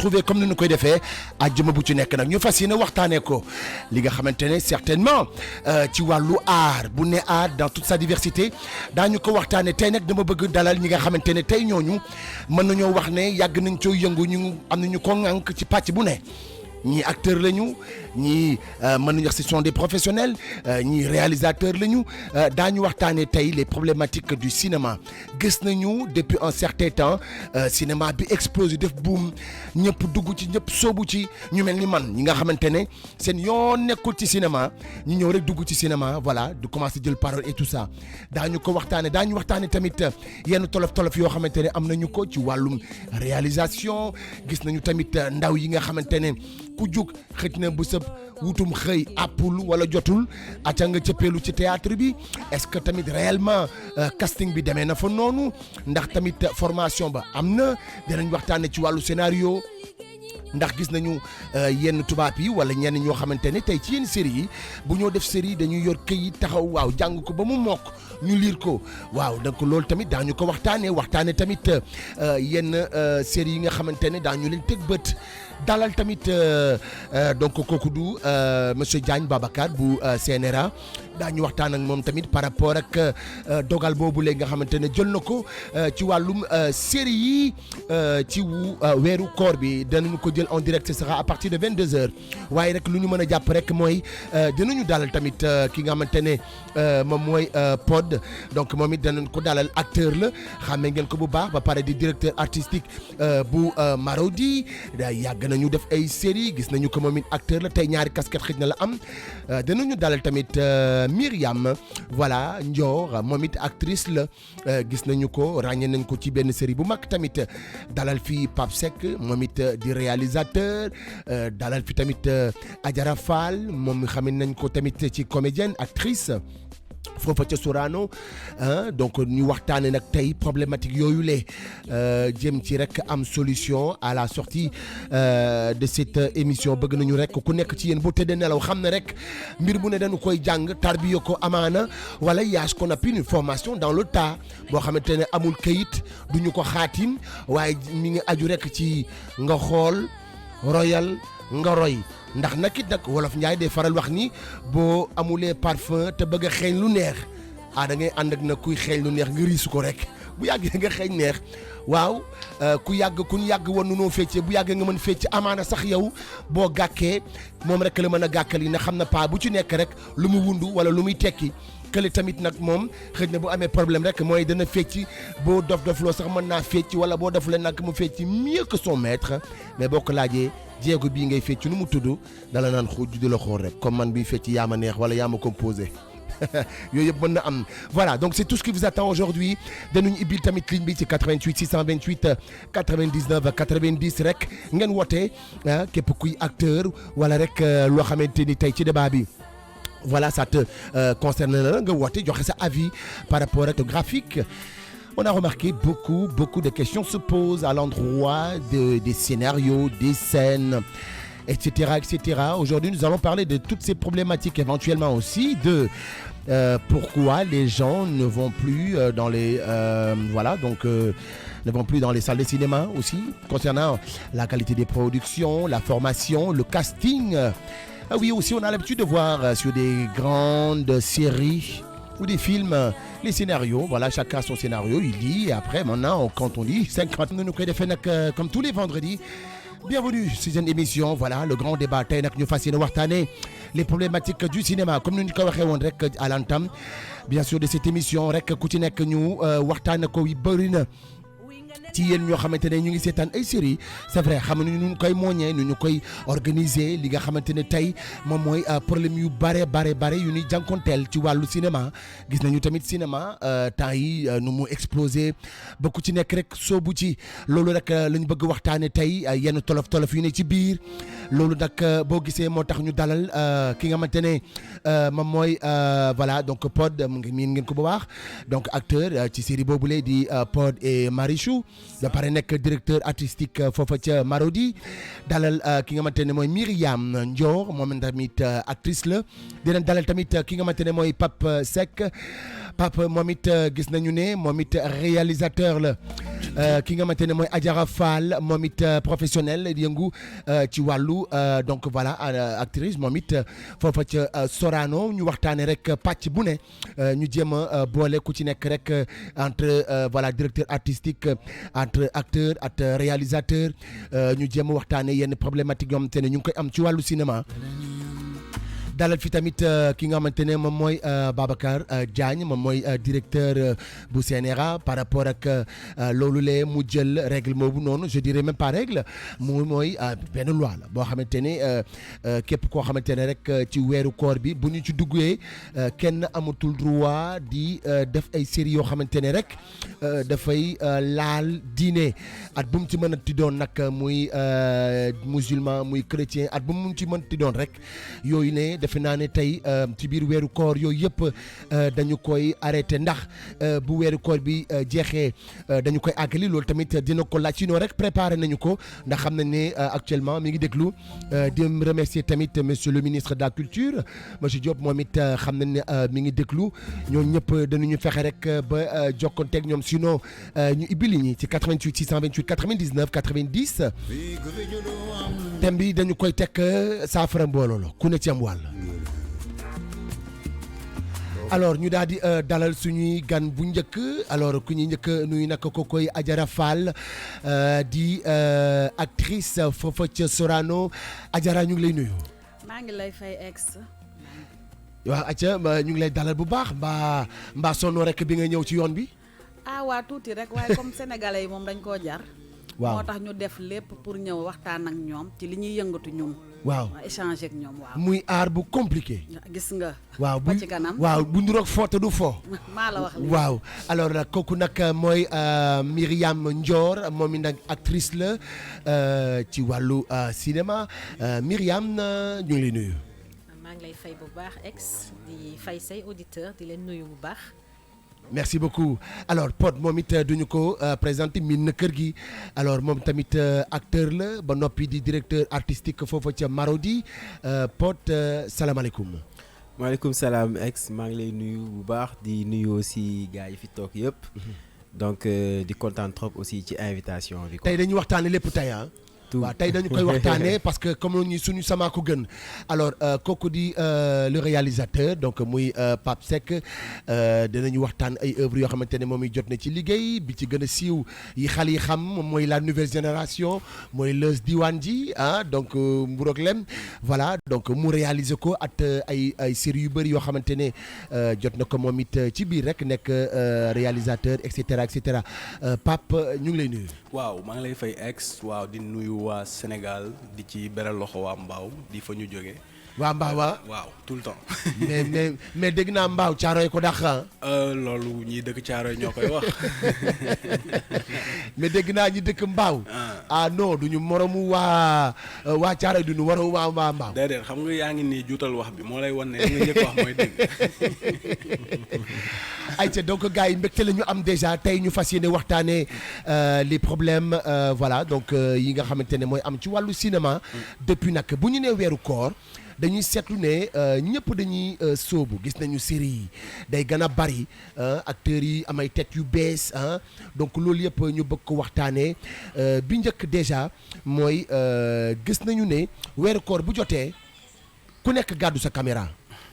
retrouver comme ni ñu koy defee àjjuma bu ci nekk nag ñu fas yéene waxtaanee ko li nga xamante ne certainement ci wàllu art bu ne art dans toute sa diversité daañu ko waxtaanee tey nag dama bëgg dalal ñi nga xamante ne tey ñooñu mën nañoo wax ne yàgg nañ coo yëngu ñu am nañu ko ŋànk ci pàcc bu ne. ñii acteur lañu ñii mën nañu wax ce sont des professionnels ñii réalisateurs lañu daañu waxtaanee tey les problématiques du cinéma gis nañu depuis un certain temps cinéma bi explosé def boom ñëpp dugg ci ñëpp soobu ci ñu mel ni man ñi nga xamante ne seen yoon nekkul ci cinéma ñu ñëw rek dugg ci cinéma voilà du commencer jël parole et tout ça daañu ko waxtaanee daañu waxtaanee tamit yenn tolof yoo xamante ne am nañu ko ci wàllum réalisation gis nañu tamit ndaw yi nga xamante ne. ku jug xëj na bu sëb wutum xëy àppul wala jotul aca nga cëppeelu ci théâtre bi est-ce que tamit réellement casting bi demee na fa noonu ndax tamit formation ba am na dinañ waxtaane ci wàllu scénario ndax gis nañu yenn tubaab yi wala ñenn ñoo xamante ne tey ci yenn série yi bu ñoo def série dañuy yor këyit taxaw waaw jàng ko ba mu mokk ñu liir ko waaw donc loolu tamit daañu ko waxtaane tamit yenn série yi nga xamante ne daañu leen teg bët dalal tamit donc kooku du monsieur Diagne Babacar bu CNRA daañu waxtaan ak moom tamit par rapport ak dogal boobu léegi nga xamante ne jël na ko ci wàllum série yi ci weeru koor bi danañu ko jël en direct ce sera à partir de 22h waaye rek lu ñu mën a jàpp rek mooy dinañu dalal tamit ki nga xamante ne moom mooy Pod donc moom it danañ ko dalal acteur la xàmmee ngeen ko bu baax ba pare di directeur artistique bu Marodi day yàgg nañu def ay série gis nañu ko moom it acteur la tey ñaari casquette xëj na la am danañu dalal tamit Myriam voilà Ndior moom it actrice la gis nañu ko ràññee nañ ko ci benn série bu mag tamit dalal fi Pape Seck moom it di réalisateur dalal fi tamit Adjara Fall moom xam nañ ko tamit ci comédienne actrice foofa ca Sorano donc ñu waxtaane nag tey problématique yooyu le jëm ci rek am solution à la sortie de cette émission bëgg nañu rek ku nekk ci yéen boo tëddee nelaw xam ne rek mbir bu ne dañu koy jàng tarbiyo ko amaana wala yaa ce qu'on appelle une formation dans le tas boo xamante ne amul kayit duñu ko xaatim waaye mi ngi aju rek ci nga xool royal nga roy ndax nag it nag wolof Njaay day faral wax ni boo amulee parfum te bëgg a xeeñ lu neex da ngay ànd ak nag kuy xeeñ lu neex nga riisu ko rek bu yàggee nga xeeñ neex waaw ku ñu yàgg woon nu noo feccee bu yàggee nga mën fecc amaana sax yow boo gàkkee moom rek la mën a gàkkal yi na xam na paa bu ci nekk rek lu mu wundu wala lu muy tekki kële tamit nag moom xëy na bu amee problème rek mooy dana fecc boo dof loo sax mën naa fecc wala boo defulee nag mu fecc mieux que son maître mais boo ko laajee jéego bii ngay fecc nu mu tudd dala naan xuuj di la xool rek comme man bii fecc yaa ma neex wala yaa ma composé yooyu yëpp mën na am voilà donc c'est tout ce qui vous attend aujourd'hui dañuy ibbil tamit ligne bi ci 88 628 99 90 rek ngeen woote képp kuy acteur wala rek loo xamante ni tey ci débat bi voilà ça te concerne la nga woote joxe sa avis par rapport au graphique. On a remarqué beaucoup de questions se posent à l'endroit des scénarios, des scènes, etc., etc. Aujourd'hui, nous allons parler de toutes ces problématiques, éventuellement aussi de pourquoi les gens ne vont plus dans les ne vont plus dans les salles de cinéma aussi, concernant la qualité des productions, la formation, le casting. Oui, aussi, on a l'habitude de voir sur des grandes séries ou des films, les scénarios, voilà, chacun son scénario, il lit, et après, maintenant, quand on lit, 50 minutes, comme tous les vendredis. Bienvenue sur une émission, voilà, le grand débat, tey nag ñu fas yéene waxtaane les problématiques du cinéma, comme ni ñu ko waxee woon rek à l'entame, bien sûr, de cette émission, rek ku ci nekk ñu waxtaane ko yi bëri na ci yéen ñoo xamante ne ñu ngi seetaan ay série c'est vrai xam nañu ñu koy mooñee nu ñu koy organiser li nga xamante ne tey moom mooy problème yu bare yu ñuy jànkonteel ci wàllu cinéma gis nañu tamit cinéma temps yi nu mu explosé ba ku ci nekk rek soobu ci loolu rek la ñu bëgg waxtaane tey yenn tolof yu ne ci biir loolu nag boo gisee moo tax ñu dalal ki nga xamante ne moom mooy voilà donc Pod miin ngeen ko bu baax donc acteur ci série boobule di Pod et Marichou ba pare nekk directeur artistique foofa ca Marodi dalal ki nga xamante ne mooy Myriam Ndior moom tamit actrice la dinañ dalal tamit ki nga xamante ne mooy Pape Seck Pape moom it gis nañu ne moom it réalisateur la ki nga xamante ne mooy Adjara Fall moom it professionnel yëngu ci wàllu donc voilà actrice moom it foofa ca Sorano ñu waxtaanee rek pàcc bu ne ñu jéem a boole ku ci nekk rek entre voilà directeur artistique entre acteur ak réalisateur ñu jéem a waxtaanee yenn problématique yoo xamante ne ñu ngi koy am ci wàllu cinéma. dalal fi tamit ki nga xamante ne moom mooy Babacar Diagne moom mooy directeur bu CNRA par rapport ak loolu lee mu jël règle boobu noonu je dirais même pas règle mooy benn loi la boo xamante ne képp koo xamante ne rek ci weeru koor bi bu ñu ci duggee kenn amatul droit di def ay séries yoo xamante ne rek dafay laal diine at bu mu ci mën a ti doon nag muy musulman muy chrétien at bu mu ci mën ti doon rek yooyu ne defe naa ne tey ci biir weeru koor yooyu yëpp dañu koy arrêté ndax bu weeru koor bi jeexee dañu koy àggali loolu tamit dina ko laaj sinon rek préparé nañu ko ndax xam nañ ne actuellement mi ngi déglu di remercier tamit monsieur le ministre de la culture monsieur Diop moom it xam nañ ne mi ngi déglu ñoom ñëpp danañu fexe rek ba jokkonteeg ñoom sinon ñu ibbi li ñi ci 88 628 99 90 thème bi dañu koy teg saafara mbooloo la ku ne ci am wàll. alors ñu daal di dalal suñuy gan bu njëkk alors ku ñuy njëkk nuyu nag ko koy Adjara Fall di actrice foofa ca Sorano Adjara ñu ngi lay nuyu. maa ngi lay fay ex. waaw acca ñu ngi lay dalal bu baax mbaa sonno rek bi nga ñëw ci yoon bi. waa tuuti rek waaye comme sénégalais yi moom dañ koo jar. waaw moo tax ñu def lépp pour ñëw waxtaan ak ñoom ci li ñuy yëngatu ñun. waaw échanger ak ñoom waaw. muy aar bu compliqué. gis nga. waaw ba ci kanam waaw bu nduroog foo te du foo. maa la wax waaw alors nag kooku nag mooy Myriam Ndior moom it nag actrice la ci wàllu cinéma Myriam ñu ngi lay nuyu. maa ngi lay fay bu baax ex di fay say auditeur di leen nuyu bu baax. merci beaucoup alors Pod moom it duñu ko présenté miin na kër gi alors moom tamit acteur la ba noppi di directeur artistique foofa ca Marodi Pod salaamaaleykum. maaleykum salaam ex maa ngi lay nuyu bu baax di nuyu aussi gars yi fi toog yëpp. donc di kontaan trop aussi ci invitation bi. tey dañuy waxtaanee lépp tey ah. waaw tey dañu koy waxtaanee parce que comme ñu suñu sama ko gën alors kooku di le réalisateur donc muy Pape Seck dinañu waxtaan ay œuvres yoo xamante ne moom i jot na ci liggéey bi ci gën a siiw yi xale yi xam moom mooy la nouvelle génération mooy Leuz Diwane ji donc Mburok Lem voilà donc mu réaliser ko at ay séries yu bëri yoo xamante ne jot na ko moom it ci biir rek nekk réalisateur et cetera Pape ñu ngi lay nuyu. waaw maa ngi lay fay ex waaw di nuyu waa Sénégal di ci beral loxo waa Mbaaw di fa ñu jógee. waa Mbaaw waaw tout le temps. mais dégg naa Mbaaw Caaroy ko dàq loolu ñii dëkk Caaroy ñoo koy wax. mais dégg naa ñi dëkk Mbaaw. non duñu moromu waa Caaroy duñu waroon waa Mbaaw. déedéet xam nga yaa ngi nii juutal wax bi moo lay wan ne li nga njëkk wax mooy dëgg. ayca donc gars yi mbégte la ñu am déjà tey ñu fas yéene waxtaanee les problèmes voilà donc yi nga xamante ne mooy am ci wàllu cinéma. depuis nag bu ñu nee weeru koor dañuy seetlu ne ñëpp dañuy sóobu gis nañu série yi day gën a bari acteurs yi amay tête yu bees donc loolu yëpp ñu bëgg ko waxtaanee bi njëkk déjà mooy gis nañu ne weeru koor bu jotee ku nekk gàddu sa caméra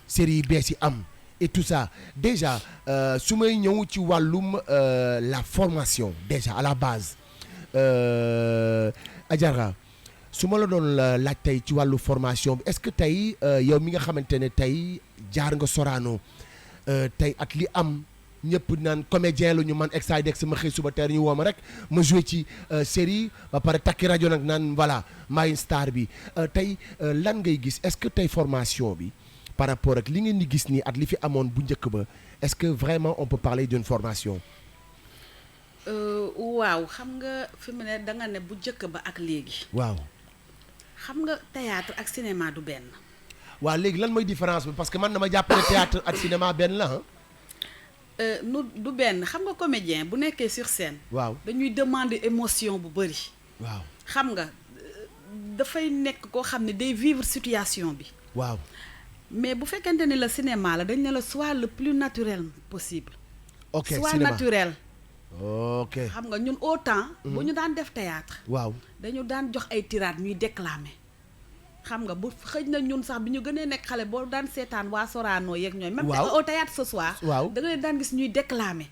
série yi bees yi am. et tout ça déjà su may ñëw ci wàllum la formation déjà à la base Adjara su ma la doon laaj tey ci wàllu formation bi est-ce que tey yow mi nga xamante ne tey jaar nga Sorano tey at li am ñëpp naan comédien la ñu man Exidex ma xëy suba tey ñu woo ma rek ma joué ci série ba pare takki rajo nag naan voilà maay star bi tey lan ngay gis est-ce que tey formation bi. par rapport ak li ngeen di gis nii at li fi amoon bu njëkk ba est-ce que vraiment on peut parler d'une formation. waaw xam nga fi mu ne da nga ne bu njëkk ba ak léegi. waaw. xam nga théâtre ak cinéma du benn. waaw léegi lan mooy différence bi parce que man dama jàpp ne théâtre ak cinéma benn la nu du benn xam nga comédien bu nekkee sur scène. waaw dañuy demander émotion bu bëri. waaw xam nga dafay nekk koo xam ne day vivre situation bi. waaw mais bu fekkente ne la cinéma la dañ ne la soit le plus naturel possible. ok soit cinéma naturel. ok xam nga ñun autant. bu ñu daan def théâtre waaw dañu daan jox ay tirades ñuy déclamer. xam nga bu xëj na ñun sax bi ñu gënee nekk xale boo daan seetaan waa Sorano yeeg ñooy. même waaw au théâtre ce soir. waaw da nga leen daan gis ñuy déclamer.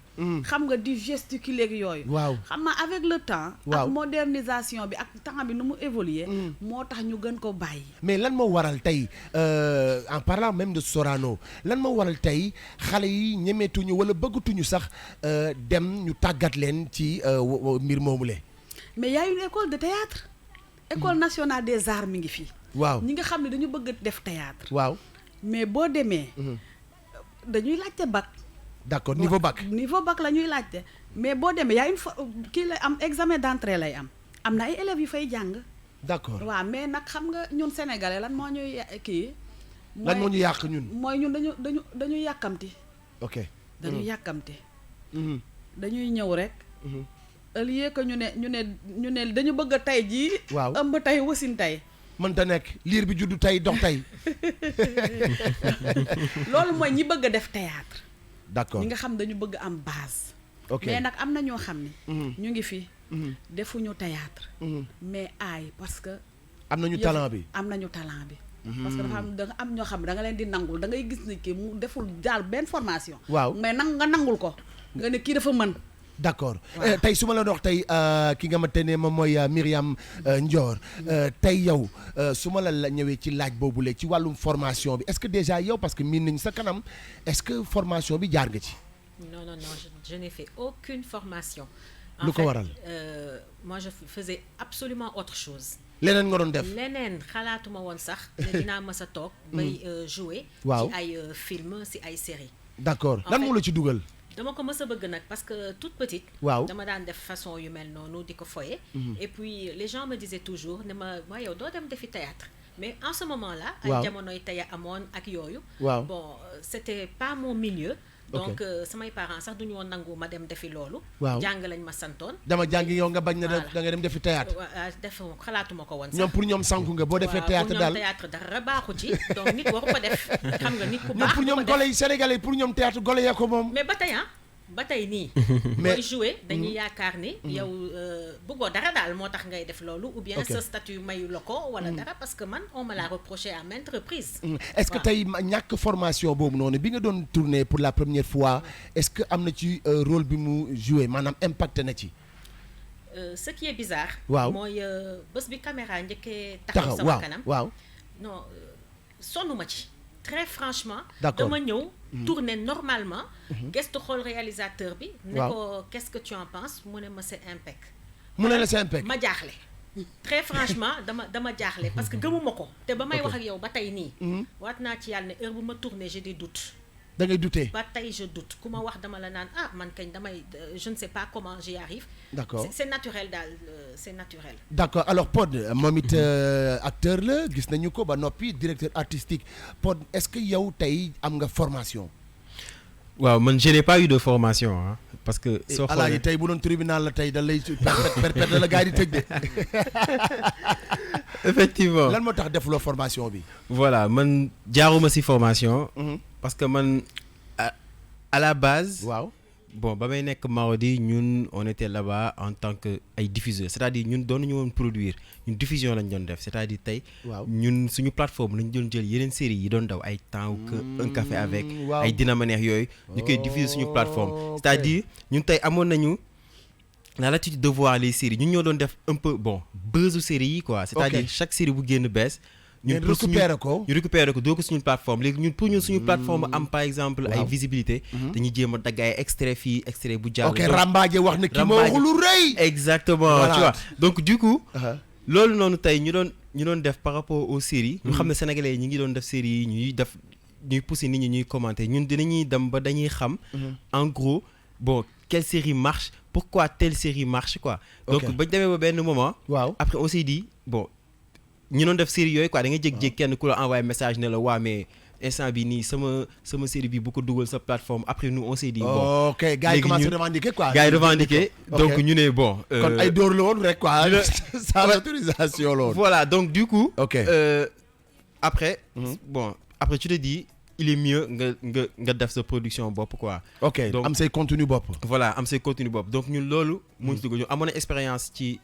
xam nga di gesticuler ak yooyu. waaw xam nga avec le temps. waaw ak modernisation bi ak temps bi nu mu évoluer moo tax ñu gën ko bàyyi. mais lan moo waral tey en parlant même de Sorano lan moo waral tey xale yi ñemeetuñu wala bëggatuñu sax dem ñu tàggat leen ci mbir moomule. mais y a une école de théâtre école nationale des arts mi ngi fii. waaw ñi nga xam ne dañu bëgg def théâtre waaw mais boo demee. dañuy laajte bac. d'accord niveau bac. niveau bac la ñuy laajte mais boo demee y a une kii lay am examen d'entrée lay am na ay élèves yu fay jàng. d'accord waaw mais nag xam nga ñun sénégalais lan moo ñuy kii. lan moo ñu yàq ñun. mooy ñun dañu yàkkamti. ok dañu yàkkamti. dañuy ñëw rek. au lieu que ñu ne dañu bëgg a tey jii. waaw ëmb tey wasin tey. mënta nekk liir bi juddu tey dox tey. loolu mooy ñi bëgg a def théâtre. d'accord ñi nga xam dañu bëgg am base. ok mais nag am na ñoo xam ne. ñu ngi fi. defuñu théâtre. mais aay parce que. am nañu talent bi. am nañu talent bi. parce que dafa am da nga am ñoo xam ne da nga leen di nangul da ngay gis ni kii mu deful daal benn formation. waaw mais nga nangul ko. nga ne kii dafa mën. d'accord tey su ma la wax tey ki nga xamante ne moom mooy Myriam Ndior tey yow su ma la ñëwee ci laaj boobule ci wàllum formation bi est-ce que déjà yow parce que miin nañu sa kanam est-ce que formation bi jaar nga ci. Non, je n'ai fait aucune formation. Lu ko waral moi je faisais absolument autre chose. leneen nga doon def. leneen xalaatuma woon sax ne dinaa mës a toog. bay jouer. waaw ci ay film ci ay séries. d'accord lan moo la ci dugal. dama ko mës a bëgg nag parce que toute petite. waaw dama daan def façon yu mel noonu di ko foye. et puis les gens me disaient toujours ne ma yow doo dem defi théâtre mais en ce moment là. ay jamonoy tey amoon ak yooyu. waaw bon c'était pas mon milieu. donc samay parents sax duñu woon nangu ma dem defi loolu. waaw jàng lañ ma santoon. dama jàngi yow nga bañ na da nga dem defi théâtre. def xalaatuma ko woon sax. ñoom pour ñoom sanku nga boo defee théâtre daal pour ñoom théâtre dara baaxu ci donc nit waru ko def. xam nga nit ku baax pour ñoom gole yi sénégalais pour ñoom théâtre gole yaa ko moom. mais ba tey nii. mais mooy jouer dañuy yaakaar ni. yow bëggoo dara daal moo tax ngay def loolu. ou bien sa statut mayu la ko wala dara parce que man on me l'a reproché à maintes reprises. est-ce que tey ñàkk formation boobu noonu bi nga doon tourner pour la première fois est-ce que am na ci rôle bi mu joué maanaam impacté na ci. Ce qui est bizarre. waaw mooy bés bi caméra njëkkee taxaw sama kanam waaw non sonnuma ci. très franchement. d'accord dama ñëw. tourner normalement. gestu xool réalisateur bi. ne ko qu'est-ce que tu en penses mu ne ma c'est impec. mu ne la c'est impec. ma jaaxle. très franchement dama jaaxle parce que gëmuma ko. te ba may wax ak yow ba tey nii. waat naa ci yàlla ne heure bu ma tourner j'ai des doutes. da ngay douter. ba tey je doute ku ma wax dama la naan man kañ damay je ne sais pas comment j'y arrive. d'accord c'est naturel daal c'est naturel. d'accord alors Pod moom it acteur la gis nañu ko ba noppi directeur artistique Pod est-ce que yow tey am nga formation. waaw man je n'ai pas eu de formation ah parce que. soo xoolee alaaji tey bu doon tribunal la tey da lay perpète la gars yi di tëj de. effectivement lan moo tax defuloo formation bi. voilà man jaaruma ci formation. parce que man à la base. waaw bon ba may nekk Marodi ñun on était là-bas en tant que ay diffuseurs c'est-à-dire ñun doon ñu woon produire ñun diffusion lañ doon def c'est-à-dire tey. waaw ñun suñu plateforme lañ doon jël yeneen séries yi doon daw ay temps que un café avec. ay dina ma neex yooyu. ñu koy diffuser suñu plateforme. c'est-à-dire ñun tey amoon nañu la latitude de voir les séries ñun ñoo doon def un peu bon buzzu séries yi quoi. c'est-à-dire chaque série bu génn bees. ñu récupérer ko doo ko suñu plateforme léegi ñun pour ñun suñu plateforme am par exemple ay visibilité dañuy jéem a dagg ay extrait fii extrait bu jàll. ok Rambaaje wax na kii ma waxul lu rëy. exactement tu vois donc du coup. loolu noonu tey ñu doon def par rapport aux séries. ñu xam ne sénégalais yi ñu ngi doon def séries yi ñuy pousser nit ñi ñuy commenter ñun dinañuy dem ba dañuy xam. en gros bon quelle série marche pourquoi telle série marche quoi. donc bañ demee ba benn moment. waaw après on s'est dit bon. ñu doon def série yooyu quoi da nga jékki-jékki kenn ku la envoyé message ne la waa mais instant bi nii sama série bi bu ko dugal sa plateforme après nous on s'est dit bon ok gars yi commencé revendiquer quoi. gars yi revendiquer donc ñu ne bon. kon ay dóor la woon rek quoi. sans autorisation la woon. voilà donc du coup. ok après. bon après tu te dis il est mieux nga def sa production bopp quoi. ok donc am say contenu bopp. voilà am say contenu bopp donc ñun loolu. mu ngi dugg ñu amoon expérience ci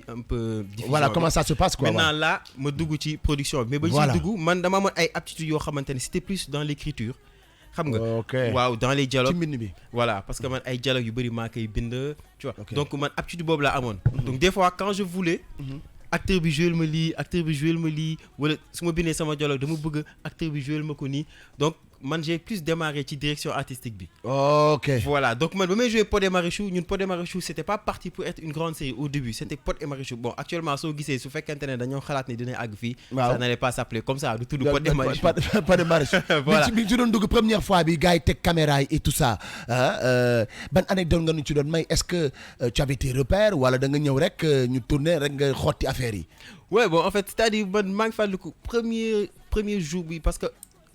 un peu. diffusion voilà comment ça se passe quoi. maintenant là ma dugg ci production bi. mais ba ci dugg man dama amoon ay aptitudes yoo xamante ne c'était plus dans l'écriture xam nga. ok waaw dans les dialogues ci mbind bi. voilà parce que man ay dialogues yu bëri maa koy bind. tu vois donc man aptitude boobu laa amoon. donc des fois quand je voulais. acteur bi joué ma lii wala su ma bindee sama dialogue dama bëgg acteur bi joué ma ko nii donc man j'ai plus démarré ci direction artistique bi. ok voilà donc man ba may joué Pod et Marichou ñun Pod et Marichou c'était pas parti pour être une grande série au début c'était Pod et Marichou bon actuellement soo gisee su fekkente ne dañoo xalaat ne dina àgg fii. waaw ça n'allait pas s'appeler comme ça du tudd Pod et Marichou. Pod et Marichou. voilà bi ci doon dugg première fois bi gars yi teg caméra yi et tout ça ban anecdote nga ñu ci doon may est-ce que tu avais tes repères wala da nga ñëw rek ñu tourner rek nga xotti affaire yi. ouais bon en fait c'est-à-dire man maa ngi fàttaliku premier jour bi parce que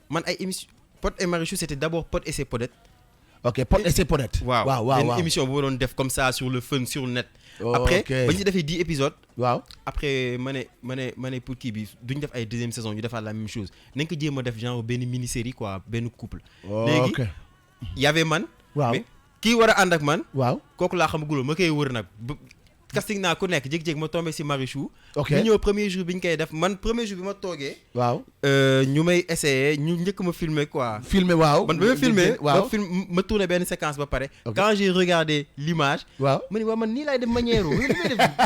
man ay émission Pod et Marichou c'était d'abord Pod et ses podettes. ok Pod et ses podettes. waaw une émission bu ma doon def comme ça sur le fun sur le net. Oh, après ok ba ñu defee 10 épisodes. waaw après ma ne pour kii bi duñ def ay deuxième saison ñu defaat la même chose nañ ko jéem a def genre benn mini série quoi benn couple. léegi y avait man. waaw mais kii war a ànd ak man. waaw kooku laa xamaguloo ma koy wër nag. casting naa ku nekk jékki-jékki ma tombé si Marichou. ok ñu ñëw premier jour bi ñu koy def man premier jour bi ma toogee. waaw ñu may essayer ñu njëkk ma filmer quoi. filmer waaw. man ba ma filmer waaw ma tourné benn séquence ba pare. Ok. quand j'ai regardé l'image. waaw ma ne waaw man nii laay def manière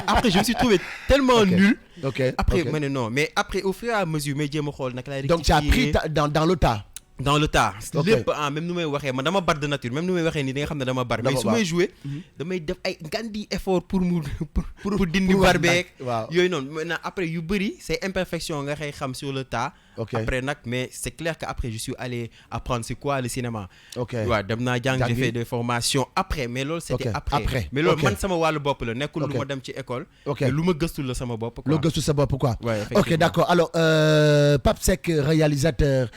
après je me suis trouvé tellement nul. ok après ma ne non mais après au fur et à mesure may jéem a xool naka laay. donc tu as pris dans le tas. dans le tas. ok lépp même nu may waxee man dama bar de nature même nu may waxee nii da nga xam ne dama bar. mais su may jouer damay def ay ngandi effort pour dindi bar beeg. waaw yooyu noonu maintenant après yu bëri c'est imperfection nga xëy xam sur le tas. ok après nag mais c'est clair que après je suis allé apprendre c'est quoi le cinéma. ok waaw dem naa jàng j'ai fait des formations après mais loolu c'était après. mais loolu man sama wàllu bopp la nekkul lu ma dem ci école. ok lu ma gëstu la sama bopp quoi. lu gëstu sa bopp quoi. ouais, ok d'accord alors Pape Seck réalisateur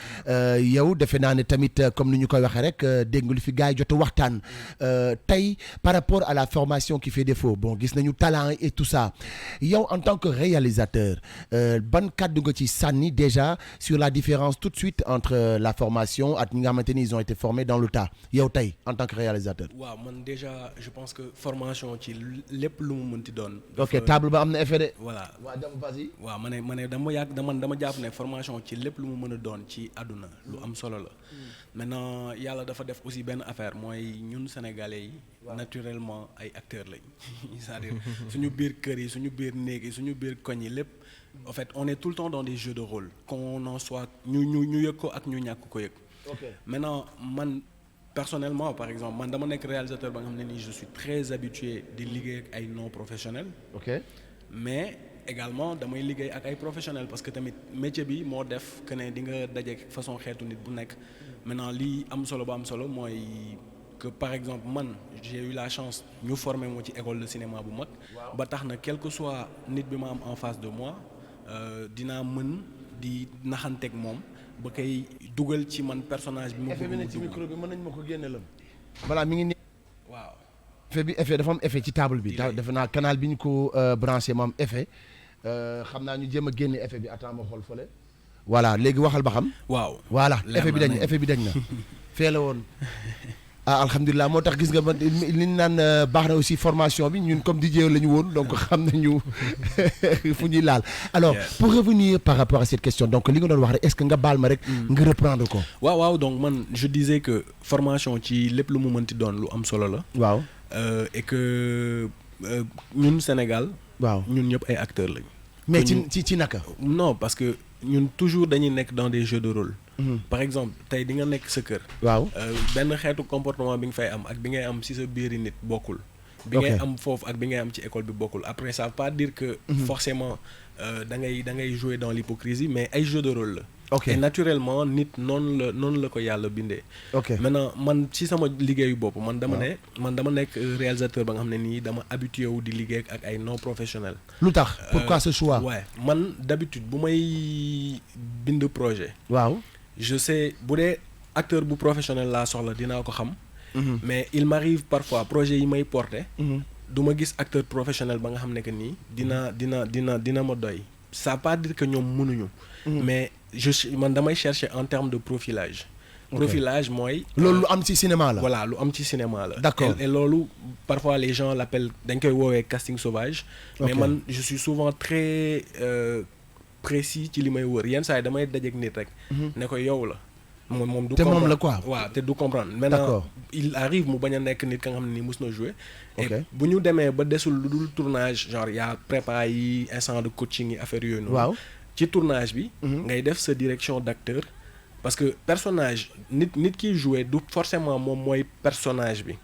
yow defe naa ne tamit comme ni ñu koy waxee rek dégg nga lu fi gars yi jot a waxtaan tey par rapport à la formation qui fait défaut bon gis nañu talent et tout ça yow en tant que réalisateur ban kàddu nga ci sànni déjà sur la différence tout de suite entre la formation ak ñi nga xamante ni ils ont été formés dans le tas yow tey en tant que réalisateur. waaw man déjà je pense que formation ci lépp lu mu mënti doon. ok table ba am na effet de. voilà waaw dama vas-y. waaw ma ne dama jàpp ne formation ci lépp lu mu mën a doon ci àdduna lu am solo la. maintenant yàlla dafa def aussi benn affaire mooy ñun sénégalais yi. naturellement ay acteurs lañ. c'est-à-dire suñu biir kër yi suñu biir néeg yi suñu biir koñ yi lépp. en fait on est tout le temps dans des jeux de rôle qu'on en soit ñu yëg ko ak ñu ñàkk ko yëg. maintenant man personnellement par exemple man dama nekk réalisateur ba nga xam ne nii je suis très habitué di liggéey ak ay non professionnels. ok mais également damay liggéey ak ay professionnels parce que tamit métier bi moo def que ne di nga daje façon xeetu nit bu nekk. maintenant lii am solo ba am solo mooy que par exemple man j'ai eu la chance ñu former moo ci école de cinéma bu mag. ba tax na quel que soit nit bi ma am en face de moi dinaa mën di naxanteeg moom ba koy dugal ci man personnage bi ma bëgg mu ci micro bi mën nañ ma ko génne lam voilà mi ngi nii. waaw effet dafa am effet ci table bi. defe naa canal bi ñu ko branché ma am effet xam naa ñu jéem a génne effet bi attends ma xool fële. voilà léegi waxal ba xam. waaw voilà effet bi dañ na fee la woon. alhamdulilah moo tax gis nga man li ñu naan baax na aussi formation bi ñun comme DJ la ñu woon donc xam nañu fu ñuy laal alors pour revenir par rapport à cette question donc li nga doon wax rek est-ce que nga baal ma rek nga reprendre ko. waaw donc man je disais que formation ci lépp lu mu mënti doon lu am solo la. waaw et que ñun Sénégal. waaw ñun ñëpp ay acteurs lañ. mais ci naka. non parce que ñun toujours dañuy nekk dans des jeux de rôle. par exemple tey di nga nekk sa kër. waaw benn xeetu comportement bi nga fay am ak bi ngay am ci sa biiri nit bokkul. bi ngay am foofu ak bi ngay am ci école bi bokkul après ça veut pas dire que. forcément da ngay jouer dans l'hypocrisie mais ay jeux de rôle la. ok et naturellement nit noonu la ko yàlla bindee. ok maintenant man ci sama liggéeyu bopp man dama nekk réalisateur ba nga xam ne nii dama habitué wu di liggéey ak ay non professionnels. lu tax pourquoi ce choix. ouais man d'habitude bu may bind projet. waaw je sais bu dee acteur bu professionnel laa soxla dinaa ko xam. mais il m'arrive parfois projet yi may porter. du ma gis acteur professionnel ba nga xam ne que nii dina ma doy. ça veut pas dire que ñoom mënuñu. mais man damay chercher en termes de profilage. profilage mooy. loolu lu am ci cinéma la. voilà lu am ci cinéma la. d'accord et loolu parfois les gens l'appellent dañ koy woowee casting sauvage. mais man je suis souvent très précis ci li may wër yenn saa yi damay dajeek nit rek. ne ko yow la. moom du te comprendre moom la quoi. waaw te du comprendre. maintenant il arrive mu bañ a nekk nit ka nga xam ne nii mus na jouer. ok et bu ñu demee ba desul lu dul tournage genre y a prépa yi instant de coaching yi affaire yooyu noonu. waaw ci tournage bi. ngay def sa direction d'acteur. parce que personnage nit kiy jouer du forcément moom mooy personnage bi.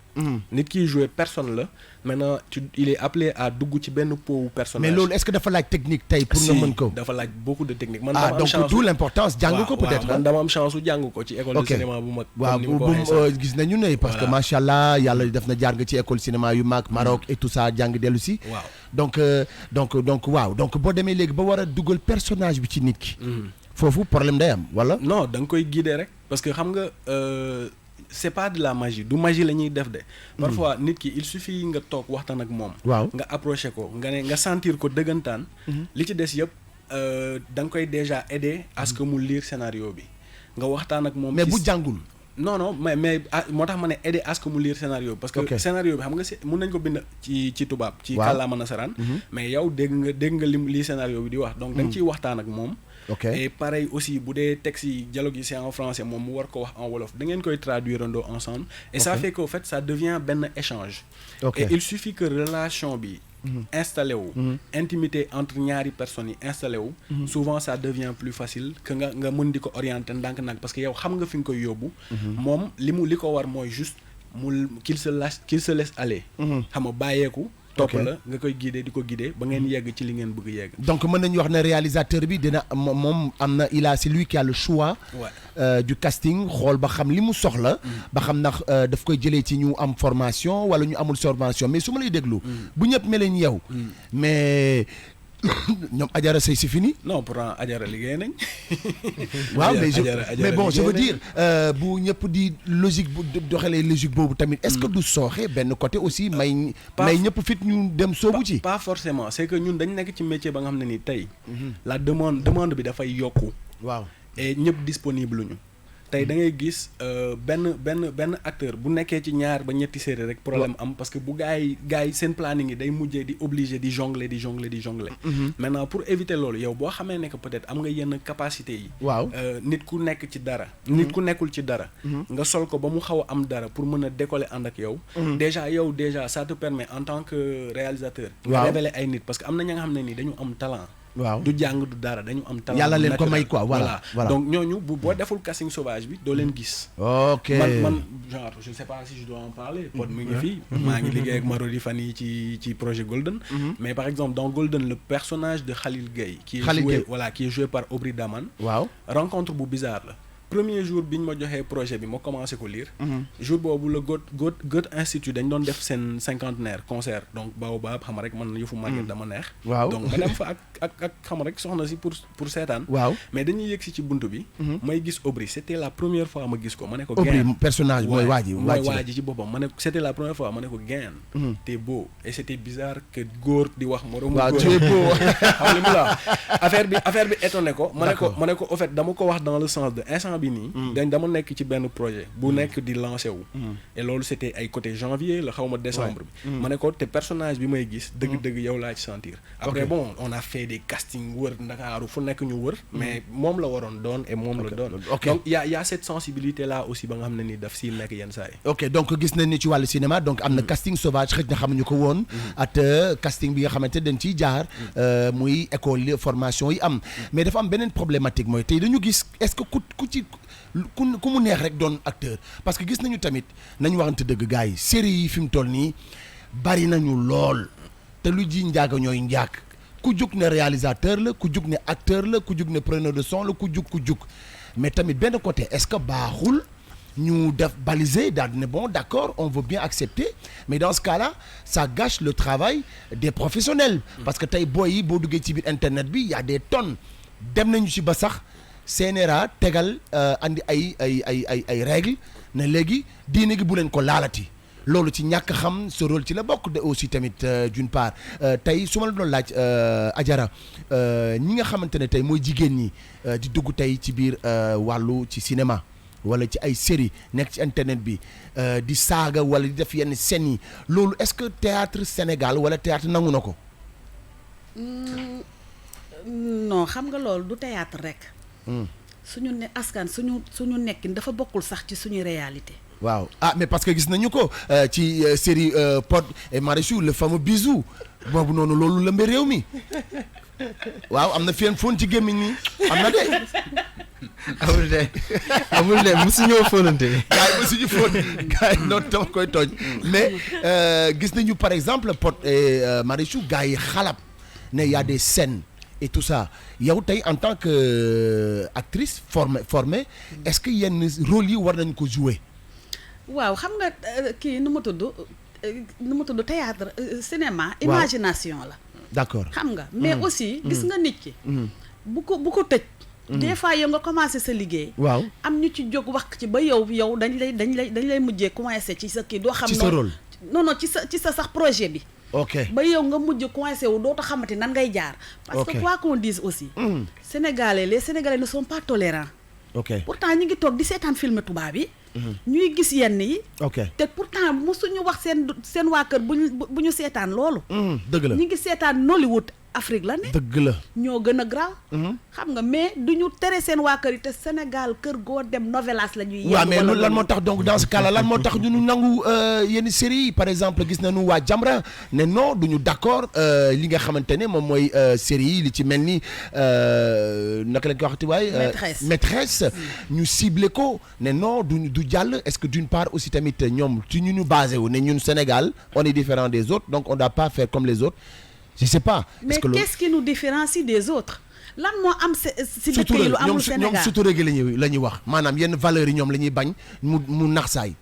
nit kiy jouer personne la maintenant il est appelé à dugg ci benn pot personnage. mais loolu est-ce que dafa laaj technique tey pour nga mën ko. dafa laaj beaucoup de technique. man ah dama am donc chance d'où l'importance jàng ko peut-être. man dama am chance su jàng ko ci école de cinéma bu mag. waaw bu gis nañu ne parce que macha allah yàlla def na jaar nga ci école cinéma yu mag Maroc et tout ça jàng dellu si. waaw donc waaw donc boo demee léegi ba war a dugal personnage bi ci nit ki. foofu problème day am wala. non da nga koy guider rek parce que xam nga c'est pas de la magie du magie la ñuy def de. parfois nit ki il suffit nga toog waxtaan ak moom. waaw nga approché ko nga sentir ko dëggantaan. li ci des yëpp da nga koy déjà aider à ce que mu lire scénario bi nga waxtaan ak moom. mais bu jàngul. non mais moo tax ma ne aider à ce que mu lire scénario bi. parce que scénario bi xam nga mun nañ ko bind ci tubaab. ci kàllaama nasaraan. mais yow dégg nga lii scénario bi di wax. donc da nga ciy waxtaan ak moom. ok et pareil aussi bu dee texte yi dialogue yi c'est en français moom mu war ko wax en wolof da ngeen koy traduire andoo ensemble. et ça fait qu'au fait ça devient benn échange. et il suffit que relation bi. installé wu. intimité entre ñaari personnes yi installé wu. souvent ça devient plus facile que nga mën di ko orienter ndànk-ndànk parce que yow xam nga fi nga koy yóbbu. moom li ko war mooy juste qu'il se laisse aller. xam nga bàyyeeku. topp la nga koy guider di ko guider ba ngeen yegg ci li ngeen bëgg yegg. donc mën nañu wax ne réalisateur bi dina moom am na c'est lui qui a le choix. du casting xool ba xam li mu soxla. ba xam ndax daf koy jëlee ci ñu am formation wala ñu amul formation mais su ma lay déglu. bu ñëpp mel ni yow. mais ñoom Adjara Sey c'est fini. non pourtant Adjara liggéey nañ. waaw mais bon je veux dire bu ñëpp di logique bu doxalee logique boobu tamit. est-ce que du sooxe benn côté aussi may ñëpp fit ñu dem soobu ci. pas forcément c'est que ñun dañ nekk ci métier ba nga xam ne ni tey. la demande bi dafay yokku. waaw et ñëpp disponible ñu. tey da ngay gis benn acteur bu nekkee ci ñaar ba ñetti série rek problème am parce que bu gars yi seen planning yi day mujjee di obligé di jongler. maintenant pour éviter loolu yow boo xamee ne que peut-être am nga yenn capacité yi. waaw nit ku nekk ci dara. nit ku nekkul ci dara. nga sol ko ba mu xaw a am dara pour mën a décoller ànd ak yow. déjà ça te permet en tant que réalisateur. nga révéler ay nit parce que am na ña nga xam ne ni dañu am talent. waaw du jàng du dara dañu am talent. yàlla leen ko may quoi voilà. donc ñooñu boo deful casting sauvage bi doo leen gis. ok man genre je ne sais pas si je dois en parler. Pod mu ngi fii maa ngi liggéey ak Marodi fan yi ci projet Golden. mais par exemple dans Golden le personnage de Khalil Gueye. qui est joué par Aubry Daman. waaw rencontre bu bizarre la. premier jour bi ñu ma joxee projet bi ma commencé ko lire. jour boobu la Goethe Institut dañ doon def seen 50aire concert donc Baobab xam rek man yëfu màgget dama neex. waaw donc ma dem fa ak xam rek soxna si pour seetaan. waaw mais dañuy yegg si ci buntu bi. may gis Aubry c'était la première fois ma gis ko ma ne ko. Aubry personnage mooy waa ji ci boppam ma ne c'était la première fois ma ne ko gain. t'es beau et c'était bizarre que góor di wax moromu góor. waaw tu es beau. xam li mu la affaire bi étonné ko. ma ne ko au fait dama ko wax dans le sens de instant bi nii. dama nekk ci benn projet bu nekk di lancé wu. et loolu c'était ay côté janvier la xaw ma décembre bi. ma ne ko te personnage bi may gis. dëgg-dëgg yow laa ci sentir. après bon on a fait des castings wër Ndakaaru fu nekk ñu wër. mais moom la waroon doon et moom la doon. donc y a cette sensibilité là aussi ba nga xam ne ni daf si nekk yenn saa yi. ok donc gis nañ ni ci wàllu cinéma donc am na casting sauvage xëy na xamuñu ko woon. at casting bi nga xamante dañ ciy jaar. muy école formation yi am. mais dafa am beneen problématique mooy tey dañu gis est-ce que ku mu neex rek doon acteur parce que gis nañu tamit nañu waxante dëgg gars yi série yi fi mu toll nii bari nañu lool te lu ji njaaga ñooy njaag ku jug ne réalisateur la ku jug ne acteur la ku jug ne preneur de son la ku jug mais tamit benn côté est-ce que baaxul ñu def baliser daal di ne bon d'accord on veut bien accepter mais dans ce cas-là ça gâche le travail des professionnels parce que tey booy yi boo duggee ci biir internet bi y a des tonnes dem nañu ci ba sax CNRA tegal andi ay règles ne léegi diine gi bu leen ko laalati loolu ci ñàkk xam sa rôle ci la bokk de aussi tamit d'une part tey su ma la doon laaj Adjara ñi nga xamante ne tey mooy jigéen ñi di dugg tey ci biir wàllu ci cinéma wala ci ay série nekk ci internet bi di saaga wala di def yenn scènes yi loolu est-ce que théâtre Sénégal wala théâtre nangu na ko. non xam nga loolu du théâtre rek. suñu ne askan suñu nekkin dafa bokkul sax ci suñu réalité. waaw mais parce que gis nañu ko ci série Pod et Marichou le fameux bisou boobu noonu loolu lëmbe réew mi waaw am na fien fóon ci gémmiñ ni am na de. amul de musuñoo fóonante. gars yi musuñu fóon gars yi noonu dama koy tooñ mais gis nañu par exemple Pod et Marichou gars yi xalab ne y a des scènes et tout ça yow tey en tant que actrice formée est-ce que yenn rôle yi war nañ ko jouer. waaw xam nga kii nu mu tudd théâtre cinéma imagination la. d'accord xam nga mais aussi gis nga nit ki bu ko tëj des fois yow nga commencé sa liggéey waaw am ñu ci jóg wax ci ba yow dañ lay mujjee commencé ci sa kii doo xam ci sa rôle non ci sa sax projet bi ok ba yow nga mujj coincé wu dootoo xamante nan ngay jaar parce que quoi qu'on dise aussi les Sénégalais ne sont pas tolérants ok pourtant ñi ngi toog di seetaan film tubaab yi ñuy gis yenn yi ok te pourtant mosuñu wax seen waa kër bu ñu seetaan loolu dëgg la ñi ngi seetaan Nollywood Afrique la ne dëgg la ñoo gën a graaw xam nga mais duñu tere seen waa kër yi te Sénégal kër goo dem novelas la ñuy waaw mais lan moo tax donc dans ce cas là lan moo tax ñu nangu yenn série yi par exemple gis nañu waa Jamra ne non duñu d'accord li nga xamante ne moom mooy série yi li ci mel ni naka lañ ko waxati waaye maîtresse ñu ciblé ko ne non du jàll est-ce que d'une part aussi tamit ñoom ci ñu basé wu ne ñun Sénégal on est différent des autres donc on doit pas faire comme les autres je sais pas. mais qu'est-ce qui nous différencie des autres lan moo am si dëkk yi lu amul Sénégal ñoom surtout rek la ñuy wax maanaam yenn valeurs yi ñoom la ñuy bañ mu nax saay.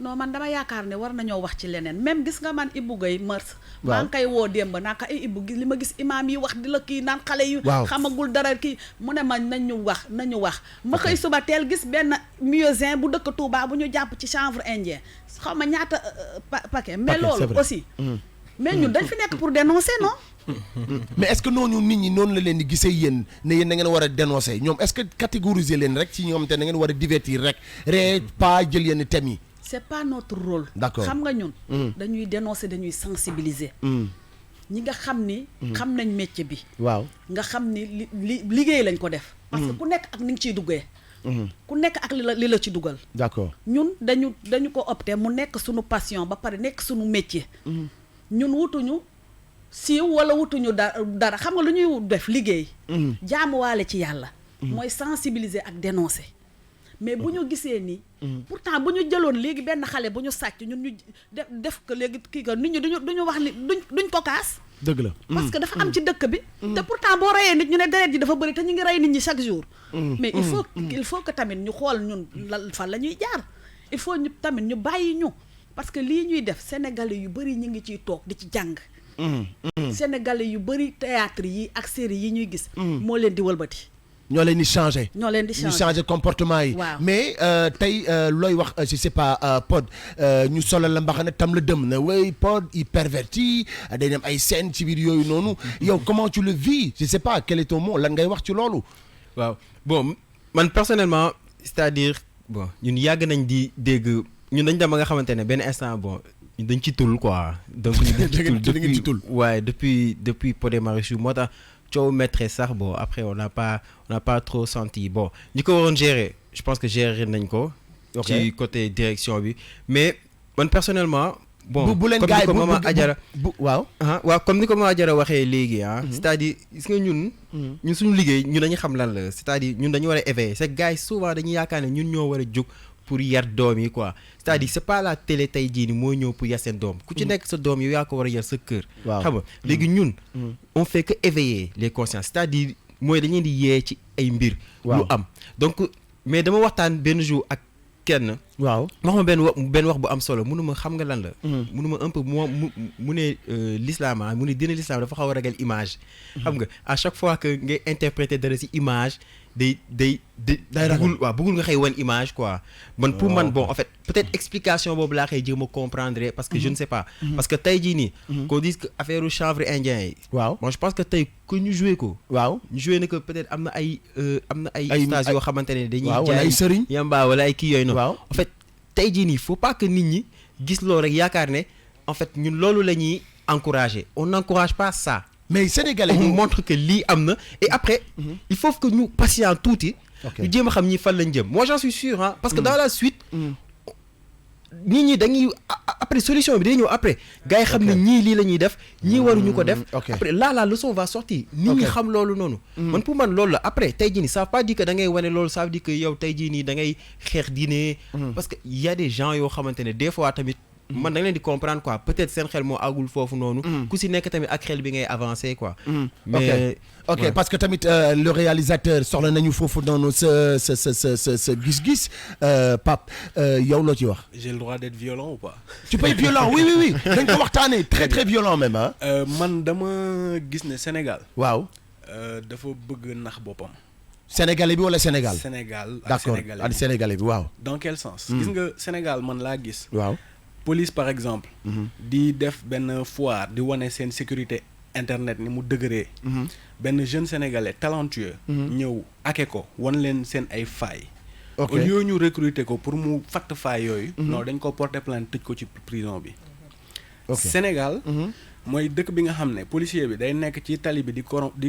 non man dama yaakaar ne war nañoo wax ci leneen même gis nga man Ibou Guèye Mars. waaw maa ngi koy woo démb naka ay Ibou li ma gis imaam yi wax di la kii naan xale yu. xamagul dara kii mu ne ma nañu wax. ma xëy suba teel gis benn muezzin bu dëkk Touba bu ñu jàpp ci chanvre indien xaw ma ñaata paquet. mais loolu aussi. mais ñun dañ fi nekk pour dénoncer non. mais est-ce que noonu nit ñi noonu la leen di gisee yéen ne yéen da ngeen war a dénoncer ñoom est-ce que catégoriser leen rek ci ñoom te da ngeen war a divertir rek pas jël yenn thèmes yi. c'est pas notre rôle. d'accord xam nga ñun. dañuy dénoncer dañuy sensibiliser. ñi nga xam ni. xam nañ métier bi. waaw nga xam ni liggéey lañ ko def. parce que ku nekk ak ni nga ciy duggee. ku nekk ak li la ci dugal. d'accord ñun dañu ko opter mu nekk suñu passion ba pare nekk suñu métier. ñun wutuñu siiw wala wutuñu dara xam nga lu ñuy def liggéey. jaamuwaale ci yàlla. mooy sensibiliser ak dénoncer. mais bu ñu gisee nii. pourtant bu ñu jëloon léegi benn xale bu ñu sàcc ñun ñu def ko léegi kii ko nit ñi duñu wax ni duñ ko kaas. dëgg la parce que dafa am ci dëkk bi. te pourtant boo reyee nit ñu ne deret ji dafa bëri te ñu ngi rey nit ñi chaque jour. mais il faut que tamit ñu xool ñun fan la ñuy jaar. il faut ñu tamit ñu bàyyi ñu. parce que lii ñuy def sénégalais yu bëri ñu ngi ciy toog di ci jàng. sénégalais yu bëri théâtre yi ak série yi ñuy gis. moo leen di wëlbati. ñoo leen di changer. ñu changer comportement yi. waaw mais tey looy wax je sais pas Pod ñu solal la mbaxana tam la dem na way Pod il perverti day dem ay scènes ci biir yooyu noonu. yow comment tu le vis je sais pas quel est ton mot lan ngay wax ci loolu. waaw bon man personnellement c'est-à-dire bon ñun yàgg nañ di dégg. ñun dañ dem ba nga xamante ne benn instant bon dañ ci tul quoi. donc dañ ci tul waaye depuis Pod et Marichou moo tax coow maîtresse sax bon après on n'a pas trop senti bon ñi ko waroon gérer je pense que gérer nañ ko. ci côté direction bi mais man personnellement. bon bu leen comme ni ko Mama Adjara waaw. waaw comme ni ko Mama Adjara waxee léegi c'est-à-dire gis nga ñun suñu liggéey ñun dañu xam lan la c'est-à-dire ñun dañu war a éveiller c'est gars yi souvent dañuy yaakaar ne ñun ñoo war a jóg. pour yar doom yi quoi c'est-à-dire c'est pas la télé tey jii ni mooy ñëw pour yar seen doom ku ci nekk sa doom yow yaa ko war a yar sa kër xam nga léegi ñun on fait que éveiller les consciences c'est-à-dire mooy dañuy di yee ci ay mbir lu am donc mais dama waxtaan benn jour ak kenn waaw wax ma benn wax bu am solo munuma xam nga lan la munuma un peu mu ne l'islam mu ne dina l'islam dafa xaw a ragal image xam nga à chaque fois que ngay interpréter dara ci image day bëggul nga xëy wan image quoi man pour man bon en fait peut-être explication boobu laa xëy jéem a comprendre parce que je ne sais pas parce que tey jii nii qu'on dise que affaire chanvre indien yi waaw bon je pense que tey que ñu joué ko ñu joué na que peut-être am na ay stage yoo xamante ne dañuy jaay sëriñ yamba wala ay kii yooyu noonu en fait tey jii nii faut pas que nit ñi gis loolu rek yaakaar ne en fait ñun loolu la ñuy encourager on n'encourage pas ça mais sénégalais on montre que lii am na et après il faut que ñu patient tuuti ñu jéem a xam ñi fan lañ jëm moi j'en suis sûr hein parce que dans la suite nit ñi dañuy après solution bi day ñëw après gars yi xam ne ñii lii la ñuy def ñii waruñu ko def après là la leçon va sortir nit ñi xam loolu noonu man pour man loolu la après tey jii nii ça veut pas dire que da ngay wane loolu ça veut dire que yow tey jii nii da ngay xeex diine parce que y a des gens yoo xamante ne des fois tamit man da nga leen di comprendre quoi peut-être seen xel moo àggul foofu noonu ku si nekk tamit ak xel bi ngay avancer quoi mais ok parce que tamit le réalisateur soxla nañu foofu noonu sa gis-gis Pape yow loo ci wax. J'ai le droit d'être violent ou pas? Tu peux être violent oui dañ ko waxtaanee très très violent même ah. man dama gis ne Sénégal. waaw. dafa bëgg nax boppam. Sénégalais bi wala Sénégal. Sénégal ak d'accord ak Sénégalais bi waaw. dans quel sens. gis nga Sénégal man laa gis. waaw. police par exemple. di def benn foire di wane seen sécurité internet ni mu dëgëree. benn jeune sénégalais talentueux. ñëw ake ko wan leen seen ay failles. au lieu ñu recruter ko pour mu fatt failles yooyu. non dañ ko porter plainte tëj ko ci prison bi. Sénégal. mooy dëkk bi nga xam ne policier bi day nekk ci tali bi di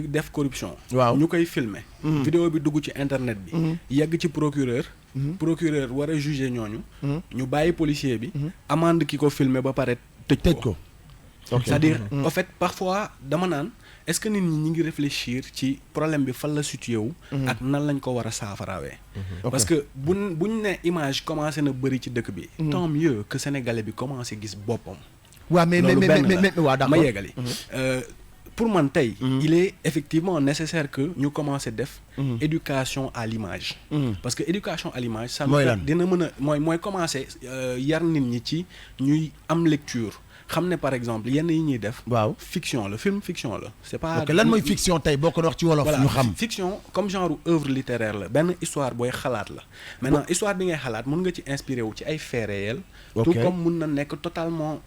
def corruption. waaw ñu koy filmer. vidéo bi dugg ci internet bi. yegg ci procureur. procureur war a juger ñooñu. ñu bàyyi policier bi. amende ki ko filmer ba pare tëj ko. c'est-à-dire en fait parfois dama naan est-ce que nit ñi ngi réfléchir ci problème bi fan la situé wu. ak nan lañ ko war a saafarawee. parce que buñ ne image commencé na bëri ci dëkk bi. tant mieux que sénégalais bi commencé gis boppam. waaw mais waaw d'accord ma yeggali. pour man tey. il est effectivement nécessaire que ñu commencer def. éducation à l'image. parce que éducation à l'image. ça dina mën a mooy commencer yar nit ñi ci ñuy am lecture. xam ne par exemple yenn yi ñuy def. waaw fiction la film fiction la. c'est pas ok lan mooy fiction tey boo ko wax ci wolof. ñu xam fiction comme genre œuvre littéraire la benn histoire booy xalaat la. maintenant histoire bi ngay xalaat mën nga ci inspiré wu ci ay faits réels. tout comme mën na nekk totalement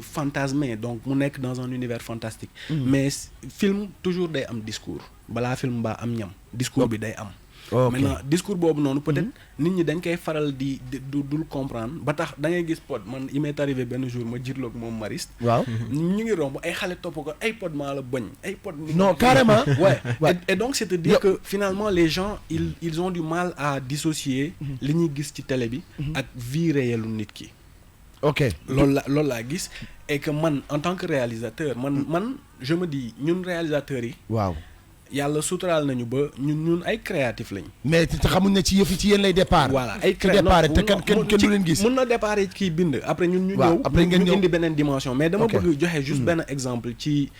fantasmé donc mu nekk dans un univers fantastique. mais film toujours day am discours balaa film baa am ñam. discours bi day am. maintenant discours boobu noonu peut-être nit ñi dañ koy faral di dul comprendre ba tax da ngay gis pod man il m'est arrivé benn jour ma jirloog moom mariste. waaw ñu ngi romb ay xale topp ko ay pod maa la bañ ay pod. non carrément. ouais et donc c'est à dire que finalement les gens ils ont du mal à dissocier li ñuy gis ci télé bi ak vie réelle nit ki. ok loolu laa gis et que man en tant que réalisateur man je me dis ñun réalisateurs yi. waaw. yàlla suturaal nañu ba ñun ay créatif lañ. mais te xamuñ ne ci yëf yi ci yéen lay départ. voilà ay départ te kenn du leen gis. mën na départ kii bind après ñun ñu ñëw. après ngeen ñëw indi beneen dimension. mais dama bëgg joxe juste benn exemple ci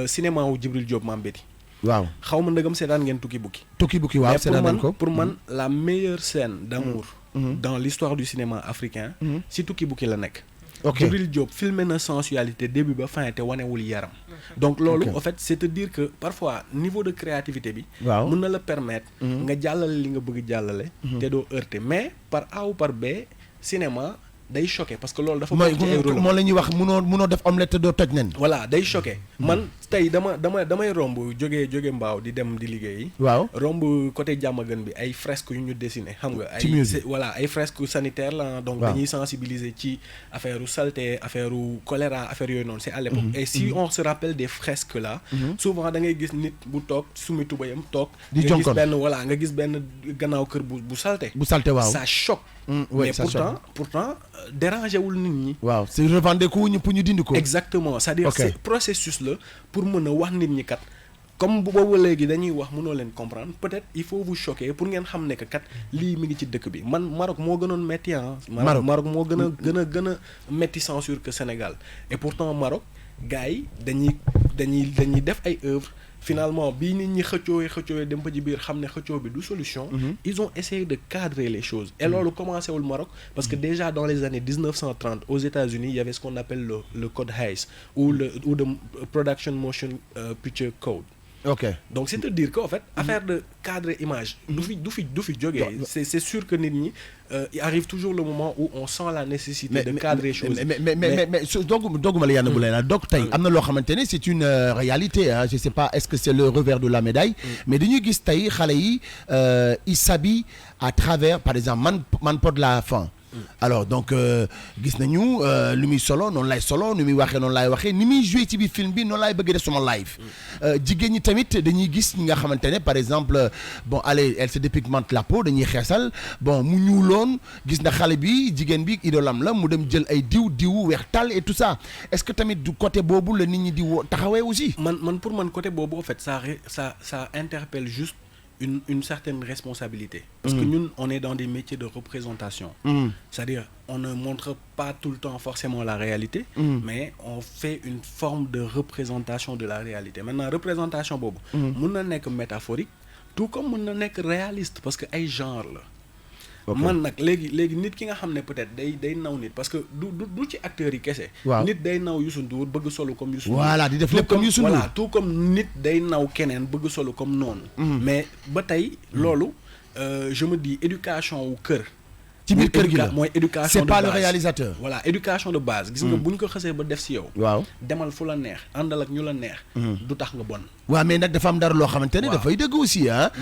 cinéma wu Djibril Diop Mambéty. waaw xaw ma ndëgam seetaan ngeen tukki bukki. waaw seetaan nañ ko pour man la meilleure scène d'amour dans l'histoire du cinéma africain. si tukki bukki la nekk. Djibril Diop filmé na sensualité début ba fin te wanewul yaram. donc loolu en fait c'est-à-dire que parfois niveau de créativité bi. waaw mën na la permettre. nga jàllale li nga bëgg jàllale. te doo heurter mais par A ou par B cinéma day choqué parce que loolu dafa bokk ci ay rôle moo la ñuy wax munoo def omelette te doo toj nen. voilà day choqué man tey damay romb jóge mbaaw di dem di liggéeyi. waaw romb côté Diamaguène bi ay fresques yu ñu dessiné xam nga. ay fresques sanitaires la donc dañuy sensibiliser ci affaire u saleté affaire u choléra affaire yooyu noonu c'est à l'époque. et si on se rappelle des fresques là. souvent da ngay gis nit bu toog sumi tubayam toog. di jonkon nga gis benn gannaaw kër bu saleté. bu saleté waaw ça choque. mais pourtant dérangé wul nit ñi. waaw c'est revendiqué wu ñu pour ñu dindi ko. exactement c'est-à-dire c'est processus la pour mën a wax nit ñi kat comme boobu léegi dañuy wax mënoo leen comprendre peut-être il faut vous choquer pour ngeen xam ne que kat lii mi ngi ci dëkk bi man Maroc moo gënoon metti Maroc moo gën a metti censure que Sénégal et pourtant Maroc gars yi dañuy def ay œuvres finalement bii nit ñi xëccoowee dem ba ci biir xam ne xëccoo bi du solution. Ils ont essayé de cadrer les choses et loolu commencé wul Maroc parce que déjà dans les années 1930 aux États-Unis il y avait ce qu'on appelle le code Hays ou le Production Motion Picture Code. Ok. Donc c'est-à-dire qu'en fait affaire de cadrer image du fi jógee c'est sûr que nit ñi il arrive toujours le moment où on sent la nécessité de cadrer choses mais dogguma la Yana Boulaye donc tey am na loo xamante ne c'est une réalité hein je sais pas est-ce que c'est le revers de la médaille mais dañuy gis tey xale yi ils s'habillent à travers par exemple man Pod la Fan alors donc gis nañu lu muy solo noonu lay solo ni muy waxee noonu laay waxee ni muy joué ci biir film bi noonu laay bëgg def sama live jigéen ñi tamit dañuy gis ñi nga xamante ne par exemple bon allez elle se dépigmente la peau dañuy xeesal bon mu ñuuloon gis na xale bi jigéen bi idolam la mu dem jël ay diwu weex tal et tout ça est-ce que tamit du côté boobu la nit ñi di taxawee aussi man pour man côté boobu en fait ça interpelle juste une certaine responsabilité parce que ñun on est dans des métiers de représentation c'est-à-dire on ne montre pas tout le temps forcément la réalité mais on fait une forme de représentation de la réalité maintenant représentation boobu mun na nekk métaphorique tout comme mun na nekk réaliste parce que ay genre la man nag léegi nit ki nga xam ne peut-être day naw nit parce que du ci acteurs yi kese nit day naw Youssou Ndour bëgg solo comme Youssou Ndour voilà di def lépp comme Youssou Ndour voilà tout comme nit day naw keneen bëgg solo comme noonu mais ba tey loolu je me dis éducation wu kër ci biir kër gi la mooy éducation c'est de pas base. le réalisateur voilà éducation de base gis nga bu ñu ko xasee ba def si yow waaw demal fu la neex àndal ak ñu la neex du tax nga bon waaw mais nag dafa am dara loo xamante ne dafay dëgg aussi ah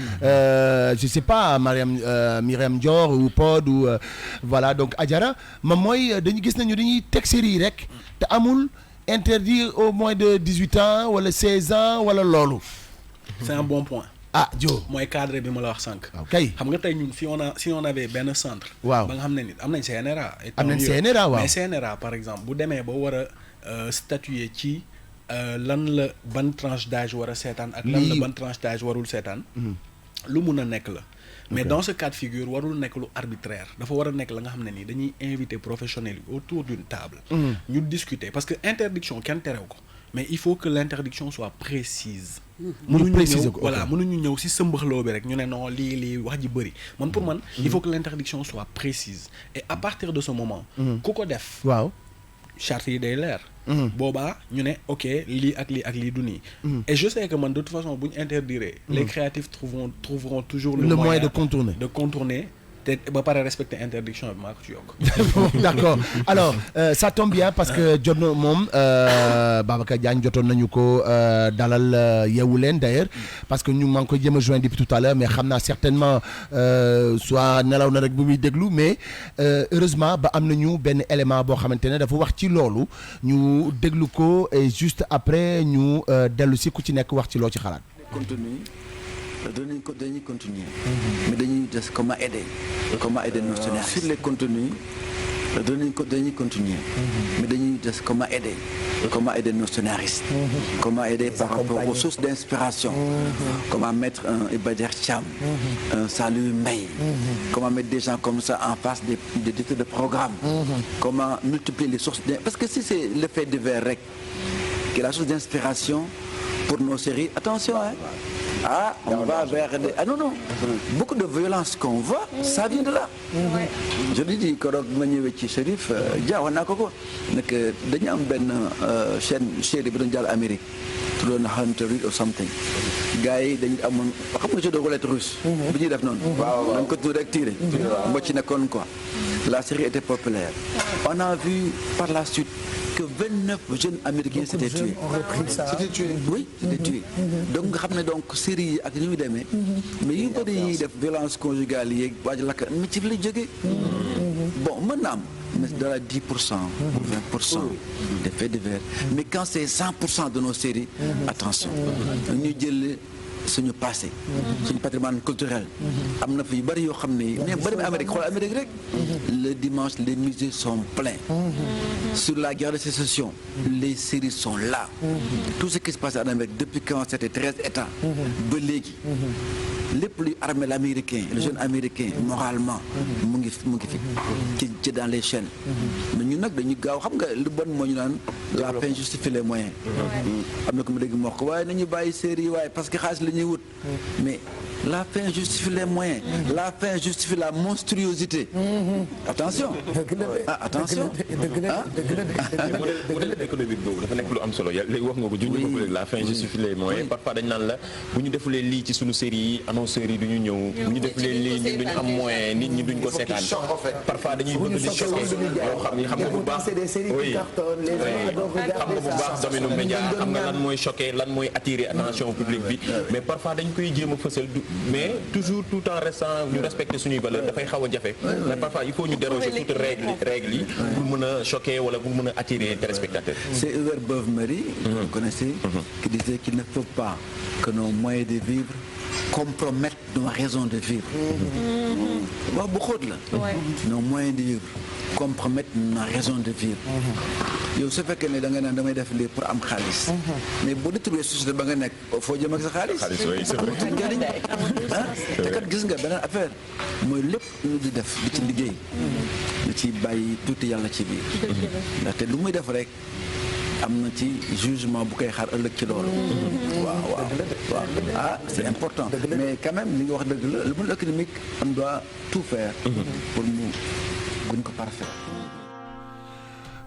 je sais pas Myriam Dior ou Pod ou voilà donc Adjara moom mooy dañu gis nañu dañuy teg série yi rek te amul interdit au moins de 18 ans wala 16 ans wala loolu c'est un bon point ah Jo mooy cadre bi ma la wax sànq kay xam nga tey ñun si on avait benn centre waaw ba nga xam ne nit am nañ CNRA am nañ CNRA waaw mais CNRA par exemple bu demee ba war a statuer ci lan la ban tranche d'âge war a seetaan ak lan la ban tranche d'âge warul seetaan lu mun a nekk la mais dans ce cas de figure warul nekk lu arbitraire dafa war a nekk la nga xam ne nii dañuy inviter professionnels yi autour d'une table ñu discuter parce que interdiction kenn terew ko mais il faut que l'interdiction soit précise mënuñu ñëw si sëmbaxloo bi rek ñu ne non lii wax ji bëri man pour man il faut que l'interdiction soit précise et à partir de ce moment ku ko def waaw charte yi day leer boobaa ñu ne ok lii ak lii du nii et je sais que man de toute façon bu ñu interdire les créatifs trouveront toujours le moyen de contourner te ba pare respecter interdiction bi maa ko ci yokk. D'accord alors ça tombe bien parce que jot na moom Babacar Diagne jotoon nañu ko dalal Yeewu Leen d'ailleurs parce que ñu maa ngi koy jéem a joindre depuis tout à l'heure mais xam naa certainement soit nelaw na rek bu muy déglu mais heureusement ba am nañu benn élément boo xamante ne dafa wax ci loolu ñu déglu ko et juste après ñu dellu si ku ci nekk wax ci loo ci xalaat. Continue. Dañuy continuer mais dañuy des comment aider nos scénaristes sur les contenus dañuy continuer mais dañuy des comment aider nos scénaristes comment aider par rapport aux sources d'inspiration comment mettre un Iba Der Thiam un Saliou Mbaye comment mettre des gens comme ça en face des directeurs de programme comment multiplier les sources parce que si c'est le fait divers rek qui est la source d'inspiration pour nos séries attention on va vers des... non beaucoup de violence qu'on voit ça vient de là je lui dis keroog ma ñëwee ci Chérif Dia wax naa ko nekk dañu am benn chaîne série bi doon jàll Amérique tuddoon Hunter or something gars yi dañu amoon xam nga jeu de roulette russe bi ñuy def noonu dañ ko tudd rek tiré moo ci nekkoon quoi la série était populaire on a vu par la suite que 29 jeunes américains s'étaient tués. Oui, c'était tué. Donc nga xam ne donc série yi ak ni muy demee mais yu bëri yi def violence conjugale yeeg waaj lakk mais ci la jógee bon mën na am mais dans la 10% ou 20% des faits divers mais quand c'est 100% de nos séries attention ñu jël suñu passé suñu patrimoine culturel am na fi yu bëri yoo xam ne mais bëri na Amérique xool Amérique rek le dimanche les musées sont pleins sur la guerre de sécession les séries sont là tout ce qui se passe en Amérique depuis quand c'était 13 États ba léegi lépp luy armé l'américain le jeune américain moralement mu ngi fi ci dans les chaînes mais ñun nag dañu gaaw xam nga lu bon moo ñu naan la fin justifie les moyens am na ko mu dégg moo ko waaye nañu bàyyi série waaye parce que xaalis la ñuy wut mais la fin justifie les moyens la fin justifie la monstruosité attention attention modèle économique boobu dafa nekk lu am solo léegi wax nga ko junj ko léegi la fin justifie les moyens parfois dañ naan la bu ñu defulee lii ci suñu série yi annonceurs yi duñu ñëw bu ñu defulee lii ñun duñu am moyen nit ñi duñ ko seetaan parfois dañuy bëgg di choqué yoo xam ni xam nga bu baax oui xam nga bu baax domaine média xam nga lan mooy choqué lan mooy attirer attention public bi mais parfois dañ koy jéem a fësal mais toujours tout en restant ñu respecter suñuy valeurs dafay xaw a jafe mais parfois il faut ñu déroger toutes règles yi pour mën a choquer wala pour mën a attirer téléspectateurs. C'est Hubert Beuve-Méry, vous connaissez, qui disait qu'il ne faut pas que nos moyens de vivre compromettent nos raisons de vivre. wax bu xóot la. nos moyens de vivre compromettent nos raisons de vivre. yow su fekkee ne da nga naan damay def lii pour am xaalis. mais boo détruire société ba nga nekk foo jëm ak sa xaalis. amatul njëriñ te kat gis nga beneen affaire mooy lépp lu di def di ci liggéey. di ci bàyyi tuuti yàlla ci biir. ndaxte lu muy def rek. am na ci jugement bu koy xaar ëllëg ci loolu. waaw ah c'est important mais quand même li nga wax dëgg la le monde économique on doit tout faire. pour mu gën ko parfait.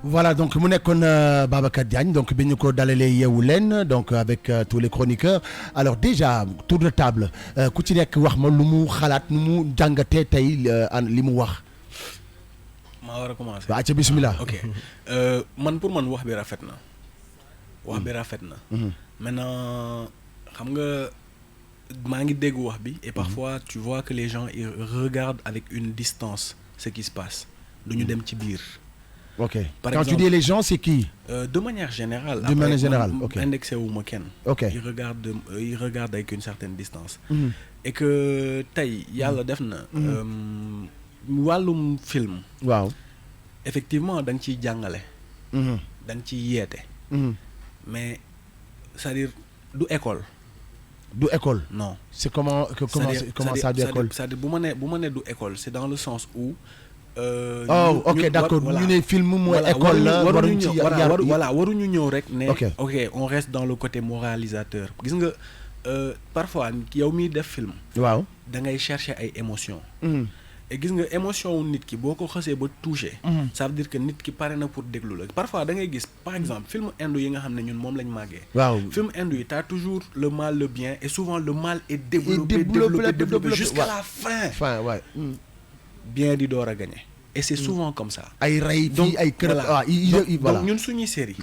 Voilà, donc mu nekkoon Babacar Diagne donc bi ñu ko dalalee Yeewu Leen donc avec tous les chroniqueurs alors déjà tour de table ku ci nekk wax ma lu mu xalaat nu mu jàngatee tey li mu wax. maa war a commencer. waaw ca bismillah. ok man pour man wax bi rafet na. wax bi rafet na. maintenant xam nga maa ngi dégg wax bi et parfois tu vois que les gens ils regardent avec une distance ce qui se passe duñu dem ci biir. ok par quand exemple, tu dis les gens c'est qui. De manière générale. De manière générale, ok. Indexé wu ma kenn. ok ils regardent avec une certaine distance. Et que tey yàlla def na. wàllum film. waaw. effectivement da nga ciy jàngale. da nga ciy yeete. mais c'est-à-dire du école. du école. non c'est comment ça du école. c'est-à-dire bu ma nee du école c'est dans le sens où. ok d'accord ñu ne film mooy école la waruñu ci waruñu ñëw rek ne. ok on reste dans le côté moralisateur gis nga parfois yow miy def film. waaw da ngay chercher ay émotions. et gis nga émotion wu nit ki boo ko xasee ba touché. ça veut dire que nit ki pare na pour déglu la parfois da ngay gis par exemple film indo yi nga xam ne ñun moom lañ màggee. waaw film indo yi t'as toujours le mal le bien et souvent le mal est développé jusqu'à la fin. ouais. bien di door a gagner et c'est souvent comme ça. ay rey fii ay kër. donc ñun suñuy série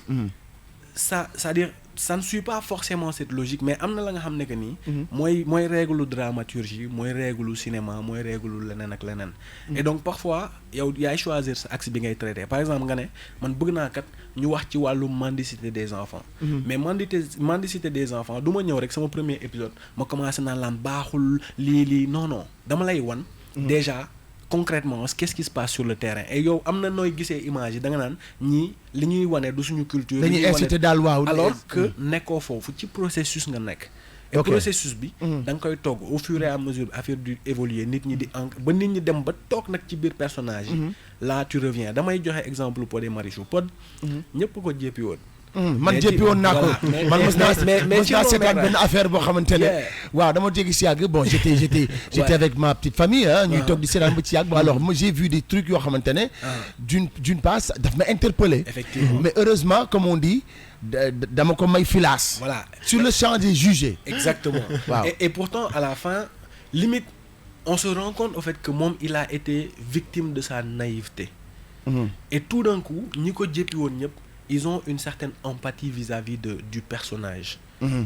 ça c'est-à-dire ça ne suit pas forcément cette logique mais am na la nga xam ne que nii. mooy règle dramaturgie mooy règle cinéma mooy règle leneen ak leneen. et donc parfois yow yaay choisir sa axe bi ngay traiter par exemple nga ne man bëgg naa kat ñu wax ci wàllu mendicité des enfants. mais mendicité des enfants du ma ñëw rek sama premier épisode ma commencé naan laan baaxul lii non dama lay wan. déjà. concrètement qu'est-ce qui se passe sur le terrain et yow am na nooy gisee image yi da nga naan ñii li ñuy wane du suñu culture. dañuy inciter daal waaw. alors que nekkoo foofu ci processus nga nekk. et processus bi. da nga koy togg au fur et à mesure affaire du évoluer nit ñi di ba nit ñi dem ba toog nag ci biir personnage yi. là tu reviens damay joxe exemple Pod et Marichou Pod. ñëpp ko jéppi woon. man jéppi woon naa ko man mos naa seetaan benn affaire boo xamante ne waaw dama jéggi si yàgg bon j'étais avec ma petite famille ñuy toog di seetaan ba ci yàgg bon alors moi j'ai vu des trucs yoo xamante ne d'une part daf ma interpellé mais heureusement comme on dit dama ko may filaas voilà sur le champ des jugés exactement waaw et pourtant à la fin limite on se rend compte au fait que moom il a été victime de sa naïveté et tout d'un coup ñi ko jéppi woon ñëpp ils ont une certaine empathie vis-à-vis du personnage.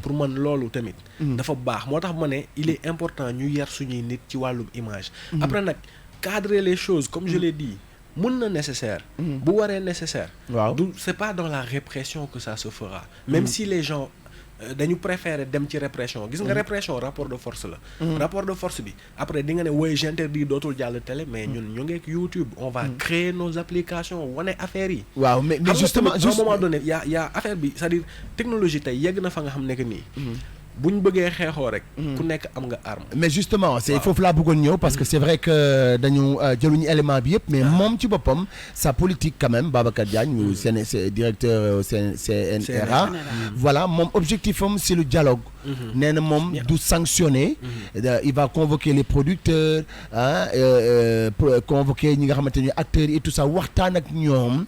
pour man loolu tamit. dafa baax moo tax ma ne il est important ñu yar suñuy nit ci wàllum image. après nag cadrer les choses comme je l'ai dit mun na nécessaire. bu waree nécessaire. waaw du c'est pas dans la répression que ça se fera. même si les gens dañu préférer dem ci répression gis nga répression rapport de force la rapport de force bi après di nga ne woy j'interdis dootul jàll télé mais ñun ñu ngeek YouTube on va créer nos applications wane affaires yi waaw mais justement à un moment donné y a affaire bi c'est-à-dire technologie tey yegg na fa nga xam ne que nii bu ñu bëggee xeexoo rek ku nekk am nga arme mais justement c'est foofu laa bëggoon ñëw parce que c'est vrai que dañu jëluñu élément bi yëpp mais moom ci boppam sa politique quand même Babacar Diagne mu c'est directeur CNRA voilà moom objectif am c'est le dialogue nee na moom du sanctionner il va convoquer les producteurs convoquer ñi nga xamante ni acteurs yi et tout ça waxtaan ak ñoom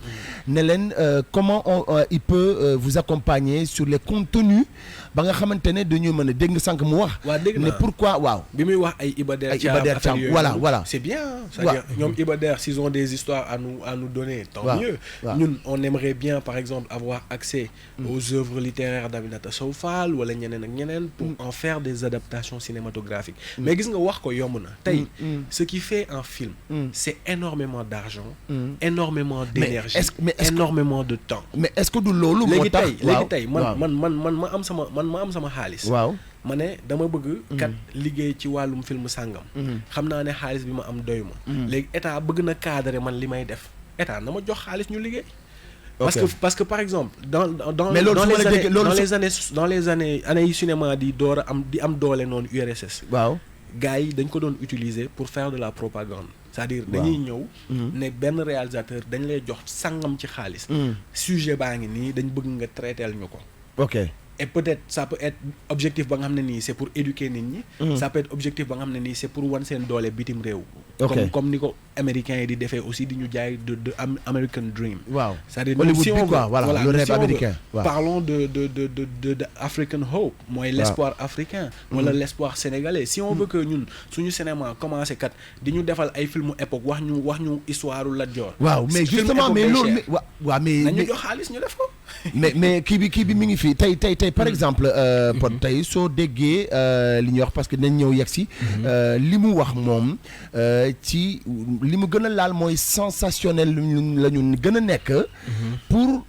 ne leen comment il peut vous accompagner sur les contenus ba nga xamante ne dañu mën a dégg nga sànq mu wax ne pourquoi waaw bi muy wax ay Iba Der Thiam voilà c'est bien c'est-à-dire ñoom Iba Der s'ils ont des histoires à nous donner tant mieux ñun on aimerait bien par exemple avoir accès aux œuvres littéraires d'Aminata Sow Fall wala ñeneen ak ñeneen pour en faire des adaptations cinématographiques mais gis nga wax ko yomb na tey ce qui fait un film c'est énormément d'argent énormément d'énergie énormément de temps mais est-ce que du loolu moo tax léegi tey man ma am sama xaalis waaw ma ne dama bëgg kat liggéey ci wàllum film sàngam xam naa ne xaalis bi ma am doyuma léegi état bëgg na cadrer man li may def état na ma jox xaalis ñu liggéey parce que par exemple dans les années yi cinéma di door a di am doole noonu URSS waaw gars yi dañ ko doon utiliser pour faire de la propagande c'est-à-dire dañuy ñëw ne benn réalisateur dañ lay jox sàngam ci xaalis sujet baa ngi nii dañ bëgg nga traiteel ñu ko ok et peut-être ça peut être objectif ba nga xam ne nii c'est pour éduquer nit ñi ça peut être objectif ba nga xam ne nii c'est pour wan seen doole bitim réew comme ni ko américains yi di defee aussi di ñu jaay de American Dream waaw c'est-à-dire Hollywood bi quoi voilà le rêve américain parlons de African Hope mooy l'espoir africain wala l'espoir sénégalais si on veut que ñun suñu cinéma commencé kat di ñu defal ay filmu époque wax ñu histoire Lat Dior waaw mais justement mais loolu waaw mais nañu jox xaalis ñu def ko mais kii bi mi ngi fii tey par exemple Pod tey soo déggee li ñuy wax parce que nañ ñëw yegg si li mu wax moom ci li mu gën a laal mooy sensationnel la ñu gën a nekk pour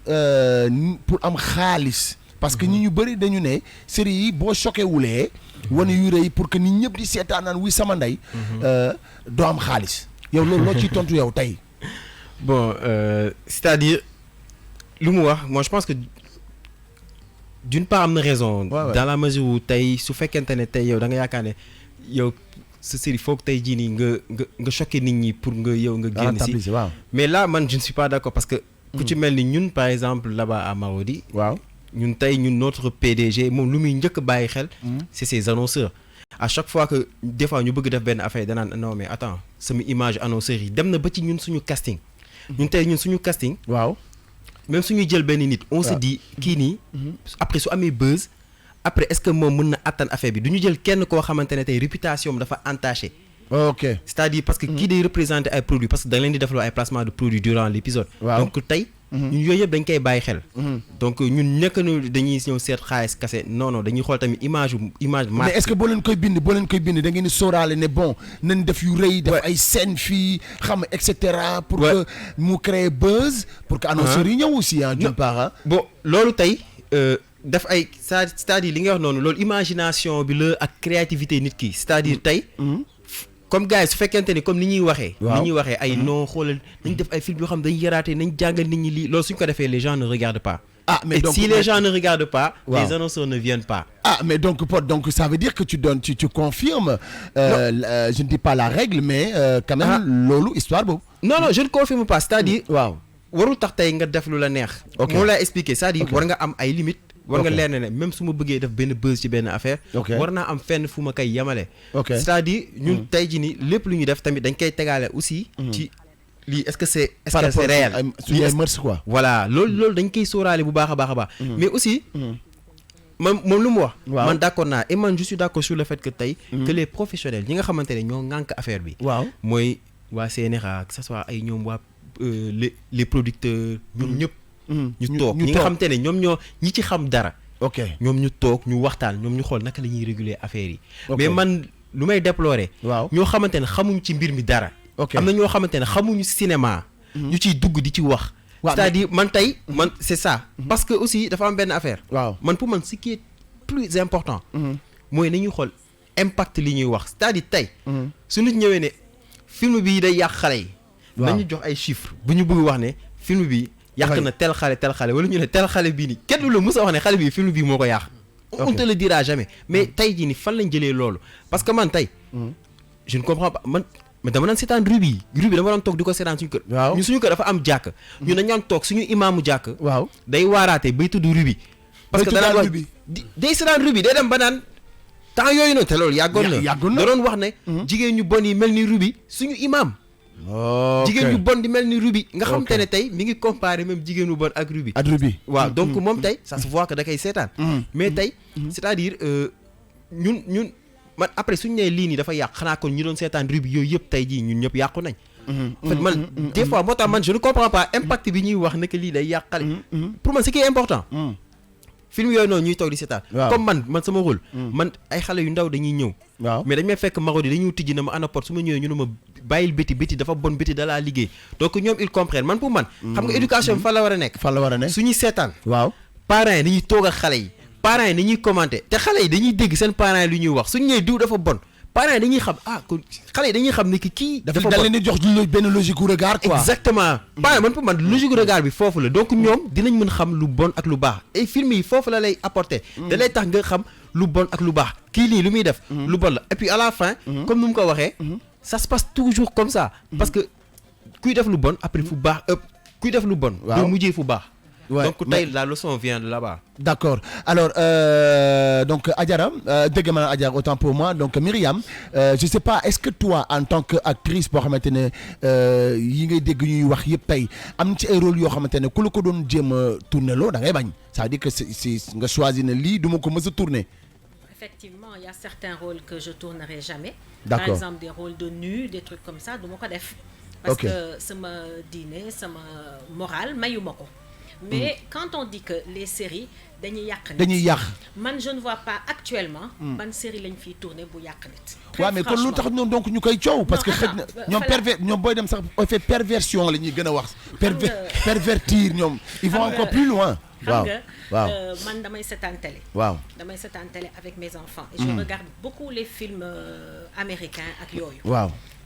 am xaalis parce que ñu bëri dañu ne série yi boo choqué wulee wane yu rëy pour que nit ñëpp di seetaan naan wuy sama ndey doo am xaalis yow loolu loo ciy tontu yow tey bon c'est-à-dire lu mu wax moi je pense que d'une part am na raison dans la mesure où tey su fekkente ne tey yow da nga yaakaar ne yow sa série foog tey jii nii nga choqué nit ñi pour nga yow nga génn si mais là man je ne suis pas d'accord parce que ku ci mel ni ñun par exemple là-bas à Marodi waaw ñun tey ñun notre PDG moom lu muy njëkk a bàyyi xel c'est ses annonceurs à chaque fois que des fois ñu bëgg def benn affaire danaan non mais attends sama image annonceurs yi dem na ba ci ñun suñu casting ñun tey ñun suñu casting waaw même suñuy jël benn nit on se dit kii nii après su amee buzz après est-ce que moom mën na attan affaire bi du ñu jël kenn koo xamante ne tey réputation dafa entaché ok c'est-à-dire parce que kii day représenter ay produits parce que da leen di defaloo ay placement de produits durant l'épisode donc tey ñun yooyu yëpp dañ koy bàyyi xel donc ñun nekk na dañuy ñëw seet xaalis kase non dañuy xool tamit image mais est-ce que boo leen koy bind da ngeen di sóoraale ne bon nañ def yu rëy def ay scène fii xam et cetera pour que mu créer buzz pour que annonceurs yi ñëw aussi d'une part bon loolu tey def ay c'est-à-dire li nga wax noonu loolu imagination bi la ak créativité nit ki c'est-à-dire tey comme gars yi su fekkente ni comme ni ñuy waxee ay non xoolal nañ def ay film yoo xam dañ yaraate nañ jàngal nit ñi lii loolu suñ ko defee les gens ne regardent pas mais et donc si les gens ne regardent pas les annonceurs ne viennent pas mais donc Pod donc ça veut dire que tu confirmes je ne dis pas la règle mais quand même loolu histoire boobu non je ne confirme pas c'est-à-dire warul tax tey nga def lu la neex moom laa expliquer c'est-à-dire war nga am ay limites war nga leer ne même su ma bëggee def benn buzz ci benn affaire war naa am fenn fu ma koy yemale c'est-à-dire ñun tey ji ni lépp lu ñu def tamit dañ koy tegaale aussi ci lii est-ce que c'est réel suñu ay mœurs quoi voilà loolu dañ koy sóoraale bu baax a baax mais aussi moom lu mu wax man d'accord naa et man je suis d'accord sur le fait que tey que les professionnels ñi nga xamante ne ñoo ŋànk affaire bi mooy waa CNRA que ça soit ay ñoom waa les producteurs ñoom ñëpp ñu toog ñi nga xamante ne ñoom ñoo ñi ci xam dara ñoom ñu toog ñu waxtaan ñoom ñu xool naka la ñuy réguler affaire yi mais man lu may déplorer ñoo xamante ne xamuñ ci mbir mi dara am na ñoo xamante ne xamuñu cinéma ñu ciy dugg di ci wax c'est-à-dire man tey man c'est ça parce que aussi dafa am benn affaire man pour man ce qui est plus important mooy nañuy xool impact li ñuy wax c'est-à-dire tey su nit ñëwee ne film bi day yàq xale yi nañu jox ay chiffres bu ñu bëgg wax ne film bi yàq na tel xale wala ñu ne tel xale bii nii kenn du la mës a wax ne xale bii film bii moo ko yàq on te le dira jamais mais tey jii ni fan lañ jëlee loolu parce que man tey je ne comprends pas man mais dama daan seetaan Ruby dama daan toog di ko seetaan suñu kër ñun suñu kër dafa am jàkk ñu dañ daan toog suñu imaamu jàkk day waaraate bay tudd Ruby parce que danaan wax day seetaan Ruby day dem ba naan temps yooyu noonu te loolu yàggoon na da doon wax ne jigéen ñu bon yi mel ni Ruby suñu imaam jigéen ñu bon di mel ni Ruby nga xam te ne tey mi ngi comparé même jigéen ñu bon ak Ruby waaw donc moom tey ça se voit que da koy seetaan mais tey c'est-à-dire ñun man après suñu nee lii nii dafa yàq xanaa kon ñu doon seetaan Ruby yooyu yëpp tey jii ñun ñëpp yàqu nañ en fait man des fois moo tax man je ne comprends pas impact bi ñuy wax ne que lii day yàqale pour man ce qui est important film yooyu noonu ñuy toog di seetaan comme man sama rôle man ay xale yu ndaw dañuy ñëw mais dañ may fekk Marodi dañuy tijji na ma ana porte su ma ñëwee ñu ne ma bàyyil béti dafa bon béti da laa liggéey donc ñoom ils comprennent man pour man xam nga éducation bi fan la war a nekk suñuy seetaan parents yi dañuy toog ak xale yi parents yi dañuy commenter te xale yi dañuy dégg seen parents yi lu ñuy wax suñu ñëwee diw dafa bon parents yi dañuy xam kon xale yi dañuy xam ne kii dafa bon da leen di jox benn logique regard quoi exactement parents man pour man logique regard bi foofu la donc ñoom dinañ mën xam lu bon ak lu baax et film yi foofu la lay apporter da lay tax nga xam lu bon ak lu baax kii lii lu muy def lu bon la et puis à la fin comme nu mu ko waxee ça se passe toujours comme ça parce que kuy def lu bon après fu baax kuy def lu bon doo mujjee fu baax donc tey la leçon vient de là-bas. D'accord. Alors donc Adjara dégg ma Adjara autant pour moi donc Myriam je sais pas est-ce que toi en tant que actrice boo xamante ne yi ngay dégg ñuy wax yëpp tey am ci ay rôle yoo xamante ne ku la ko doon jéem a tourner loo da ngay bañ ça veut dire que si nga choisir ne lii du ma ko mës a tourner. Effectivement, il y a certains rôles que je tournerai jamais. D'accord. Par exemple des rôles de nu, des trucs comme ça du ma ko def. Parce que sama diine sama morale mayuma ko. Mais quand on dit que les séries dañuy yàq nit man je ne vois pas actuellement ban série lañ fiy tourner bu yàq nit waaw mais kon lu tax ñoom donc ñu koy coow parce que xëj na ñoom booy dem sax fait perversion la ñuy gën a wax pervertir ñoom ils vont encore plus loin xam nga man damay seetaan télé damay seetaan télé avec mes enfants et je regarde beaucoup les films américains ak yooyu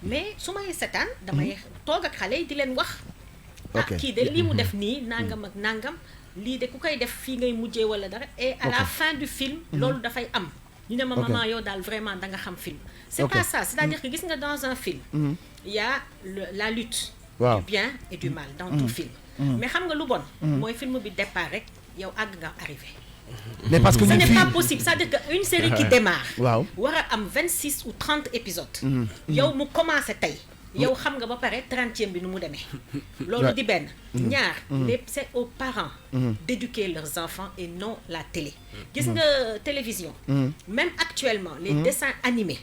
mais su may seetaan damay toog ak xale yi di leen wax kii de lii mu def nii nangam ak nangam lii de ku koy def fii ngay mujjee wala dara et à la fin du film loolu dafay am ñu ne ma maman yow daal vraiment da nga xam film c'est pas ça c'est-à-dire que gis nga dans un film il y a la lutte du bien et du mal dans tout film mais xam nga lu bon mooy film bi départ rek yow àgg nga arrivé mais parce que ce n'est pas possible c'est-à-dire que une série qui démarre war a am 26 ou 30 épisodes yow mu commencé tey yow xam nga ba pare 30e bi nu mu demee loolu di benn ñaar c'est aux parents d'éduquer leurs enfants et non la télé gis nga télévision même actuellement les dessins animés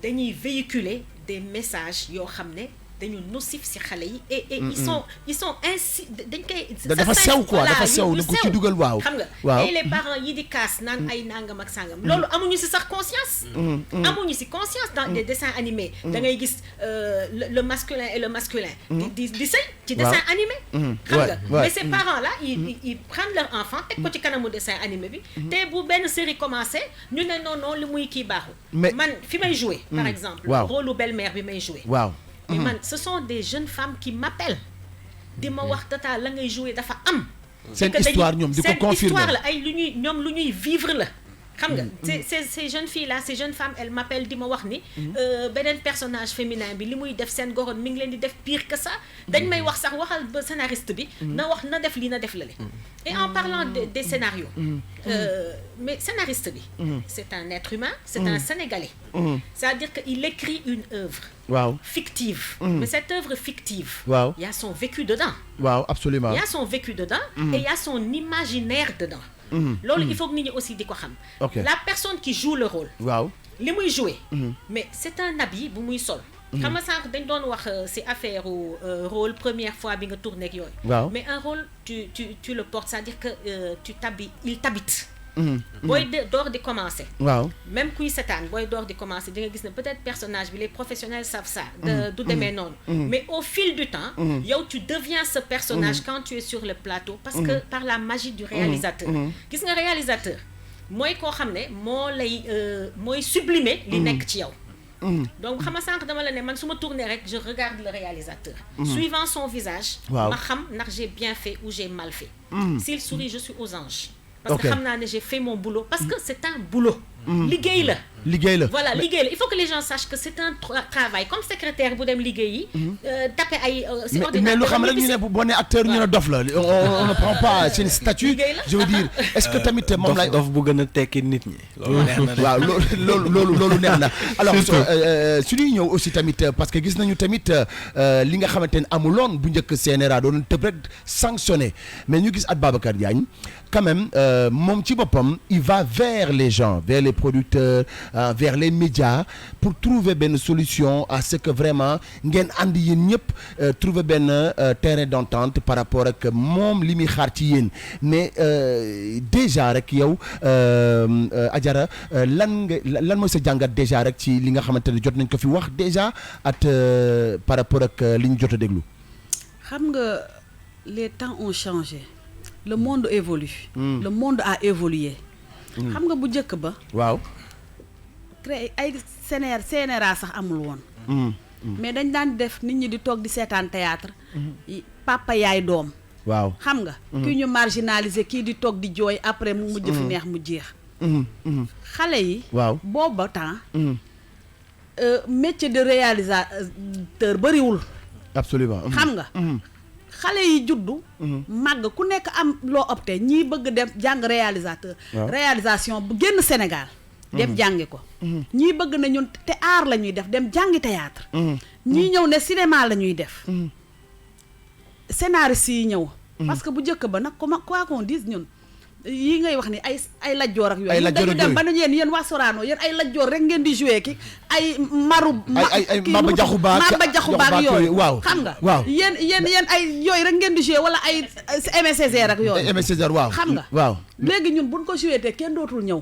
dañuy véhiculer des messages yoo xam ne dañu nocif ci xale yi et ils sont ainsi dañ koy dafa sew quoi dafa sew dañ ko ci dugal xam nga et les parents yi di kaas naan ay nangam ak sangam loolu amuñu ci sax conscience amuñu ci conscience dans des dessins animés da ngay gis le masculin et le masculin di sëy ci dessin animé xam nga mais ces parents là ils prennent leur enfant teg ko ci kanamu dessin animé bi te bu benn série commencé ñu ne non li muy kii baaxul man fi may jouer par exemple rôle belle-mère bi may jouer mais man ce sont des jeunes femmes qui m'appellent di ma wax tata la ngay jouer dafa am seen histoire ñoom di ko confirmer seen histoire la ay lu ñuy vivre la xam nga ces jeunes filles là ces jeunes femmes elles m'appellent di ma wax ni beneen personnage féminin bi li muy def seen goroon mi ngi leen di def pire que ça dañ may wax sax waxal ba scénariste bi na def lii na def lale et en parlant des scénarios mais scénariste bi c'est un être humain c'est un Sénégalais c'est-à-dire que il écrit une œuvre fictive mais cette œuvre fictive il y a son vécu dedans absolument il y a son vécu dedans et il y a son imaginaire dedans loolu il faut que nit ñi aussi di ko xam la personne qui joue le rôle li muy jouer mais c'est un habit bu muy sol xam nga sànq dañ doon wax ci affaire rôle première fois bi nga tourné ak yooyu mais un rôle tu le portes c'est-à-dire que il t'habite booy door di commencer même kuy setaan booy door di commencer di nga gis ne peut-être personnage bi les professionnels savent ça du demee noonu mais au fil du temps yow tu deviens ce personnage quand tu es sur le plateau parce que par la magie du réalisateur gis nga réalisateur mooy koo xam ne moo lay mooy sublimer li nekk ci yow. Donc xam nga sànq dama la ne man su ma tourner rek je regarde le réalisateur. Suivant son visage. ma xam ndax j'ai bien fait ou j'ai mal fait. S'il sourit je suis aux anges. Parce que xam naa ne j'ai fait mon boulot parce que c'est un boulot. liggéey la. liggéey la voilà liggéey la il faut que les gens sachent que c'est un travail comme secrétaire bu dem liggéey yi. taper ay si ordinateur mais lu xam rek ñu ne boo nee acteur ñu ne dof la on ne prend pas seen statut je veux dire est-ce que tamit moom lay dof bu gën a tekki nit ñi. loolu neex na waaw loolu neex na alors su ñuy ñëw aussi tamit parce que gis nañu tamit li nga xamante ne amuloon bu njëkk CNRA doon tëb rek sanctionné mais ñu gis at Babacar Diagne quand même moom ci boppam il va vers les gens vers les producteurs vers les médias pour trouver benn solution à ce que vraiment ngeen ànd yéen ñëpp trouver benn terrain d'entente par rapport ak moom li muy xaar ci yéen mais déjà rek yow Adjara lan mooy sa jàngat déjà rek ci li nga xamante ne jot nañ ko fi wax déjà at par rapport ak li ñu jot a déglu. xam nga les temps ont changé le monde évolue. Le monde a évolué. xam nga bu njëkk ba. waaw. créé ay CNRA sax amul woon. mais dañ daan def nit ñi di toog di seetaan théâtre papa yaay doom. waaw xam nga. kii ñu marginaliser kii di toog di jooy après mu mujj fi neex mu jeex. xale yi. waaw booba temps. métier de réalisateur bariwul. absolument xam nga. xale yi juddu. màgg ku nekk am loo opté ñii bëgg dem jàng réalisateur. réalisation bu génn Sénégal. dem jàngi ko. ñii bëgg na ñun te art la ñuy def dem jàngi théâtre. ñii ñëw ne cinéma la ñuy def. scénariste yi ñëw. parce que bu njëkk ba nag quoi qu'on dise ñun yi ngay wax ni ay lajjoor ak yooyu. dañu dem ba nañu yéen waa Sorano yéen ay lajjoor rek ngeen di jouer ki ay maru. ay Maba Jaxu Ba yooyu. waaw xam nga. waaw yéen ay yooyu rek ngeen di jouer wala ay Aimé Césaire ak yooyu. Aimé Césaire waaw. xam nga waaw. léegi ñun buñ ko jouer te kenn dootul ñëw.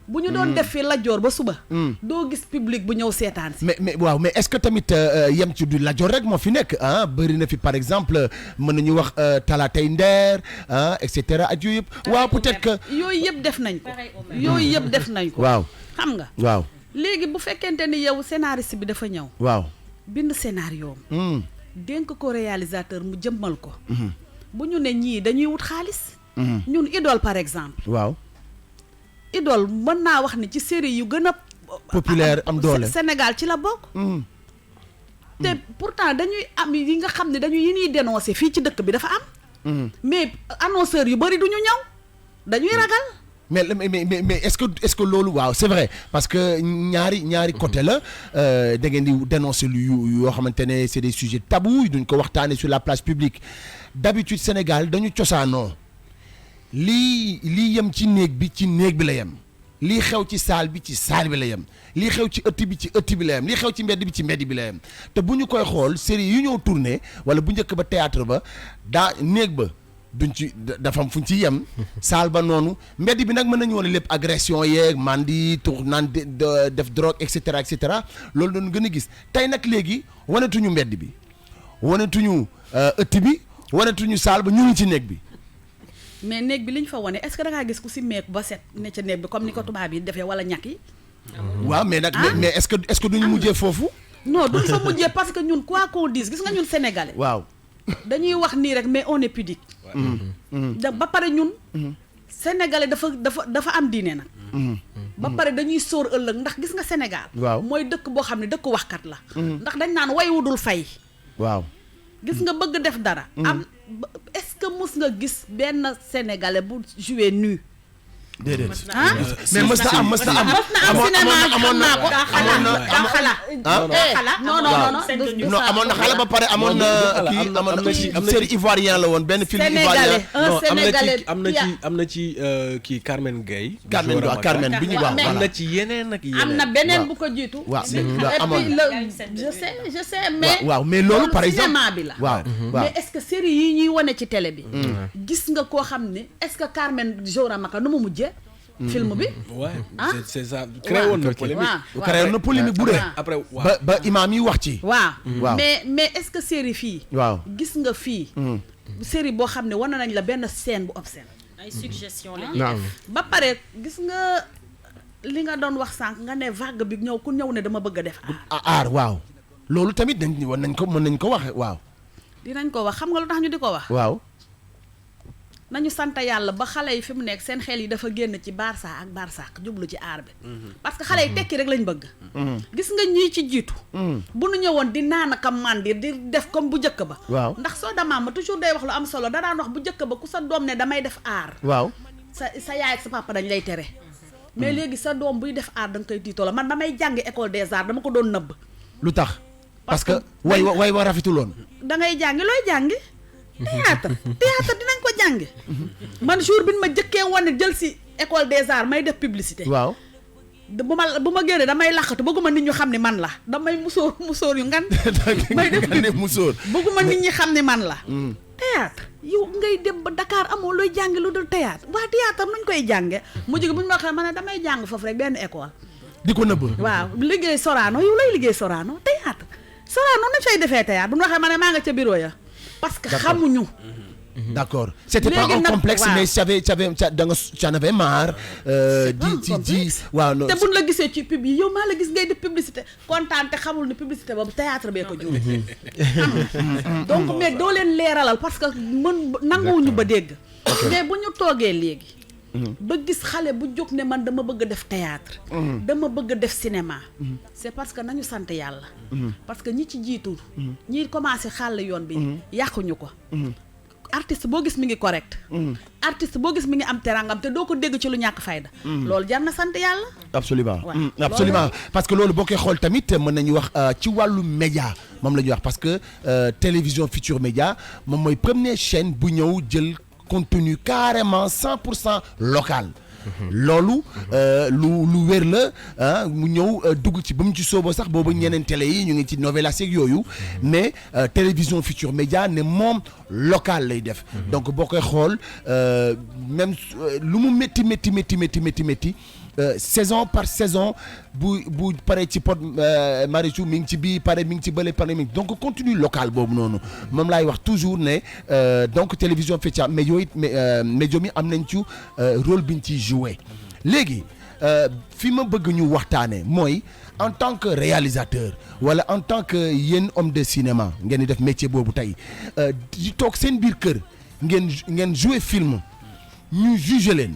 bu ñu doon def fi lajjoor ba suba. doo gis public bu ñëw seetaan si. mais waaw mais est-ce que tamit yem ci du lajjoor rek moo fi nekk ah bëri na fi par exemple mën nañu wax Talatay Nder ah et cetera ak yooyu yëpp. waaw peut-être que. yooyu yëpp def nañ ko. yooyu yëpp def nañ ko. waaw xam nga. waaw léegi bu fekkente ni yow scénariste bi dafa ñëw. waaw bind scénario am. dénk ko réalisateur mu jëmmal ko. bu ñu ne ñii dañuy wut xaalis. ñun Idole par exemple. waaw. Idole mën naa wax ni ci série yu gën a populaire am doole Sénégal ci la bokk. te pourtant dañuy am yi nga xam ne yi ñuy dénoncer fii ci dëkk bi dafa am. mais annonceurs yu bari du ñu ñëw dañuy ragal. mais est-ce que loolu waaw c'est vrai parce que ñaari côté la da ngeen di dénoncer lu yoo xamante ne c'est des sujets tabous duñ ko waxtaanee sur la place publique d'habitude Sénégal dañu cosaanoo. lii yem ci néeg bi la yem lii xew ci saal bi ci saal bi la yem lii xew ci ëtt bi ci ëtt bi la yem lii xew ci mbedd bi ci mbedd bi la yem te bu ñu koy xool série yu ñëw tourné wala bu njëkk ba théâtre ba néeg ba duñ ci dafa am fuñ ci yem saal ba noonu mbedd bi nag mën nañu woon lépp agression yeeg mandi tur naan def drogue et cetera loolu doon gën a gis tey nag léegi wanatuñu mbedd bi wanatuñu ëtt bi wanatuñu saal ba ñu ngi ci néeg bi. mais néeg bi li ñu fa wane est-ce que da ngaa gis ku si meeku ba set ne ca néeg bi comme ni ko tubaab yi defee wala ñàkk yi. waaw mais nag mais est-ce que duñu mujjee foofu. non duñ fa mujjee parce que ñun quoi qu'on dise gis nga ñun sénégalais. waaw dañuy wax nii rek mais on est pudique. ba pare ñun. sénégalais dafa am diine nag. ba pare dañuy sóor ëllëg ndax gis nga Sénégal. waaw mooy dëkk boo xam ne dëkk waxkat la. ndax dañ naan way wudul fay. waaw. gis nga bëgg def dara. est-ce que mus nga gis benn sénégalais bu jouer nu. déedéet mais mës na am amoon na amoon na xale ba pare amoon na kii amoon na série ivoirien la woon benn film ivoirien. am na ci kii Carmen Gueye. Carmen bi ñu wax am na ci yeneen ak yeneen. am na beneen bu ko jiitu. waaw amoon je sais mais. waaw mais loolu par exemple cinéma bi la. waaw mais est-ce que série yi ñuy wane ci télé bi. gis nga koo xam ne est-ce que Carmen Joura Maka nu mu mujjee. film bi. ouais c'est ça créé woon na polémique bu dee. après ba imaam yi wax ci. waaw mais est-ce que série fii. waaw gis nga fii. série boo xam ne wane nañ la benn scène bu obscène. ay suggestion la ñuy def. ba pare gis nga li nga doon wax sànq nga ne vague bi ñëw ku ñëw ne dama bëgg a def aar waaw loolu tamit mën nañ ko wax waaw dinañ ko wax xam nga lu tax ñu di ko wax waaw nañu sant yàlla ba xale yi fi mu nekk seen xel yi dafa génn ci Barça ak Barsaq jublu ci aar bi parce que xale yi tekki rek lañ bëgg gis nga ñii ci jiitu bu nu ñëwoon di naan ak mandir di def comme bu njëkk ba waaw ndax soo damaam ma toujours day wax lu am solo da daan wax bu njëkk ba ku sa doom ne damay def aar waaw sa yaay ak sa papa dañ lay tere mais léegi sa doom buy def aar da nga koy tiitoo la man damay jàngi école des arts dama ko doon nëbb lu tax parce que way wa rafetuloon da ngay jàngi looy jàngi théâtre dinañ ko jàngi man jour bi ma jëkkee wane jël si école des arts may def publicité waaw bu ma génnee damay laqatu bëgguma nit ñu xam ne man la damay musóor yu ngan may def musóor bëgguma nit ñi xam ne man la théâtre yow ngay dem ba Dakar amoo looy jàngi lu dul théâtre waa théâtre nuñ koy jànge mu jóge bu ñu ma waxee ma ne damay jàng foofu rek benn école di ko nëbb waaw liggéey Sorano yow lay liggéey Sorano théâtre Sorano nañ fay defee théâtre bu ñu waxee ma ne maa nga ca bureau ya parce que xamuñu d'accord c'était pas un complexe mais tu en avais marre di waaw te buñ la gisee ci pub yi yow maa la gis ngay def publicité kontaan te xamul ni publicité boobu théâtre bee ko jur donc mais doo leen leeralal parce que nanguwuñu ba dégg mais bu ñu toogee léegi ba gis xale bu jóg ne man dama bëgg a def théâtre dama bëgg a def cinéma c'est parce que nañu sant yàlla parce que ñi ci jiitu ñi commencé xàll yoon bi yàquñu ko artiste boo gis mi ngi correct artiste boo gis mi ngi am terangam te doo ko dégg ci lu ñàkk fayda loolu jar na sant yàlla absolument absolument parce que loolu boo koy xool tamit mën nañu wax ci wàllu média moom la ñuy wax parce que télévision Futurs Médias moom mooy première chaîne bu ñëw jël contenu carrément 100% local loolu lu wér la mu ñëw dugg ci ba mu ci soobo sax boobu ñeneen télé yi ñu ngi ci novelas yeeg yooyu mais télévision Futurs Médias ne moom local lay def donc boo koy xool même lu mu métti saison par saison bu pare ci pod Marichou mi ngi ci bii pare mi ngi ci bële pare mi ngi donc contenu local boobu noonu moom laay wax toujours ne donc télévision Futurs Médias mi am nañ ci rôle bi ñu ciy joué léegi fi ma bëgg ñu waxtaane mooy en tant que réalisateur wala en tant que yéen homme de cinéma ngeen di def métier boobu tey di toog seen biir kër ngeen joué film ñu jugé leen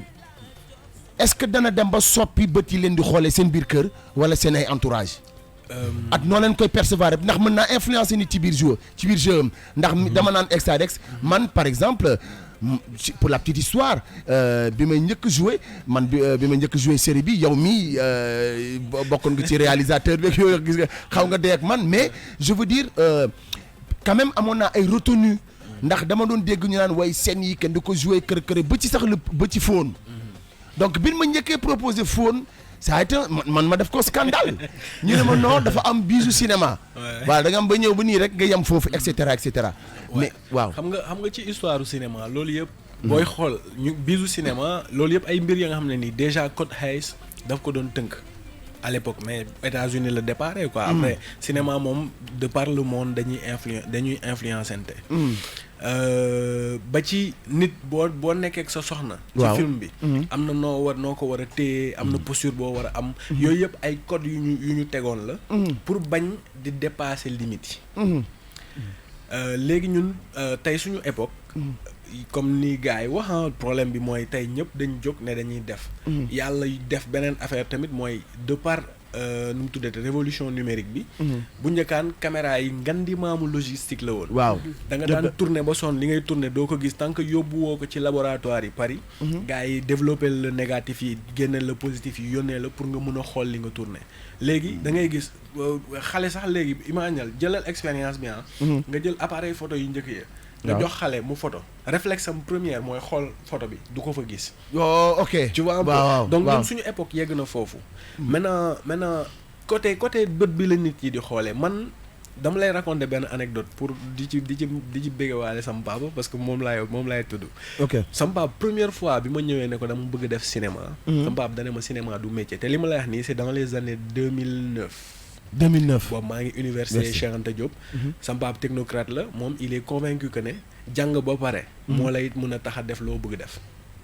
est-ce que dana dem ba soppi bët yi leen di xoolee seen biir kër wala seen ay entourage ak noo leen koy percevoir ndax mën naa influencer nit ci biir jeu am ndax dama naan extradex man par exemple pour la petite histoire bi may njëkk joué man bi may njëkk joué série bi yow mi bokkoon nga ci réalisateur bi yooyu gis nga xaw nga dee ak man mais je veux dire quand même amoon naa ay retenue ndax dama doon dégg ñu naan way scène yi kenn du ko joué kër ba ci sax ba ci phone donc bi ma njëkkee proposé phone ça a été man ma def ko scandale ñu ne ma non dafa am bisu cinéma waaw da nga am ba ñëw ba nii rek nga yem foofu et cetera mais waaw xam nga ci histoire du cinéma loolu yëpp booy xool ñu bisu cinéma loolu yëpp ay mbir ya nga xam ne nii déjà Code Hays daf ko doon tënk à l'époque mais États-Unis la déparé quoi après cinéma moom de par le monde dañuy influencente ba ci nit boo nekkee ak sa soxna ci film bi am na noo ko war a téye am na posture boo war a am yooyu yëpp ay codes yu ñu tegoon la pour bañ di dépasser limites yi léegi ñun tey suñu époque comme ni gars yi wax problème bi mooy tey ñëpp dañ jóg ne dañuy def yàlla def beneen affaire tamit mooy de par nu mu tuddee révolution numérique bi bu njëkkaan caméra yi ngandi maamu logistique la woon waaw da nga daan tourner ba sonn li ngay tourner doo ko gis tant que yóbbu woo ko ci laboratoire yi Paris gars yi développer le négatif yi génne le positif yi yónnee la pour nga mën a xool li nga tourner léegi da ngay gis xale sax léegi imaginal jëlal expérience bi nga jël appareil photo yu njëkk yi nga jox xale mu photo réflexe am première mooy xool photo bi du ko fa gis ok tu vois donc ñun suñu époque yegg na foofu maintenant côté bët bi la nit yi di xoolee man dama lay raconter benn anecdote pour di ci béggewaale sama papa parce que moom laay tudd ok sama papa première fois bi ma ñëwee ne ko dama bëgg def cinéma sama papa dane ma cinéma du métier te li ma lay wax nii c'est dans les années 2009 boobu maa ngi université Cheikh Anta Diop sama papa technocrate la moom il est convaincu que ne jàng ba pare moo lay mën a tax a def loo bëgg def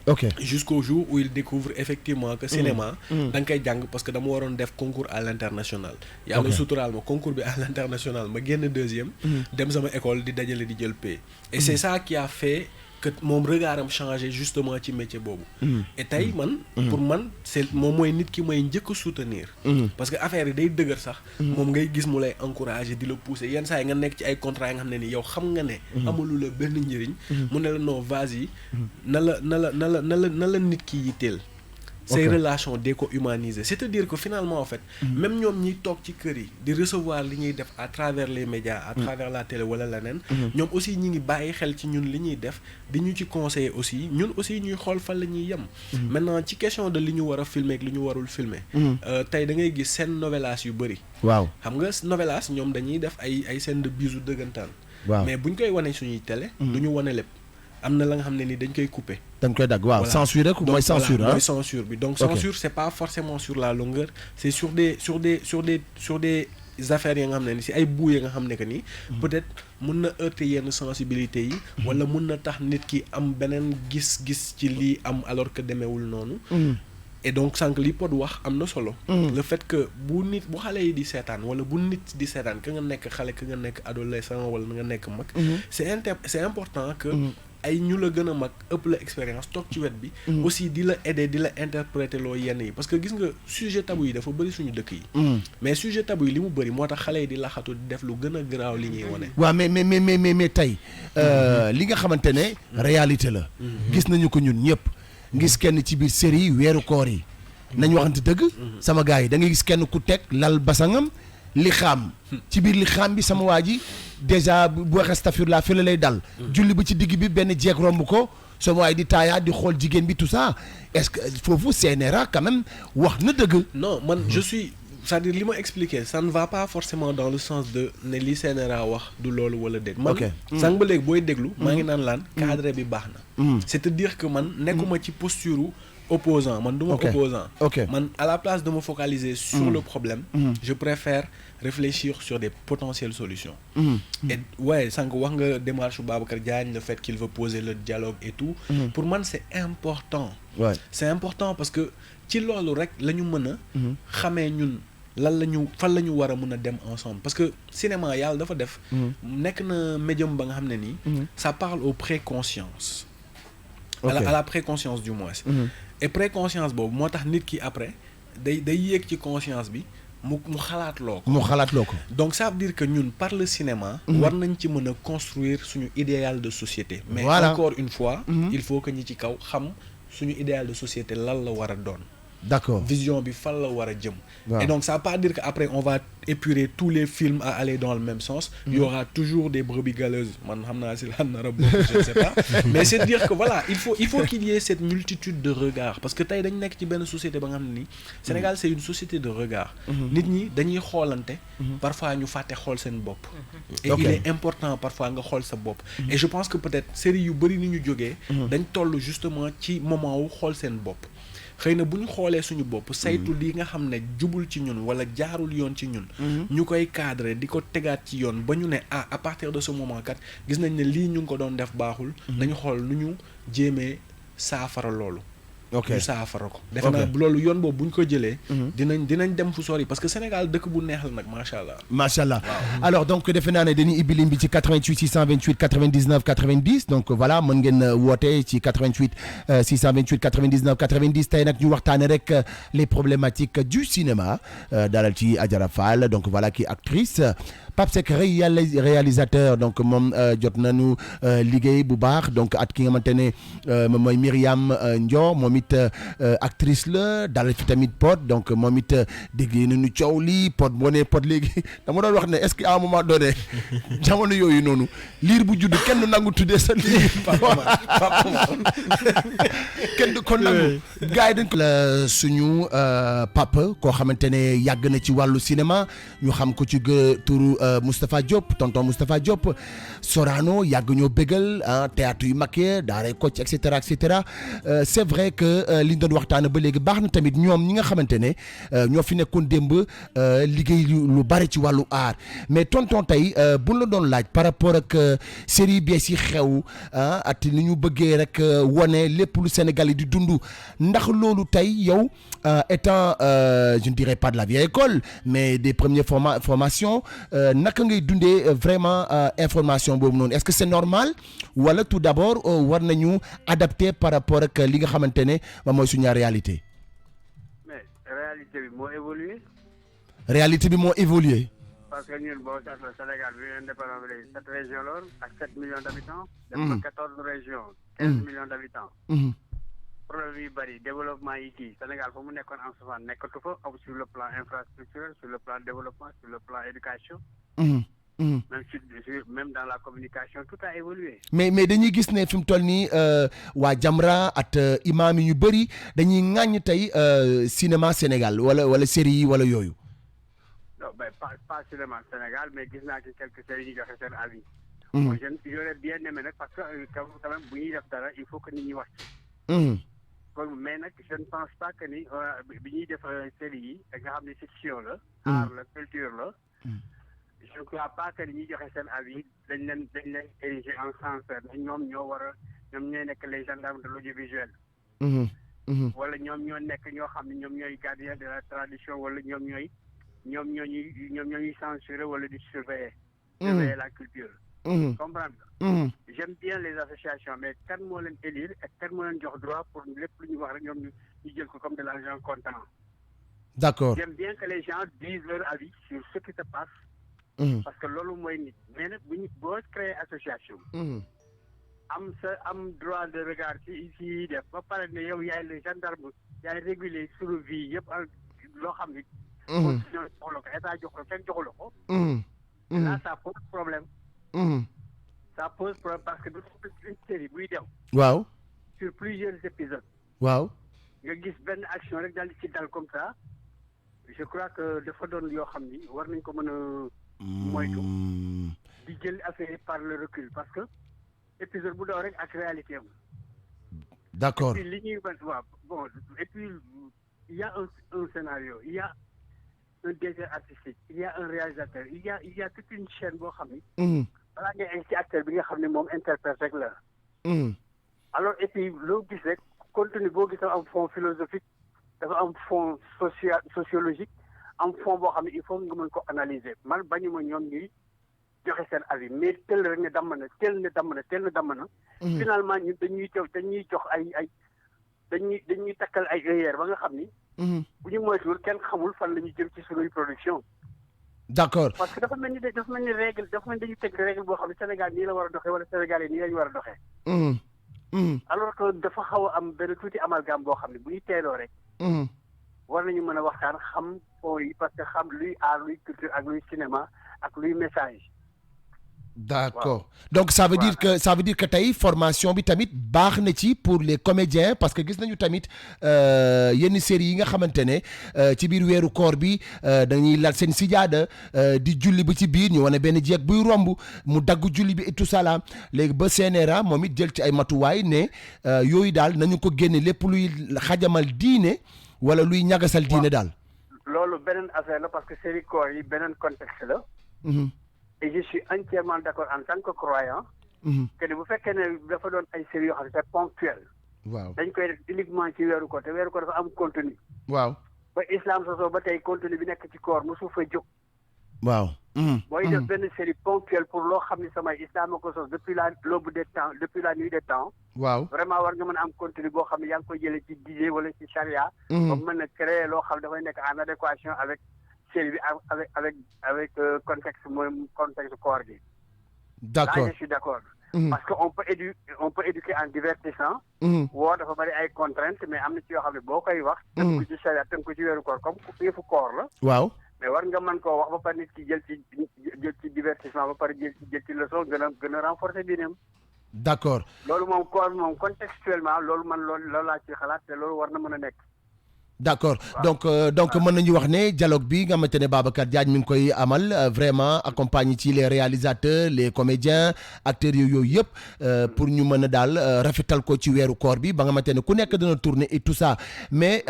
ok jusqu'au jour où il découvre effectivement que cinéma da nga koy jàng parce que dama waroon def concours à l'international yàlla suturaal ma concours bi à l'international ma génn deuxième dem sama école di dajale di jël paie et c'est ça qui a fait que moom regardam changé justement ci métier boobu et tey man pour man c'est moom mooy nit ki may njëkk a soutenir parce que affaire yi day dëgër sax moom ngay gis mu lay encourager di la pousser yenn saa yi nga nekk ci ay contrat yi nga xam ne ni yow xam nga ne amalu la benn njëriñ mu ne la non vas-y na la nit ki yitteel ces relations dee ko humaniser c'est-à-dire que finalement en fait même ñoom ñiy toog ci kër yi di recevoir li ñuy def à travers les médias à travers la télé wala leneen ñoom aussi ñi ngi bàyyi xel ci ñun li ñuy def di ñu ci conseiller aussi ñun aussi ñuy xool fan la ñuy yem maintenant ci question de li ñu war a filmer ak li ñu warul filmer tey da ngay gis scène novelas yu bëri waaw xam nga novelas ñoom dañuy def ay scène de bisou dëggantaan waaw mais buñ koy wane suñuy télé du ñu wane lépp am na la nga xam ne ni dañ koy couper dañ koy dagg waaw censure mooy censure mooy censure bi donc censure c'est pas forcément sur la longueur c'est sur des affaires yi nga xam ne ni si ay bouts yi nga xam ne que ni peut-être mun na heurter yenn sensibilité yi wala mun na tax nit ki am beneen gis-gis ci lii am alors que demeewul noonu et donc sànq li Pod wax am na solo le fait que bu xale yi di seetaan wala bu nit di seetaan ka nga nekk xale ka nga nekk adolescent wala nga nekk mag c'est important que ay ñu la gën a mag ëpp la expérience toog ci wet bi aussi di la aider di la interpréter loo yenn yi parce que gis nga sujet tabou yi dafa bëri suñu dëkk yi mais sujet tabou yi li mu bëri moo tax xale yi di laxatu di def lu gën a garaaw li ñuy wane waaw mais tey li nga xamante ne réalité la gis nañu ko ñun ñëpp gis kenn ci biir série weeru koor yi nañ waxante dëgg sama gars yi da ngay gis kenn ku teg lal basangam li xaam ci biir li xaam bi sama waa ji déjà bu waxee stafurla fi la lay dal julli ba ci digg bi benn jeeg romb ko sama waay di taayaa di xool jigéen bi tout ça est-ce que foofu CNRA quand même wax na dëgg non man je suis c'est-à-dire li ma expliqué ça ne va pas forcément dans le sens de ne li CNRA wax du loolu wala déet man sànq ba léegi booy déglu maa ngi naan laan cadre bi baax na c'est-à-dire que man nekkuma ci posture opposant man du ma opposant man à la place de me focaliser sur le problème je préfère réfléchir sur des potentielles solutions et ouais sànq wax nga démarche Babacar Diagne le fait qu'il veut poser le dialogue et tout pour man c'est important c'est important parce que ci loolu rek la ñu mën a xamee ñun lan la ñu fan la ñu war a mën a dem ensemble parce que cinéma yàlla dafa def nekk na médium ba nga xam ne nii ça parle aux préconsciences à la préconscience du moins et préconscience boobu moo tax nit ki après day yéeg ci conscience bi mu xalaat loo ko donc ça veut dire que ñun par le cinéma war nañ ci mën a construire suñu idéal de société mais encore une fois il faut que ñi ci kaw xam suñu idéal de société lan la war a doon d'accord vision bi fan la war a jëm et donc ça veut pas dire que après on va épurer tous les films à aller dans le même sens il y aura toujours des brebis galeuses man xam naa si la nar a bokk je ne sais pas mais c'est dire que voilà il faut qu'il y ait cette multitude de regards parce que tey dañ nekk ci benn société ba nga xam ne ni Sénégal c'est une société de regards nit ñi dañuy xoolante parfois ñu fàtte xool seen bopp et il est important parfois nga xool sa bopp et je pense que peut-être série yu bëri ni ñu jógee dañ toll justement ci moment wu xool seen bopp xëy na bu ñu xoolee suñu bopp saytu li nga xam ne jubul ci ñun wala jaarul yoon ci ñun ñu koy cadrer di ko tegaat ci yoon ba ñu ne à partir de ce moment kat gis nañ ne lii ñu ngi ko doon def baaxul nañu xool nu ñu jéemee saafara loolu ñu saafara ko defe naa loolu yoon boobu bu ñu ko jëlee dinañ dem fu sori parce que Sénégal dëkk bu neex la nag macha allah alors donc defe naa ne dañuy ibbi lim bi ci 88 628 99 90 donc voilà mën ngeen woote ci 88 628 99 90 tey nag ñu waxtaane rek les problématiques du cinéma dalal ci Adjara Fall donc voilà qui est actrice Pape Seck réalisateur donc moom jot nañu liggéey bu baax donc at ki nga xamante ne moom mooy Myriam Ndior moom it actrice la dalal fi tamit Pod donc moom it dégg nañu coow lii Pod boo nee Pod léegi dama doon wax ne est-ce que à un moment donné jamono yooyu noonu liir bu judd kenn du nangu tuddee sa liir kenn du ko nangu gars yi dañ ko la suñu papa koo xamante ne yàgg na ci wàllu cinéma ñu xam ko ci turu Moustapha Diop tonton Moustapha Diop Sorano yàgg ñoo bégal théâtre yu mag yi daaray Kocc et cetera c'est vrai que li ñu doon waxtaan ba léegi baax na tamit ñoom ñi nga xamante ne ñoo fi nekkoon démb liggéey lu bari ci wàllu art mais tonton tey buñ la doon laaj par rapport ak série bees yi xew at ni ñu bëggee rek wone lépp lu Sénégal yi di dund ndax loolu tey yow étant je ne dirais pas de la vieille école mais des premières formations naka ngay dundee vraiment information boobu noonu est-ce que c'est normal wala tout d'abord war nañu adapter par rapport ak li nga xamante ne mooy suñu réalité. mais réalité bi moo évolué. réalité bi moo évolué. parce que ñun boo seetloo Sénégal bi ñu indépendant bi léegi 7 régions la woon ak 7 millions d'habitants. dem ba 14 régions. 15 millions d'habitants. problème yi bëri développement yi kii Sénégal fa mu nekkoon en ce moment nekkatu fa sur le plan infrastructurel sur le plan développement sur le plan éducation. Même dans la communication tout a évolué. mais dañuy gis ne fi mu toll nii waa Jamra at imam yi ñu bëri dañuy ŋàññ tey cinéma Sénégal wala série yi wala yooyu. non mais pas cinéma Sénégal mais gis naa ci quelques séries ñu joxe seen avis. moi j'aurais bien aimé nag parce que quand même bu ñuy def dara il faut que nit ñi wax ci. mais nag je ne pense pas que ni bi ñuy def série yi nga xam ne fiction la. art la culture la. je ne crois pas que ni ñuy joxe seen avis dañ leen ériger en censeur ñoom ñoo war a ñoom ñooy nekk les gendarmes de l'audiovisuel. wala ñoom ñoo nekk ñoo xam ne ñoom ñooy gardiens de la tradition wala ñoom ñooy censurer wala di surveiller. surveiller la culture. comprendre nga. j'aime bien les associations mais kan moo leen élire et kan moo leen jox droit pour lépp lu ñu wax rek ñoom ñu jël ko comme de l'argent comptant. d'accord j'aime bien que les gens disent leur avis sur ce qui se passe. parce que loolu mooy nit mais nag boo créer association. am droit de regard ci def ba pare ne yow yaay le gendarme yaay réguler suñu vie yëpp loo xam ni. constitution jox la ko état jox la kenn joxu la ko. là ça pose problème. ça pose problème parce que une série buy dem. waaw. sur plusieurs épisodes. waaw. nga gis benn action rek daal di ci dal comme ça je crois que dafa doon yoo xam ni war nañ ko mën a. moytu di jël affaire par le recul parce que épisode bu daw rek ak réalité am. d'accord et puis li ñuy waaw bon et puis il y a un scénario il y a un directeur artistique il y a un réalisateur il y a toute une chaîne boo xam ni. balaa ngay egg ci acteur bi nga xam ne moom interprète rek la. alors et puis loo gis rek contenu boo gis dafa am fond philosophique dafa am fond sociologique. am fond boo xam ne il faut nga mën ko analyser man bañu ma ñoom ñuy joxe seen avis mais tel rek ne damm na. finalement ñun dañuy jox dañuy takkal ay erreurs ba nga xam ni. bu ñu moytuwul kenn xamul fan la ñuy jëm ci suñuy production. d'accord parce que dafa mel ni règle dafa mel ni dañuy teg règle boo xam ne Sénégal nii la war a doxee wala Sénégal yi nii la ñu war a doxee. alors que dafa xaw a am benn tuuti amalgame boo xam ne bu ñu teeloo rek. war nañu mën a waxtaan xam fond yi parce que xam luy art luy culture ak luy cinéma ak luy message. d'accord donc ça veut dire que tey formation bi tamit baax na ci pour les comédiens parce que gis nañu tamit yenn séries yi nga xamante ne ci biir weeru koor bi dañuy lal seen sijaada di julli ba ci biir ñu wane benn jeeg buy romb mu dagg julli bi et tout ça là léegi ba CNRA moom it jël ci ay matuwaay ne yooyu daal nañu ko génne lépp luy xajamal diine wala luy ñagasal diine daal. loolu beneen affaire la parce que série koor yi beneen contexte la. et je suis entièrement d'accord en tant que croyant. que bu fekkee ne dafa doon ay séries yoo xam ne c'est ponctuel. waaw dañ koy def uniquement ci weeru koor te weeru koor dafa am contenu. waaw. ba islam sosoo ba tey contenu bi nekk ci koor mosu fa jóg. waaw. booy def benn série ponctuelle pour loo xam ne samay islam ko sos depuis l'aube des temps depuis la nuit des temps. waaw vraiment war nga mën a am contenu boo xam ne yaa ngi koy jëlee ci diine wala ci charia. ba mën a créer loo xam ne dafay nekk en adéquation avec série bi avec contexte mooy contexte koor gi. d'accord là je suis d'accord. parce que on peut éduquer en divertissant. woo dafa bari ay contraintes mais am na ci yoo xam ne boo koy wax. tënk ko ci charia tënk ko ci weeru koor comme yëfu koor la. waaw. mais war nga mën koo wax ba pare nit ki jël ci divertissement ba pare jël ci leçon gën a renforcer diineem. d'accord loolu moom koor moom contextuellement loolu laa ci xalaat te loolu war na mën a nekk. d'accord donc mën nañu wax ne dialogue bi nga xamante ne Babacar Diagne mi ngi koy amal vraiment accompagné ci les réalisateurs les comédiens acteurs yooyu yëpp pour ñu mën a daal rafetal ko ci weeru koor bi ba nga xamante ne ku nekk dana tourner et tout ça mais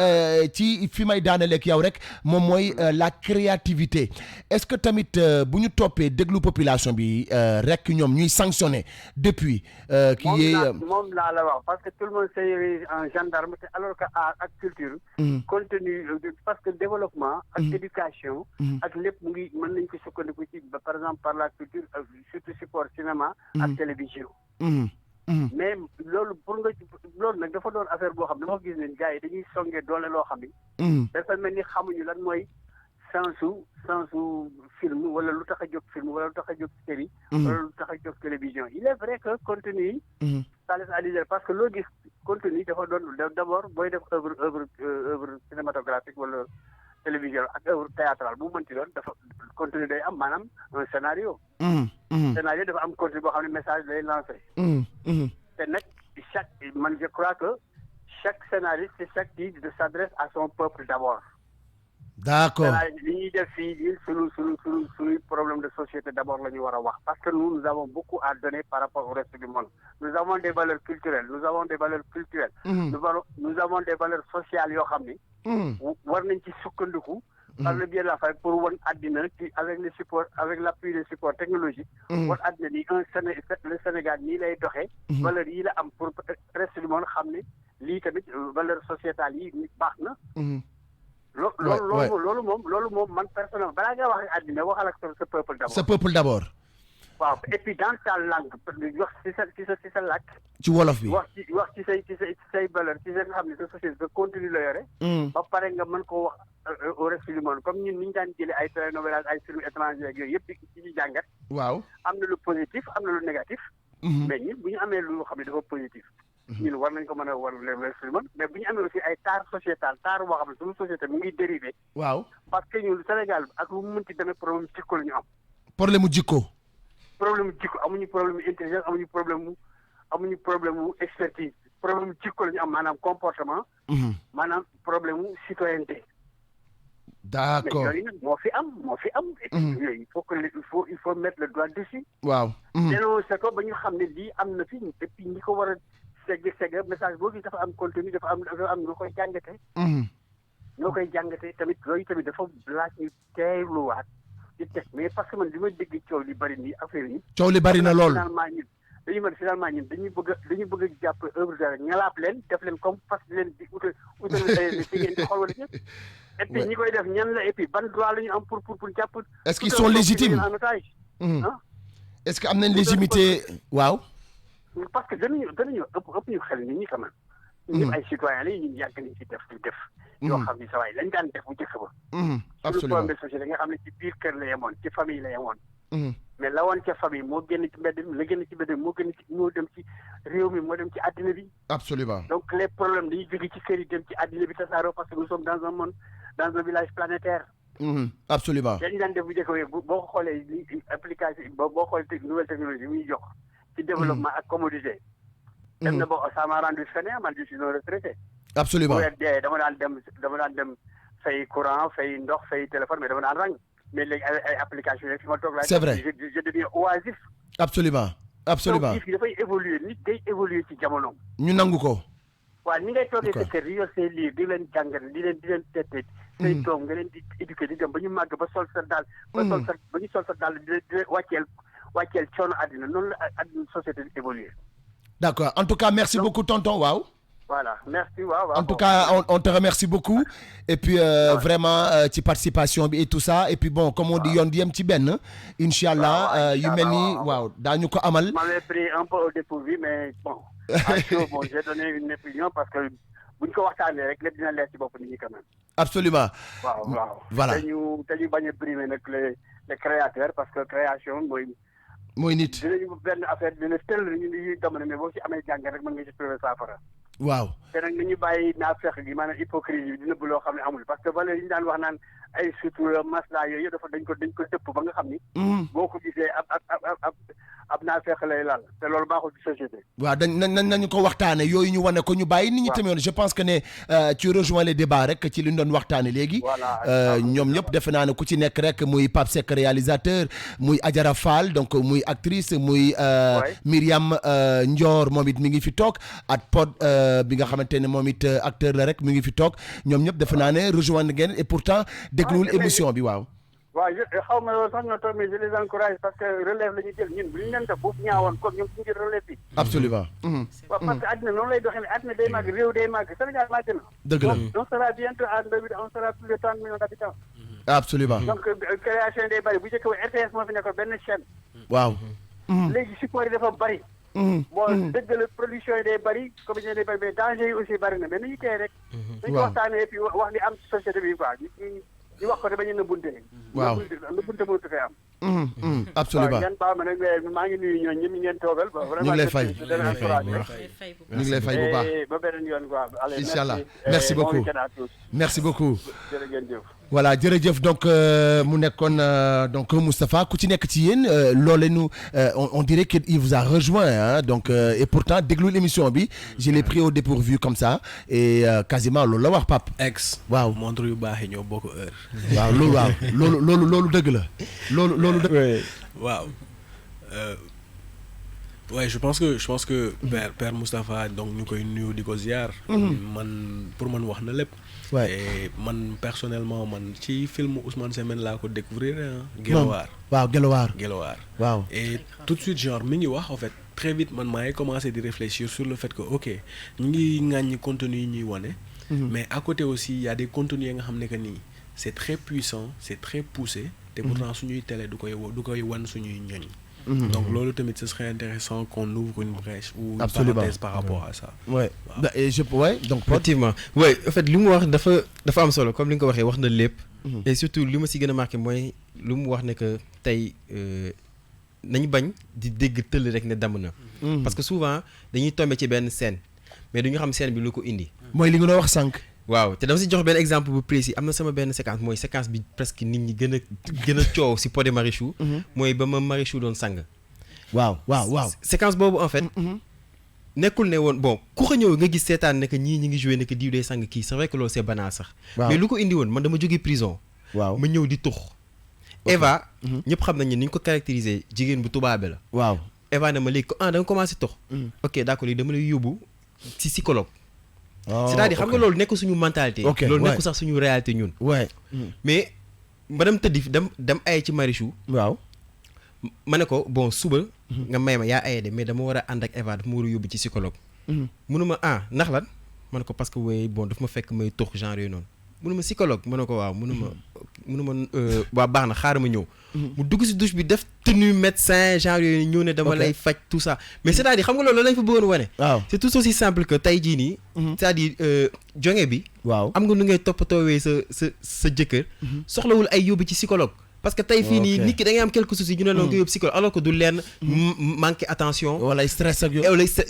ci fi may daanaleeg yow rek moom mooy la créativité est-ce que tamit bu ñu toppee déglu population bi rek ñoom ñuy sanctionner depuis moom laa la wax parce que tout le monde s'est en gendarme alors que art ak culture contenu parce que développement ak éducation ak lépp mu ngi mën nañ ko sukkandiku ci par exemple par la culture surtout support cinéma ak télévision mais loolu pour nga loolu nag dafa doon affaire boo xam ne dama gis ne gars yi dañuy songee doole loo xam ni dafa mel ni xamuñu lan mooy sensu film wala lu tax a jóg film wala lu tax a jóg série wala lu tax a jóg télévision il est vrai que contenu yi ça laisse à dire parce que loo gis contenu dafa doon d'abord booy def œuvre cinématographique wala télévision ak œuvre théâtrale bu mënti doon dafa contenu day am maanaam un scénario scénario dafa am contenu boo xam ne message lay lancé te nag man je crois que chaque scénariste et chaque titre s'adresse à son peuple d'abord. D'accord. Li ñuy def fii suñu problème de société d'abord la ñu war a wax parce que nous avons beaucoup à donner par rapport au reste du monde. Nous avons des valeurs culturelles, nous avons des valeurs sociales yoo xam ni war nañ ci sukkandiku par le biais de la famille pour wan àddina ci avec le support avec l'appui des supports technologiques wan àddina ni le Sénégal nii lay doxee valeurs yi la am pour reste du monde xam ne lii tamit valeur sociétale yi baax na loolu moom man personnellement balaa nga wax ak àddina waxal ak sa peuple d'abord. sa peuple d'abord. waaw et puis dans ta langue wax ci sa làkk. ci wolof bi wax ci say valeur ci nga xam ne sa société sa continue la yore. ba pare nga mën koo wax au reste du monde comme ñun ni ñu daan jëlee ay télénovelas ay films étrangers ak yooyu yëpp ci ñu jàngat. waaw am na lu positif am na lu négatif. mais ñun bu ñu amee lu xam ne dafa positif. ñun war nañ ko mën a war le reste du monde mais bu ñu amee aussi ay taar sociétal taar boo xam ne suñu société mu ngi dérivé. waaw parce que ñun Sénégal ak lu mu mënti demee problème jikko la ñu am. problème mu jikko. problème mu jikko amuñu problème mu intelligence amuñu problème mu expertise problème mu jikko la ñu am maanaam comportement. maanaam problème mu citoyenneté. d'accord mais yooyu nag moo fi am. et puis yooyu il faut mettre le doigt dessus. waaw. dénoncé ko ba ñu xam ne lii am na fi et puis ñi ko war a segg message boo gis dafa am contenu dafa am ñoo koy jàngatee. ñoo koy jàngatee tamit yooyu tamit dafa laaj ñu teewluwaat di teg mais parce que man li ma dégg coow li bari nii affaire yi. coow li bari na lool finalement ñun dañuy bëgg a jàpp œuvre d'art ñalaap leen def leen comme fas leen di utal ay ci ngeen di xool wala ñëpp. et puis ñi koy def ñan la et puis ban droit la ñu am pour jàpp. est-ce qu'ils sont légitimes en otage. est-ce que am nañ légitimité waaw. parce que danañu ëpp ñu xel nit ñi quand même. ñun ay citoyens lañu ñun yàgg nañ ci def yoo xam ni sa waay lañ daan def bu njëkk ba. absolument suñu problème de société nga xam ne ci biir kër la yemoon ci famille la yemoon. mais la woon ca famille moo génn ci mbedd mi la génn ci mbedd mi moo dem ci réew mi moo dem ci àddina bi. absolument donc les problèmes dañuy jóge ci kër yi dem ci àddina bi tasaaroo parce que nous sommes dans un monde dans un village planétaire. absolument dañu daan def bu njëkk ba boo ko xoolee application boo xoolee nouvelle technologie muy jox ci développement ak commodité. dem na ba ça m'a rendu fainéant man je suis non retraité. absolument dama daan dem fay courant fay ndox fay téléphone mais dama daan rang mais léegi ay application yi fi ma toog laa. c'est vrai je deviens oisif. absolument donc yëf yi dafay évoluer nit day évoluer ci jamono. ñu nangu ko. waaw ni ngay toogee sa kër di yor say livre di leen jàngal di leen tette say doom nga leen di éduquer di dem ba ñu màgg ba sol sa daal. ba ñu sol sa daal di leen wàcceel coono àddina noonu la àddina société di évoluer. d'accord en tout cas merci beaucoup tonton waaw. Voilà, merci. En tout cas, on te remercie beaucoup. Et puis, vraiment, ci participation et tout ça. Et puis, bon, comme on dit, yon diem ci ben. Inch'Allah, yu melni, waaw, dañu ko amal. Je m'avais pris un peu au dépourvu, mais bon. J'ai donné une opinion parce que buñ ko waxtaanee rek lépp dina leer ci bopp nit ñi quand même. Absolument. waaw. Voilà. Dañu bañ a brimer nag les créateurs parce que création mooy nit. dinañu benn affaire dina tëll ñu ñuy domaine mais boo ci amee jàng rek mën nga ci trouver saafara. waaw te nag nañu bàyyi naa fex gi maanaam hypocrisie bi dina bu loo xam ne amul parce que valeur yi ñu daan wax naan ay sutura masla yooyu dafa dañ ko dëpp ba nga xam ni. boo ko gisee ab ab naa fekk lay laal te loolu baaxul ci société. waaw nañu ko waxtaane yooyu ñu wane ko ñu bàyyi nit ñi tamit je pense que ne tu rejoins les débats rek ci li ñu doon waxtaane léegi ñoom ñëpp defe naa ne ku ci nekk rek muy Pape Seck réalisateur muy Adjara Fall donc muy actrice muy Myriam Ndior moom it mi ngi fi toog ak Pod bi nga xamante ne moom it acteur la rek mi ngi fi toog ñoom ñëpp defe naa ne rejoindre ngeen et pourtant dégluwul émission bi waaw xaw ma loolu sax ñoo toog mais je les encourage parce que relève la ñuy jël ñun bu ñu leen def boobu ñaawoon kon ñoom suñu jël relève bi absolument waaw parce que àddina noonu lay doxee ne àddina day màgg réew day màgg Sénégal màgg na dëgg la on sera bientôt à on sera plus de 30 millions d'habitants absolument donc création day bëri bu njëkk ba RTS moo fi nekkoon benn chaîne waaw léegi support yi dafa bëri bon dëgg la production yi day bëri comédien day bëri mais danger yi aussi bëri na mais nañu tey rek dañu waxtaanee puis wax li am ci société bi quoi ñu wax ko te bañ a nëbbunte waaw nëbbunte mënut fee am absolument waaw ngeen baal ma nag maa ngi nuyu ñooñu ñëpp ñu ngeen toogal ba vraiment ñu ngi lay fay ñu ngi lay fay bu baax ba beneen yoon quoi incha allah merci beaucoup merci beaucoup jërëjëf voilà jërëjëf donc mu nekkoon donc Moustapha ku ci nekk ci yéen loole nu on dirait qu'il vous a rejoint hein donc et pourtant déglu l'émission bi je l'ai pris au dépourvu comme ça et quasiment loolu la wax Pape waaw montre yu baax yi ñoo bokk heure waaw loolu dëgg la loolu dëgg waaw ouais je pense que père Moustapha donc ñu koy nuyu di ko ziar man pour man wax na lépp et man personnellement man ci film Ousmane Sembène laa ko découvrir Guelwaar waaw Guelwaar waaw et tout de suite genre mi ngi wax en fait très vite man maa ngi commencé di réfléchir sur le fait que ok ñu ngi ŋàññi contenu yi ñuy wane mais à côté aussi il y a des contenus yi nga xam ne que nii c'est très puissant c'est très poussé te pourtant suñuy télé du koy wan suñuy ñoñ donc loolu tamit ce serait intéressant qu'on ouvre une brèche ou une parenthèse par rapport à ça et donc effectivement en fait li mu wax dafa am solo comme li nga ko waxee wax na lépp et surtout li ma si gën a marqué mooy lu mu wax ne que tey nañu bañ di dégg tëll rek ne damm na parce que souvent dañuy tomber ci benn scène mais duñu xam scène bi lu ko indi mooy li nga doon wax sànq waaw te dama si jox benn exemple bu précis am na sama benn séquence mooy séquence bi presque nit ñi gën a coow si Pod et Marichou mooy ba ma Marichou doon sang waaw séquence boobu en fait nekkul ne woon bon ku xa ñëw nga gis seetaan ne que ñii ñi ngi joué ne que diw dee sang kii c'est vrai que loolu c'est banal sax mais lu ko indi woon man dama jógee prison ma ñëw di tux Eva ñëpp xam nañ ne ni ñu ko caractériser jigéen bu tubaabe la waaw Eva ne ma léegi da nga commencé tux ok d'accord léegi dama lay yóbbu ci psychologue c'est-à-dire xam nga loolu nekk suñu mentalité loolu nekk sax suñu réalité ñun mais ma dem tëddi dem aye ci Marichou waaw ma ne ko bon suba nga may ma yaa aye de mais dama war a ànd ak Eva dafa ma war a yóbbu ci psychologue munuma ndax lan ma ne ko parce que wooy bon daf ma fekk may tux genre yooyu noonu munuma psychologue ma ne ko waaw munuma waa baax na xaaral ma ñëw mu dugg si douche bi def tenue médecin genre yooyu ñëw ne dama lay faj tout ça mais c'est-à-dire xam nga loolu lañ fa bëggoon wane c'est tout aussi simple que tey jii nii c'est-à-dire jonge bi waaw am nga nu ngay toppatoowee sa jëkkër soxlawul ay yóbbu ci psychologue parce que tey fii nii nit ki da ngay am quelques soucis ñu ne la nga yóbbu psychologue alors que du leen manqué attention wala stress ak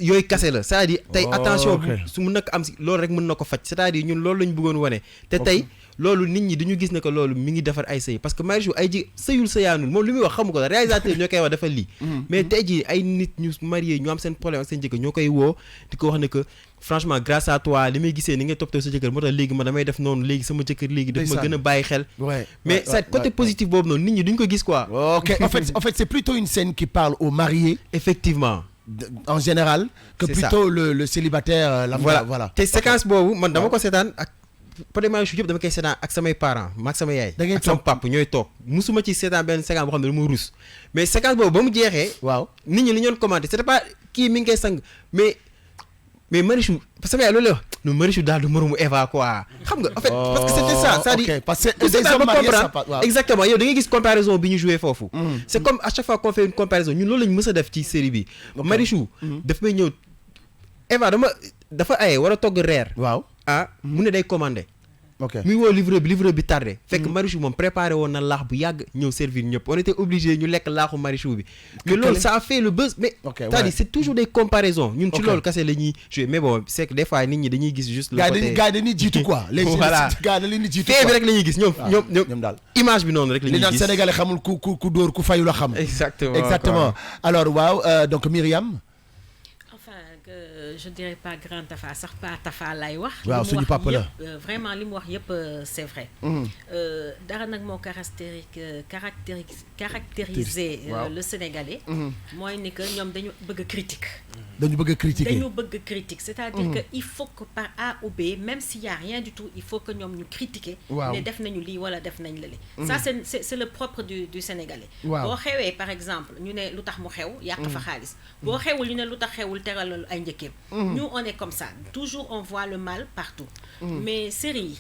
yooyu kase la c'est-à-dire tey attention su mun na ko am si loolu rek mën na ko faj c'est-à-dire ñun loolu lañ bëggoon wane te tey loolu nit ñi dañu gis ne que loolu mi ngi defar ay sëy parce que Marichou ay ji sëyul sëyaanul moom li muy wax xamu ko la réalisateur ñoo koy wax dafa lii mais tey jii ay nit ñu marié ñu am seen problème ak seen jëkkër ñoo koy woo di ko wax ne que franchement grâce à toi li may gisee ni ngay toppatoo sa jëkkër moo tax léegi ma damay def noonu léegi sama jëkkër léegi daf ma gën a bàyyi xel mais c'est côté positif boobu noonu nit ñi duñ ko gis quoi ok en fait c'est plutôt une scène qui parle aux mariés effectivement en général que plutôt le célibataire voilà te séquence boobu man dama ko seetaan ak Pod et Marichou yëpp dama koy seetaan ak samay parents maag sama yaay ak sama papa ñooy toog musuma ci seetaan benn séquence boo xam ne dama rus mais séquence boobu ba mu jeexee waaw nit ñi li ñoon commenté c'était pas kii mi ngi koy sang mais Marichou sama yaay loolu la wax non Marichou daal du moromu Eva quoi xam nga en fait parce que c'était ça c'est-à-dire parce que des hommes mariés ça passe exactement yow da ngay gis comparaison bi ñu joué foofu c'est comme à chaque fois qu'on fait une comparaison ñun loolu lañu mës a def ci série bi Marichou daf may ñëw Eva dafa aye war a togg reer waaw mu ne day commandé muy woo livreur bi tardé. fekk Marichou moom préparé woon na laax bu yàgg ñëw servir ñëpp on était obligé ñu lekk laaxu Marichou bi. mais loolu ça a fait le buzz mais. c'est-à-dire c'est toujours des comparaisons. ñun ci loolu kese la ñuy jouer mais bon c'est que des fois nit ñi dañuy gis juste. le côté gars yi dañuy jiitu quoi. voilà gars yi dañuy jiitu quoi bi rek la ñuy gis ñoom daal image bi noonu rek la ñuy gis. li naan sénégalais xamul ku dóor ku fayu la xam. exactement alors waaw donc Myriam. Je dirais pas grand Tafa sax pas Tafa lay wax. waaw suñu papa la vraiment li mu wax yëpp c'est vrai. dara nag moo caractériser le Sénégalais. mooy ni que ñoom dañu bëgg a critique. dañu bëgg a critique c'est-à-dire que il faut que par A ou B même s'il y a rien du tout il faut que ñoom ñu critiquer. ne def nañu lii wala def nañ la li. ça c'est le propre du Sénégalais. boo xewee par exemple ñu ne lu tax mu xew yàq fa xaalis. boo xewul ñu ne lu tax xewul teral ay njëkkeem. nous on est comme ça toujours on voit le mal partout. mais série yi.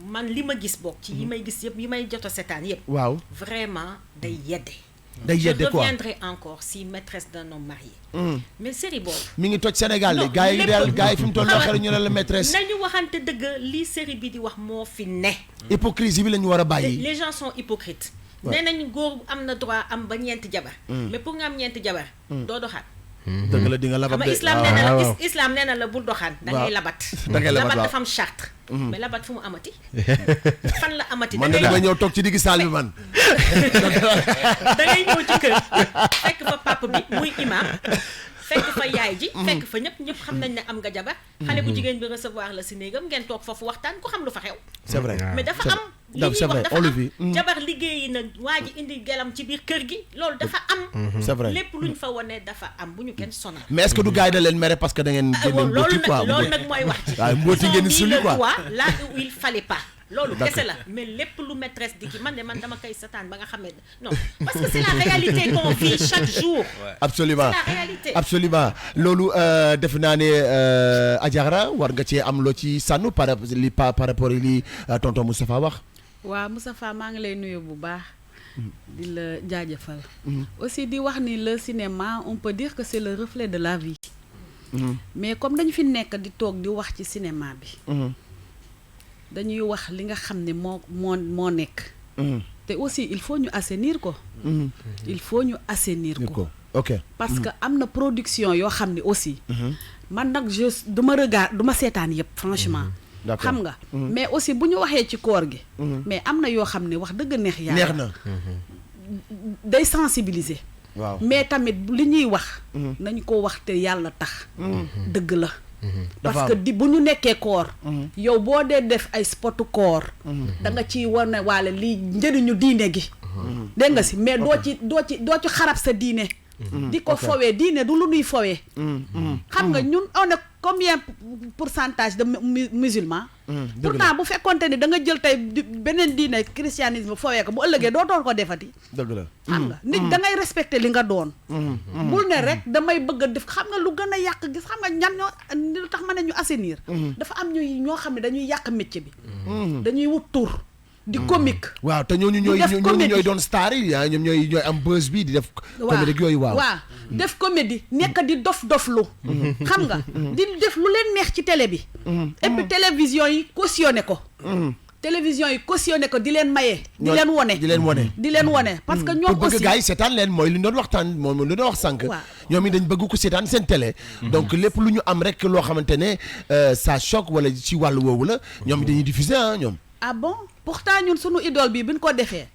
man li ma gis bokk ci yi may gis yëpp yi may jot a seetaan yëpp. waaw vraiment day yedde. je reviendrai encore si maîtresse d'un homme marié. mais série boobu. mi ngi toj Sénégal la gars yi fi mu toll waxee ñu ne la maîtresse. nañu waxante dëgg li série bi di wax moo fi ne. hypocrisie bi la ñu war a bàyyi. les gens sont hypocrites. nee nañu góor am na droit am ba ñeenti jabar. mais pour nga am ñeenti jabar. doo doxaat. dëgg la di nga labat de islam nee na la bul doxaan. da ngay labat. labat dafa am charte. mais labat fu mu amati. fan la amati. man de dama ñëw toog ci digg saal bi man. da ngay ñëw ci kër fekk fa papa bi muy imam fekk fa yaay ji. fekk fa ñëpp xam nañ ne am nga jabar. xale bu jigéen bi recevoir la si néegam ngeen toog foofu waxtaan ku xam lu fa xew. c'est vrai mais dafa am. li ñuy wax dafa am jabar liggéeyi na waa ji indi gelam ci biir kër gi loolu dafa am. c'est vrai lépp luñ fa wane dafa am bu ñu kenn sonal. mais est-ce que du gars yi da leen mere parce que da ngeen. loolu nag mooy wax ci. waaw mbooti ngeen di sulli quoi là où il fallait pas. loolu kese la mais lépp lu maîtresse di ki man dama koy sataan ba nga xam ne non parce que c'est la réalité qu'on vit chaque jour. absolument c'est la réalité. absolument loolu def naa ne Adjara war nga cee am loo ci sànnu par rapport li tonton Moustapha wax. waaw Moustapha maa ngi lay nuyu bu baax. di la jaajëfal. aussi di wax ni le cinéma on peut dire que c'est le reflet de la vie. mais comme dañu fi nekk di toog di wax ci cinéma bi. dañuy wax li nga xam ne moo nekk. te aussi il faut ñu assainir ko. il faut ñu assainir ko. ok parce que am na production yoo xam ne aussi. man nag du ma seetaan yëpp franchement. xam nga mais aussi bu ñu waxee ci koor gi. mais am na yoo xam ne wax dëgg neex yàlla. neex na. day sensibiliser. waaw mais tamit li ñuy wax. nañ ko wax te yàlla tax. dëgg la. parce que bu ñu nekkee koor. yow boo dee def ay spotu koor. da nga ciy wane waale lii njëriñu diine gi. dégg nga si mais doo ci xarab sa diine. di ko fowee diine du lu nuy fowee. xam nga ñun on est combien pourcentage de musulmans. pourtant bu fekkonte ni da nga jël tey beneen diine christianisme fowee ko bu ëllëgee doo doon ko defati. dëgg la xam nga nit da ngay respecter li nga doon. bul ne rek damay bëgg a def xam nga lu gën a yàq gis xam nga ñan ñoo lu tax ma ne ñu assainir. dafa am ñoo xam ne dañuy yàq métier bi. dañuy wut tur. di comique. waaw te ñooñu ñooy doon star yi ñoom ñooy am buzz bi di def. comédie yooyu waaw def comédie nekk di dof-doflu. xam nga di def lu leen neex ci télé bi. et puis télévision yi cautionné ko. télévision yi cautionné ko di leen maye. di leen wone parce que ñoom aussi bëgg gars yi seetaan leen mooy li ñu doon waxtaan moom lu doon wax sànq. ñoom it dañ bëgg ko seetaan seen télé. donc lépp lu ñu am rek loo xamante ne ça choque wala ci wàllu woowu la ñoom dañuy diffuser ñoom. ah bon pourtant ñun sunu idole bi ñu ko defee.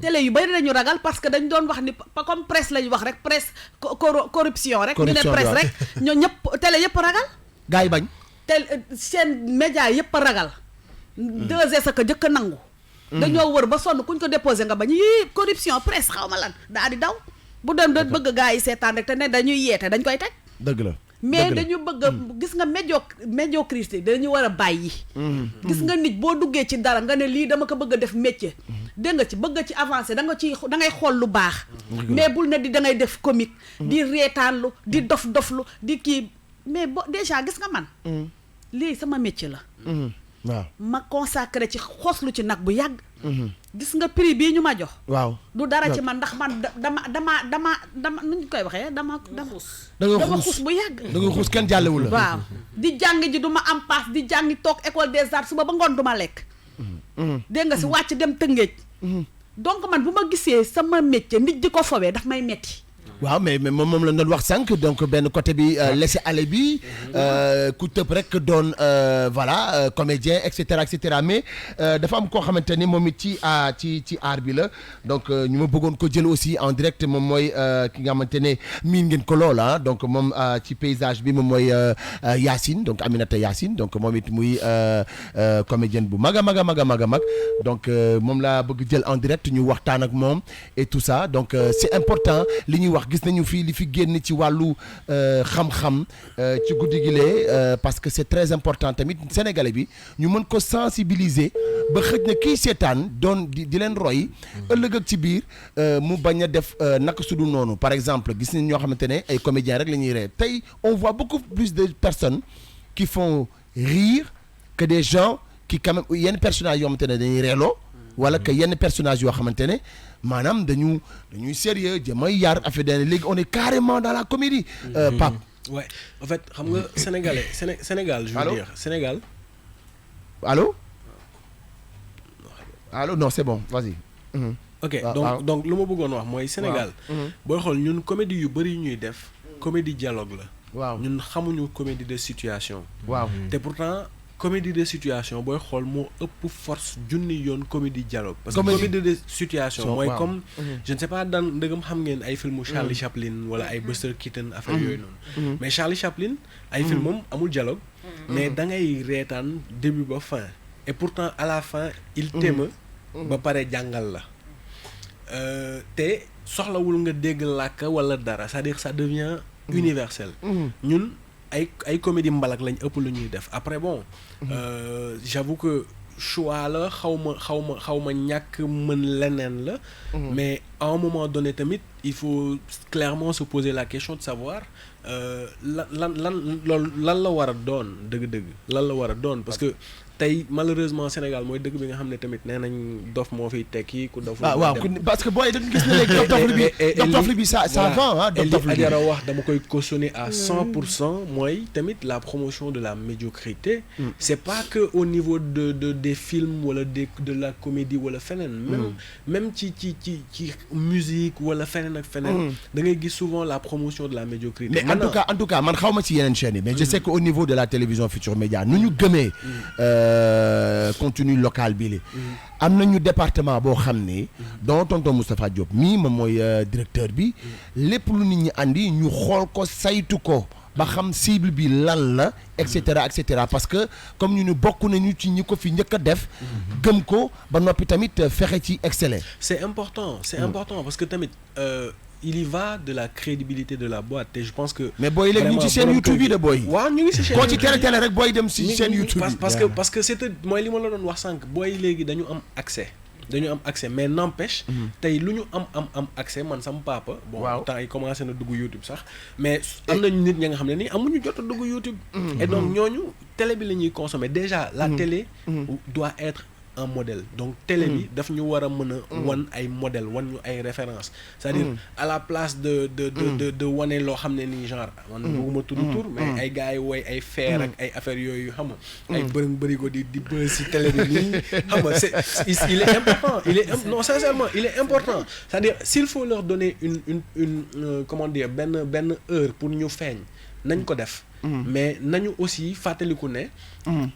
télé yu bari dañu ragal parce que dañ doon wax ni comme presse lañu wax rek presse corruption rek. ñu ne presse rek ñoo ñëpp télé yëpp ragal. gars yi bañ. seen média yëpp ragal. 2S ko jëkk nangu. dañoo wër ba sonn kuñ ko déposé nga bañ yii corruption presse xaw ma lan daa di daw. bu doon da bëgg gars yi seetaan rek te ne dañuy yeete dañ koy teg. dëgg la. mais dañu bëgg a gis nga médiocrité dañu war a bàyyi. gis nga nit boo duggee ci dara nga ne lii dama ko bëgg a def métier. dégg nga ci bëgg ci avancer da ngay xool lu baax. mais bul ne da ngay def comique. di reetaanlu di doflu di kii mais déjà gis nga man. lii sama métier la. waaw ma consacré ci xoslu ci nag bu yàgg. gis nga prix bii ñu ma jox. waaw du dara ci man ndax man dama nu ñu koy waxee dama xuus bu yàgg. da nga xuus kenn jàllewul la. waaw di jàng ji du ma am paas di jàngi toog école des arts suba ba ngoon du ma lekk. dégg nga si wàcc dem Tëngéej. donc man bu ma gisee sama métier nit di ko fowee daf may metti. waaw mais moom la doon wax sànq donc benn côté bi laisser aller bi ku tëb rek doon voilà comédien et cetera mais dafa am koo xamante ni moom it ci art bi la donc ñu ma bëggoon ko jël aussi en direct moom mooy ki nga xamante ne miin ngeen ko lool ah donc moom ci paysage bi moom mooy Yacine donc Aminata Yacine donc moom it muy comédienne bu mag a mag donc moom laa bëgg jël en direct ñu waxtaan ak moom et tout ça donc c'est important li ñuy wax. gis nañu fii li fi génn ci wàllu xam-xam ci guddi gi lee parce que c'est très important tamit sénégalais bi ñu mën ko sensibiliser ba xëj na kii seetaan doon di leen roy ëllëg ak ci biir mu bañ a def naka su dul noonu par exemple gis nañ ñoo xamante ne ay comédiens rek la ñuy ree tey on voit beaucoup plus de personnes qui font rire que des gens qui quand même yenn personnages yoo xamante ne dañuy reeloo wala que yenn personnages yoo xamante ne maanaam dañuy sérieux jëmay yar affaire dane léegi on est carrément dans la comédie Pape. Ouais en fait xam nga Sénégal je veux dire Sénégal. allô non c'est bon vas-y. ok donc lu ma bëggoon wax mooy Sénégal. booy xool ñun comédie yu bëri yu ñuy def comédie dialogue la. waaw ñun xamuñu comédie de situation. waaw te pourtant. comédie de situation booy xool moo ëpp force junni yoon comédie dialogue parce que comédie de situation mooy comme je ne sais pas daan ndëgam xam ngeen ay filmu Charlie Chaplin wala ay Buster Keaton affaire yooyu noonu mais Charlie Chaplin ay filmam amul dialogue mais da ngay reetaan début ba fin et pourtant à la fin il t'émeut ba pare jàngal la te soxlawul nga dégg làkk wala dara c'est-à-dire ça devient universel ñun ay comédie mbalak lañ ëpp lu ñuy def après bon j'avoue que choix la xaw ma ñàkk mën leneen la mais à un moment donné tamit il faut clairement se poser la question de savoir lan la war a doon dëgg-dëgg lan la war a doon parce que tey malheureusement Sénégal mooy dëkk bi nga xam ne tamit nee nañ dof moo fiy tekki ku dof waaw parce que booy dañu gis ne léegi dof bi ça vend ah dof li Adjara wax dama koy cautionner à 100% mooy tamit la promotion de la médiocrité c'est pas que au niveau de des films wala de la comédie wala feneen même ci musique wala feneen ak feneen da ngay gis souvent la promotion de la médiocrité mais en tout cas man xaw ma ci yeneen chaînes yi mais je sais que au niveau de la télévision Futurs Médias nu ñu gëmee contenu local bi li am nañu département boo xam ne donc tonton Moustapha Diop mii moom mooy directeur bi lépp lu nit ñi andi ñu xool ko saytu ko ba xam cible bi lan la et cetera parce que comme ñu bokk nañu ci ñi ko fi njëkk a def gëm ko ba noppi tamit fexe ci exceller. c'est important parce que tamit il y va de la crédibilité de la boîte et je pense que. mais booy léegi ñu ngi ci chaîne YouTube yi de booy. waaw ñu ngi ci chaîne koo ci télé rek booy dem ci chaîne YouTube yi. parce que c'était mooy li ma la doon wax sànq booy léegi dañu am accès mais n'empêche tey lu ñu am accès man sama papa. bon temps yi commencé na dugg YouTube sax mais am nañu nit ñi nga xam ne nii amuñu jot a dugg YouTube. et donc ñooñu télé bi la ñuy consommer déjà la télé doit être un modèle donc télé bi daf ñu war a mën a wan ay modèle wan ñu ay référence c'est-à-dire à la place de wane loo xam ne nii genre man bëgguma tudd tur mais ay gars yi woy ay feer ak ay affaires yooyu xam nga ay bëri ko di bës ci télé bi nii xam nga il est important non sincèrement il est important c'est-à-dire s'il faut leur donner une comment dire benn heure pour ñu feeñ nañ ko def mais nañu aussi fàttaliku ne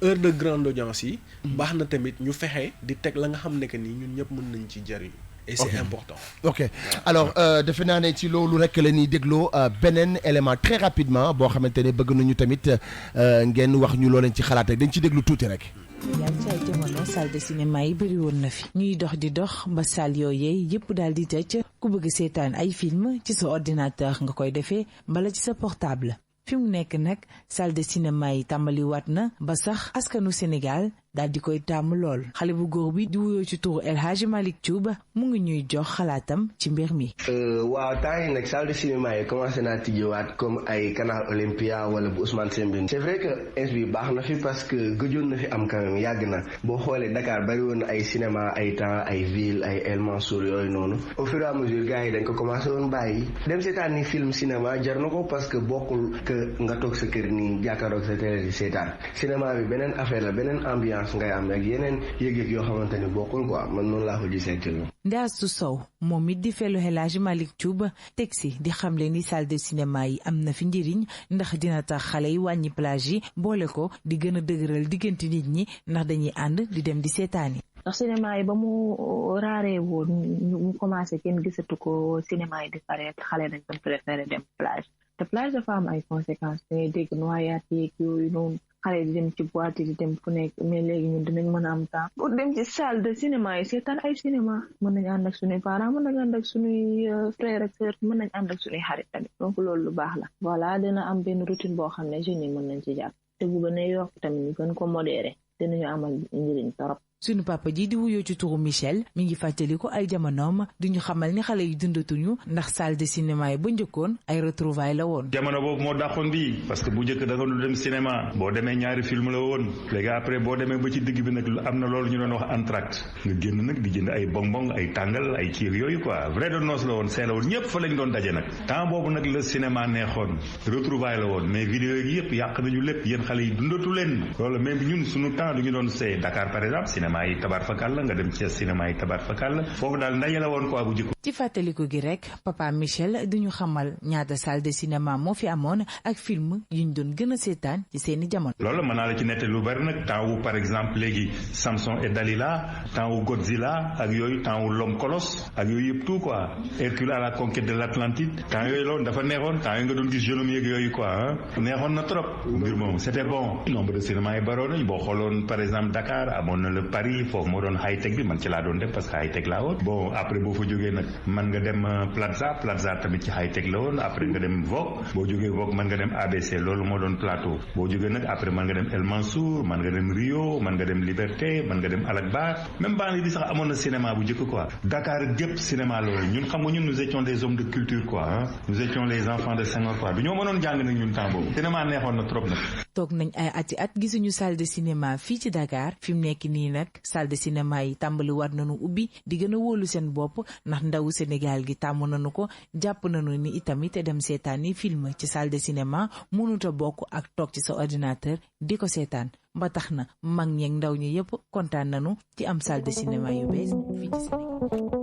heure de grande audience yi baax na tamit ñu fexe di teg la nga xam ne que nii ñun ñëpp mën nañ ci jariñ et c'est important. ok alors defe naa ne ci loolu rek la ñuy dégloo beneen élément très rapidement boo xamante ne bëgg nañu tamit ngeen wax ñu loo leen ci xalaat rek dañ ci déglu tuuti rek. yàlla ci ay jamono salle de cinéma yi bëri woon na fi ñuy dox di dox ba salle yooyee yëpp daal di tëj ku bëgg seetaan ay film ci sa ordinateur nga koy defee mbala ci sa portable. fi mu nekk nag salle de cinéma yi tàmbaliwaat na ba sax askanu Sénégal daal di koy tàmm lool xale bu góor bi di wuyoo ci turu El Hadji Malick Thioub mu ngi ñuy jox xalaatam ci mbir mi. waaw temps yi nag salle de cinéma yi commencé naa tijjiwaat comme ay Canal Olympia wala bu Ousmane Sembène. c'est vrai que ins bi baax na fi parce que gëjoon na fi am quand même yàgg na boo xoolee Dakar bari woon na ay cinéma ay temps ay ville ay El Mansour yooyu noonu au fur et à mesure gars yi dañ ko commencé woon bàyyi dem seetaan ni film cinéma jar na ko parce que bokkul que nga toog sa kër nii jàkkaaroog sa télé di seetaan cinéma bi beneen affaire la beneen ambiance ngay am rek yeneen yëg-yëg yoo xamante ni bokkul quoi man noonu laa ko gisee ci loolu. Ndaastu Sow moom it di fellu El Hadji Malick Thioub teg si di xamle ni salle de cinéma yi am na fi njëriñ ndax dina tax xale yi wàññi plage yi boole ko di gën a dëgëral diggante nit ñi ndax dañuy ànd di dem di seetaani. ndax cinéma yi ba mu raaree woon mu commencé kenn gisatu ko cinéma yi di pare xale dañ doon préféré dem plage te plage dafa am ay conséquences da ngay dégg noyaat yeeg yooyu noonu xale di dem ci boîte di dem fu nekk mais léegi ñun dinañ mën a am temps pour dem ci salle de cinéma yi seetaan ay cinéma mën nañ ànd ak suñuy parents mën nañ ànd ak suñuy frères ak sœurs mën nañ ànd ak suñuy xarit tamit donc loolu lu baax la voilà dina am benn routine boo xam ne jeunes yi mën nañ ci jàpp te bu gën a yokk tamit ñu gën ko modéré dinañu amal njëriñ torop. sunu papa ji di wuyoo ci turu Michel mi ngi fàttali ko ay jamonoom di ñu xamal ni xale yi dundatuñu ndax salle de cinéma yi ba njëkkoon ay retrouvailles la woon. jamono boobu moo dàqoon bii parce que bu njëkk da nga doon dem cinéma boo demee ñaari film la woon léegi après boo demee ba ci digg bi nag am na loolu ñu doon wax entracte nga génn nag di jënd ay bonbon ay tàngal ay kii yooyu quoi vrai de noces la woon see la woon ñëpp fa lañ doon daje nag temps boobu nag la cinéma neexoon retrouvailles la woon mais vidéo yi yëpp yàq nañu lépp yéen xale yi dundatu leen loolu même ñun suñu temps du ñu doon see Dakar par exemple cinéma yi tabaar fakal la nga dem ci cinéma yi tabaar fakal la foofu daal ndaje la woon quoi bu jëkk. ci fàttaliku gi rek papa Michel duñu xamal ñaata salle de cinéma moo fi amoon ak film yi ñu doon gën a seetaan ci seeni jamono. loolu mën naa la ci nette lu bari nag temps wu par exemple léegi Samson et Dalila temps wu Godzilla ak yooyu temps wu l'homme colosse ak yooyu yëpp tout quoi Hercule à la conquête de l'Atlantide temps yooyu loolu dafa neexoon temps yooyu nga doon gis jeune homme yeeg yooyu quoi neexoon na trop mbir moom c'était bon nombre de cinéma yi baroon nañ boo xooloon par exemple Dakar amoon na le Paris foofu moo doon high tech bi man ci laa doon def parce que high tech laa woon bon après boo fa jógee nag man nga dem Plaza tamit ci high tech la woon après nga dem Vogue boo jógee Vogue man nga dem ABC loolu moo doon plateau boo jógee nag après man nga dem El Mansour man nga dem Rio man nga dem Liberté man nga dem Alakbar même banlieue bi sax amoon na cinéma bu njëkk quoi Dakar gépp cinéma loolu ñun xam nga ñun nous étions des hommes de culture quoi hein nous étions les enfants de Senghor quoi du ñoo mënoon jàng nag ñun temps boobu cinéma neexoon na trop nag. toog nañ ay ati at gisuñu salle de cinéma fii ci Dakar fi mu nekk nii nag salle de cinéma yi tàmbali war nañu ubbi di gën a wóolu seen bopp ndax ndawu Sénégal gi tàmm nañu ko jàpp nañu ni itamit dem seetaani film ci salle de cinéma mënut a bokk ak toog ci sa ordinateur di ko seetaan ba tax na mag ñeeg ndaw ñi yëpp kontaan nañu ci am salle de cinéma yu bees fii ci Sénégal.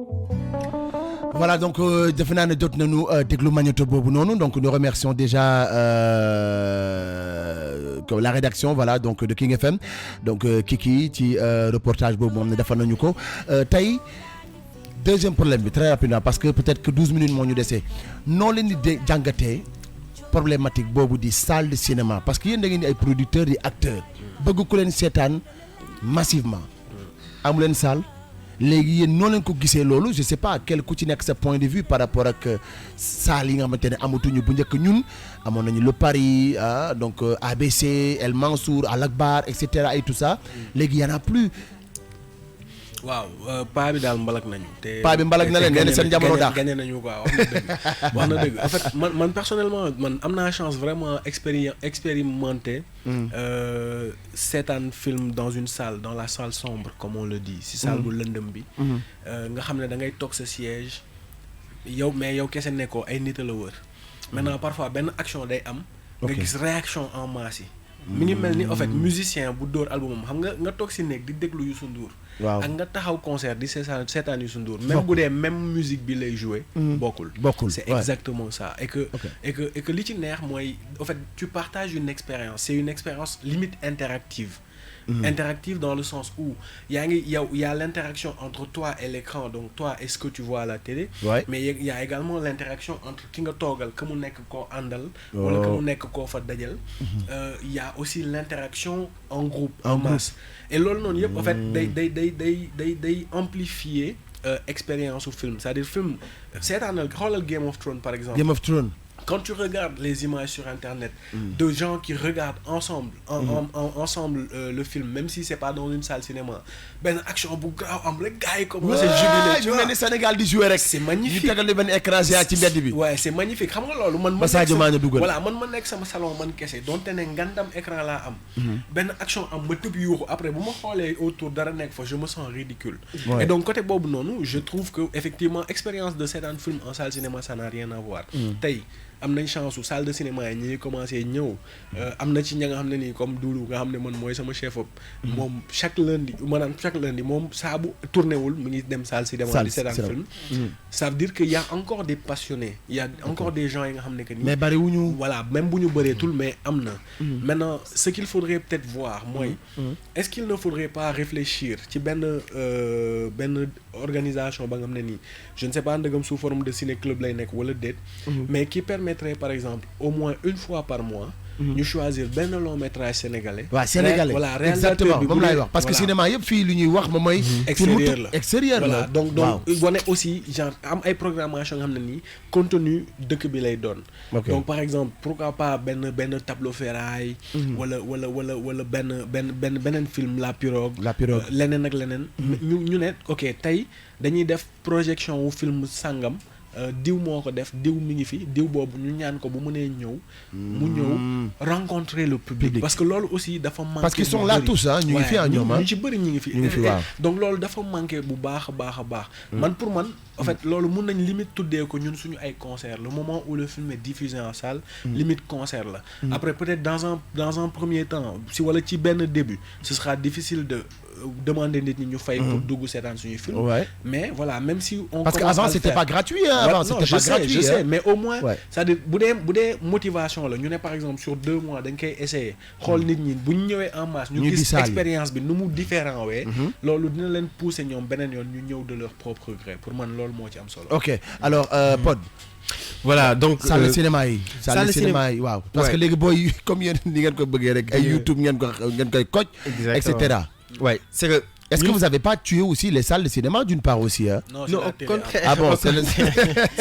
Voilà, donc defe naa ne jot nañu déglu magnéto boobu noonu donc nous remercions déjà la rédaction voilà donc de King FM donc Kiki ci reportage boobu moom ne defal nañu ko tey deuxième problème bi très rapidement parce que peut-être que 12 minutes moo ñu desee noo leen di jàngatee problématique boobu di salle de cinéma parce que yéen da ngeen di ay producteurs di acteurs bëgg ku leen seetaan massivement amu leen salle léegi yéen noo leen ko gisee loolu je sais pas quel ku ci nekk sa point de vue par rapport ak salle yi nga xamante ne amatuñu bu njëkk ñun amoon nañu le Paris donc ABC El Mansour Alakbar et cetera et tout ça léegi y en a plus. waaw paa bi daal mbalak nañu. te paa bi mbalak na leen nee na seen jamono daax gagné nañu quoi wax na dëgg en fait man personnellement man am naa chance vraiment expérimenter seetaan film dans une salle dans la salle sombre comme on le dit si salle bu lëndëm bi nga xam ne da ngay toog sa siège yow mais yow kese nekkoo ay nit a la wër maintenant parfois benn action day am nga gis réaction en masse yi mi ngi mel ni en fait musicien bu dóor albumam xam nga toog si nekk di déglu Youssou Ndour waaw ak nga taxaw concert di seetaan Youssou Ndour même bu dee même musique bi lay jouer bokkul c'est exactement ça et que li ci neex mooy en fait tu partages une expérience c'est une expérience limite interactive interactive dans le sens où y a l'interaction entre toi et l'écran donc toi et ce que tu vois à la télé mais il y a également l'interaction entre ki nga toogal ka mu nekk koo àndal wala ka mu nekk koo fa dajal il y a aussi l'interaction en groupe en masse et loolu noonu yëpp en fait day amplifier expérience au film c'est-à-dire film seetaanal xoolal Game of Thrones par exemple Game of Thrones quand tu regardes les images sur internet de gens qui regardent ensemble le film, même si c'est pas dans une salle cinéma, ben action bu grave am rek gars yi commencé jubiler, tu vois, le Sénégal di jouer rek, c'est magnifique. ñu tegal li ben écran géant ci mbedd bi. Ouais, c'est magnifique. Xam nga loolu man voilà, man ma nekk sama salon man kese donte ne ngandam écran laa am. Ben action am ma tëb yuuxu après bu ma xoolee autour dara nekk fa je me sens ridicule. Et donc côté boobu noonu je trouve que effectivement expérience de seetaan film en salle cinéma ça n'a rien à voir. Tey am nañ chance su salle de cinéma yi ñi commencé ñëw am na ci ña nga xam ne nii comme Doudou nga xam ne man mooy sama chef op moom chaque lundi moom saa bu tourné wul mu ngi dem salle cinéma di seetaan film. Ça veut dire que y a encore des passionnés, il y a encore des gens yi nga xam ne que nii mais bariwuñu. voilà, même bu ñu bëreetul mais am na. Maintenant ce qu'il faudrait peut-être voir mooy est-ce qu'il ne faudrait pas réfléchir ci benn organisation ba nga xam ne nii je ne sais pas ndegam sous forme de ciné club lay nekk wala déet mais qui permettrait par exemple au moins une fois par mois ñu choisir benn long métrage sénégalais. waaw sénégalais voilà exactement moom laay wax parce que cinéma yëpp fii lu ñuy wax moom mooy. extérieur la voilà donc wane aussi genre am ay programmation nga xam ne nii contenu dëkk bi lay doon. donc par exemple pourquoi pas benn tableau ferraille. wala beneen film La Pirogue. leneen ak leneen. ñu ne ok tey dañuy def projection wu film sangam. diw moo ko def diw mi ngi fi diw boobu ñu ñaan ko bu mënee ñëw mu ñëw rencontrer le public parce que loolu aussi dafa manqué parce qu'ils sont là tous ñu ngi fi ñoom ñu ci bëri ñu ngi fi donc loolu dafa manqué bu baax a baax man pour man en fait loolu mun nañ limite tuddee ko ñun suñu ay concert le moment où le film est diffusé en salle limite concert la après peut-être dans un premier temps si wala ci benn début ce sera difficile de demander nit ñi ñu fay pour dugg seetaan suñu film mais voilà même si on parce que avant c'était pas gratuit avant c'était pas gratuit je sais mais au moins c'est-à-dire bu dee motivation la ñu ne par exemple sur 2 mois dañ koy essayer xool nit ñi bu ñu ñëwee en masse ñu gis expérience bi nu mu différent wee loolu dina leen pousser ñoom beneen yoon ñu ñëw de leur propre gré pour man loolu moo ci am solo. ok alors Pod voilà donc salle de cinéma yi waaw parce que léegi booy comme yéen ni ngeen ko bëggee rek ay YouTube ngeen koy koj et cetera. Ouais, c'est que est-ce que vous n'avez pas tué aussi les salles de cinéma d'une part aussi hein? Non, au contraire. Ah bon, c'est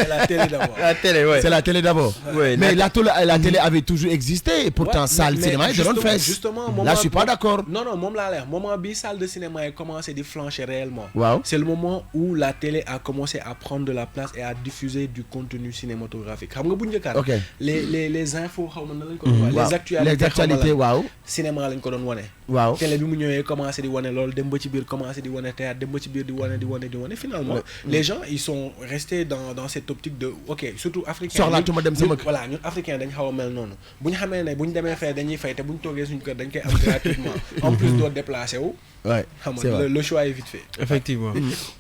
la télé d'abord. La télé, ouais. C'est la télé d'abord. Ouais, mais la télé avait toujours existé et pourtant salle de cinéma ils donnent fait. Justement, là je suis pas d'accord. Non, moom laa leer moment bi salle de cinéma a commencé à flancher réellement. Wow. C'est le moment où la télé a commencé à prendre de la place et à diffuser du contenu cinématographique. Xam nga bu njëkkaan. OK. Les infos xaw ma nan lañ ko doon wax. Les actualités waaw. Cinéma lañ ko doon wane. Waaw. Télé bi mu ñëwee commencé di wane loolu dem ba ci biir commencé di wane théâtre dem ba ci biir di wane finalement les gens ils sont restés dans cette optique de ok surtout africain voilà ñun africain dañ xaw a mel noonu bu ñu xamee ne bu ñu demee fee dañuy fay te bu ñu toogee suñu kër dañ koy am gratuitement en plus doo déplacé wu xam nga le choix est vite fait effectivement